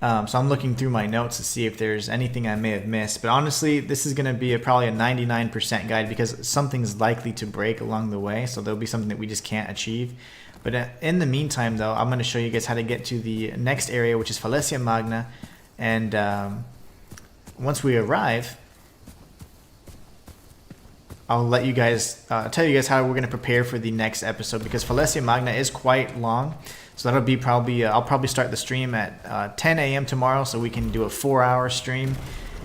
So I'm looking through my notes to see if there's anything I may have missed. But honestly, this is going to be probably a 99% guide because something's likely to break along the way. So there'll be something that we just can't achieve. But in the meantime, though, I'm going to show you guys how to get to the next area, which is Falesia Magna. And once we arrive, I'll let you guys tell you guys how we're going to prepare for the next episode because Falesia Magna is quite long. So that'll be probably, I'll probably start the stream at 10 a.m. tomorrow so we can do a 4-hour stream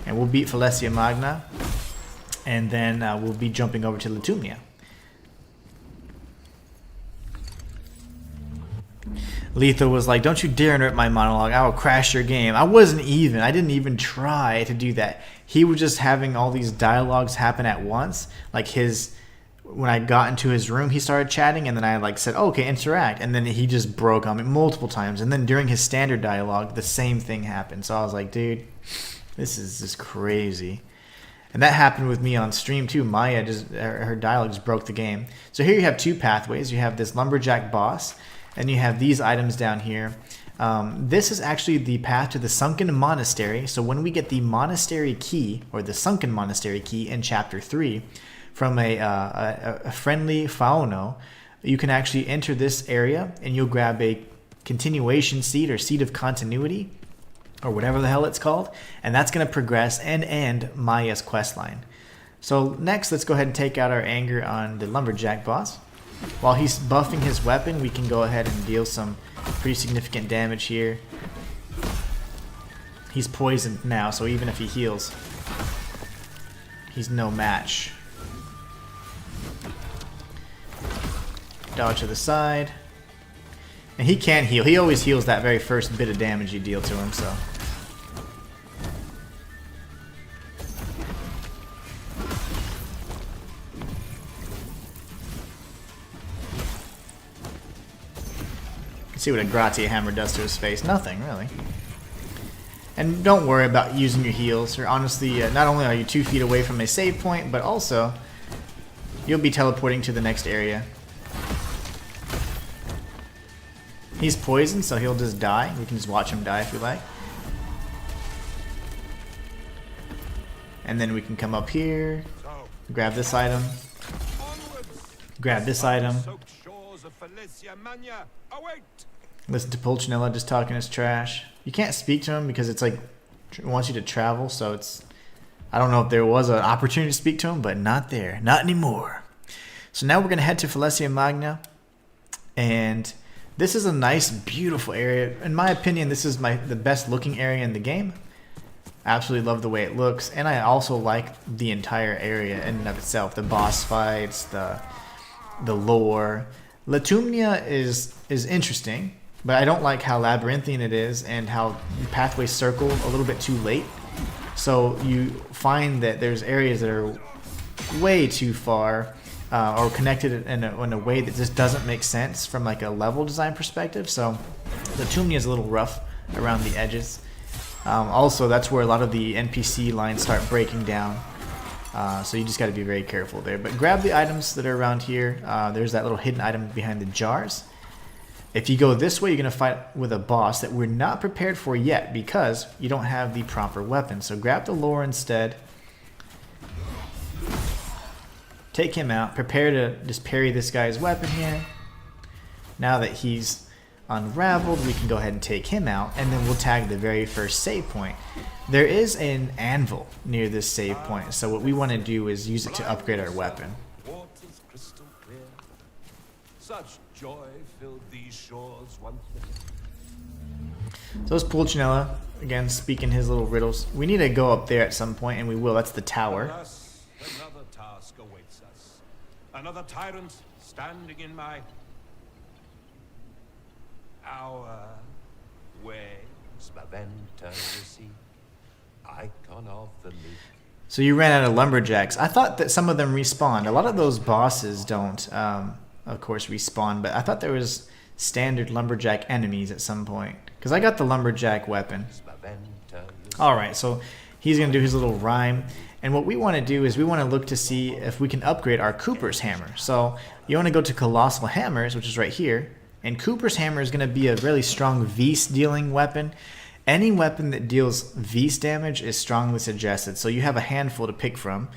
and we'll beat Falesia Magna and then we'll be jumping over to Latumnia. Letho was like, don't you dare interrupt my monologue, I will crash your game. I didn't even try to do that. He was just having all these dialogues happen at once. Like when I got into his room, he started chatting, and then I like said, oh, okay, interact, and then he just broke on me multiple times. And then during his standard dialogue, the same thing happened. So I was like, dude, this is just crazy. And that happened with me on stream too. Maya her dialogue just broke the game. So here you have two pathways. You have this lumberjack boss, and you have these items down here. This is actually the path to the sunken monastery. So when we get the monastery key, or the sunken monastery key in chapter 3, from a friendly Fauno, you can actually enter this area and you'll grab a continuation seed or seed of continuity or whatever the hell it's called, and that's going to progress and end Maya's questline. So next, let's go ahead and take out our anger on the lumberjack boss. While he's buffing his weapon, we can go ahead and deal some pretty significant damage here. He's poisoned now, so even if he heals, he's no match. Dodge to the side. And he can heal. He always heals that very first bit of damage you deal to him, so. Let's see what a Gratia hammer does to his face. Nothing, really. And don't worry about using your heals. Or honestly, not only are you 2 feet away from a save point, but also you'll be teleporting to the next area. He's poisoned, so he'll just die. We can just watch him die if we like. And then we can come up here, grab this item, grab this item. Listen to Pulcinella just talking his trash. You can't speak to him because it's like it wants you to travel, so it's, I don't know if there was an opportunity to speak to him, but not there, not anymore. So now we're gonna head to Falesia Magna, and this is a nice, beautiful area. In my opinion, this is the best looking area in the game. I absolutely love the way it looks, and I also like the entire area in and of itself. The boss fights, the lore. Latumnia is interesting, but I don't like how labyrinthian it is and how the pathways circle a little bit too late. So you find that there's areas that are way too far or connected in a way that just doesn't make sense from like a level design perspective. So Latumnia is a little rough around the edges. Also, that's where a lot of the NPC lines start breaking down. So you just got to be very careful there. But grab the items that are around here. There's that little hidden item behind the jars. If you go this way, you're going to fight with a boss that we're not prepared for yet because you don't have the proper weapon. So grab the lore instead. Take him out. Prepare to just parry this guy's weapon here. Now that he's unraveled, we can go ahead and take him out, and then we'll tag the very first save point. There is an anvil near this save point, so what we want to do is use it to upgrade our weapon. Waters crystal clear. Such joy filled these shores once. So it's Pulcinella, again, speaking his little riddles. We need to go up there at some point, and we will. That's the tower. Alas, another task awaits us. Another tyrant standing in my our way. Spaventa, you see, icon of the league. So you ran out of lumberjacks. I thought that some of them respawned. A lot of those bosses don't, of course, respawn, but I thought there was standard lumberjack enemies at some point. Because I got the lumberjack weapon. Alright, so he's going to do his little rhyme. And what we want to do is we want to look to see if we can upgrade our Cooper's hammer. So you want to go to Colossal Hammers, which is right here, And Cooper's Hammer is going to be a really strong Vs dealing weapon. Any weapon that deals Vs damage is strongly suggested. So you have a handful to pick from.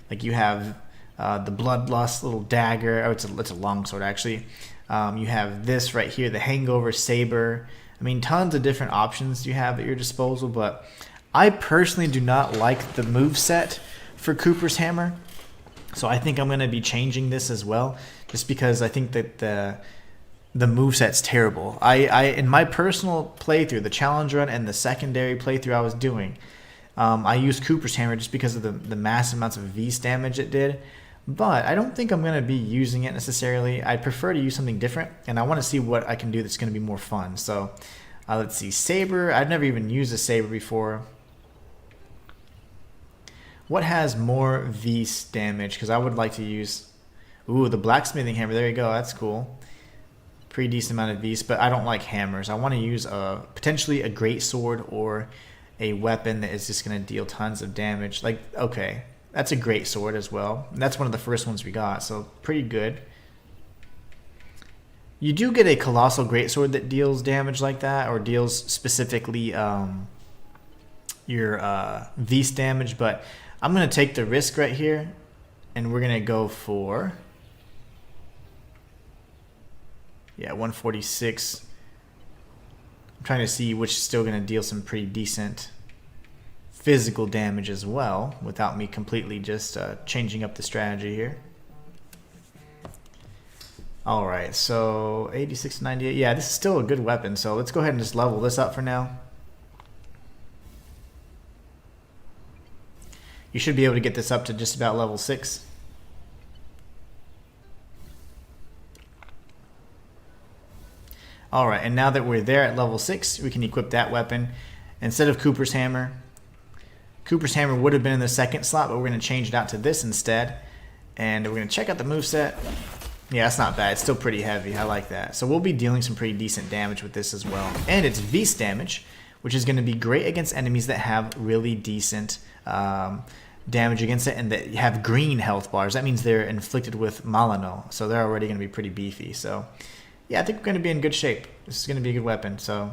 Like you have the Bloodlust little dagger. Oh, it's a longsword actually. You have this right here, the Hangover Saber. I mean, tons of different options you have at your disposal, but I personally do not like the moveset for Cooper's Hammer. So I think I'm going to be changing this as well, just because I think that the moveset's terrible. I in my personal playthrough, the challenge run and the secondary playthrough I was doing, I used Cooper's Hammer just because of the massive amounts of Vs damage it did. But I don't think I'm going to be using it necessarily. I prefer to use something different, and I want to see what I can do that's going to be more fun. So let's see. Saber. I've never even used a Saber before. What has more Vs damage? Because I would like to use... Ooh, the Blacksmithing Hammer. There you go. That's cool. Pretty decent amount of Vs, but I don't like hammers. I want to use potentially a great sword or a weapon that is just going to deal tons of damage. Like, okay, that's a great sword as well. And that's one of the first ones we got, so pretty good. You do get a Colossal Greatsword that deals damage like that, or deals specifically your Vs damage, but I'm going to take the risk right here, and we're going to go for... Yeah, 146. I'm trying to see which is still going to deal some pretty decent physical damage as well, without me completely just changing up the strategy here. Alright, so 86 to 98. Yeah, this is still a good weapon, so let's go ahead and just level this up for now. You should be able to get this up to just about level 6. Alright, and now that we're there at level 6, we can equip that weapon. Instead of Cooper's Hammer would have been in the second slot, but we're going to change it out to this instead. And we're going to check out the moveset. Yeah, that's not bad. It's still pretty heavy. I like that. So we'll be dealing some pretty decent damage with this as well. And it's Vs damage, which is going to be great against enemies that have really decent damage against it and that have green health bars. That means they're inflicted with Malano, so they're already going to be pretty beefy. So yeah, I think we're going to be in good shape. This is going to be a good weapon. So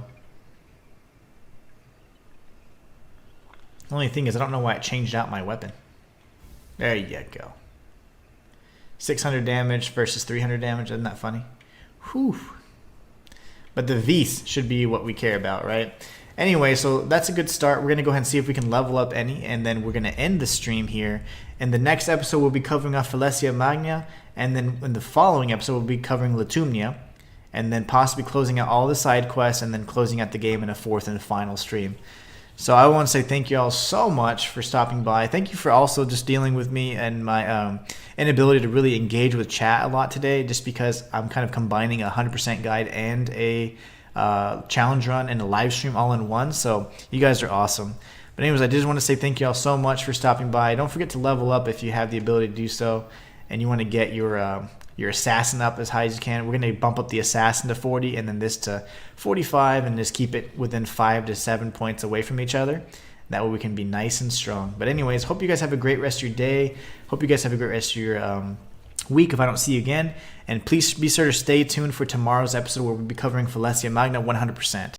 the only thing is I don't know why it changed out my weapon. There you go. 600 damage versus 300 damage. Isn't that funny? Whew. But the Vs should be what we care about, right? Anyway, so that's a good start. We're going to go ahead and see if we can level up any, and then we're going to end the stream here. In the next episode, we'll be covering Phalesia Magna, and then in the following episode, we'll be covering Latumnia, and then possibly closing out all the side quests, and then closing out the game in a fourth and final stream. So I want to say thank you all so much for stopping by. Thank you for also just dealing with me and my inability to really engage with chat a lot today, just because I'm kind of combining a 100% guide and a challenge run and a live stream all in one. So you guys are awesome. But anyways, I just want to say thank you all so much for stopping by. Don't forget to level up if you have the ability to do so, and you want to get your assassin up as high as you can. We're going to bump up the assassin to 40 and then this to 45, and just keep it within 5 to 7 points away from each other. That way we can be nice and strong. But anyways, hope you guys have a great rest of your day. Hope you guys have a great rest of your week if I don't see you again. And please be sure to stay tuned for tomorrow's episode where we'll be covering Phalesia Magna 100%.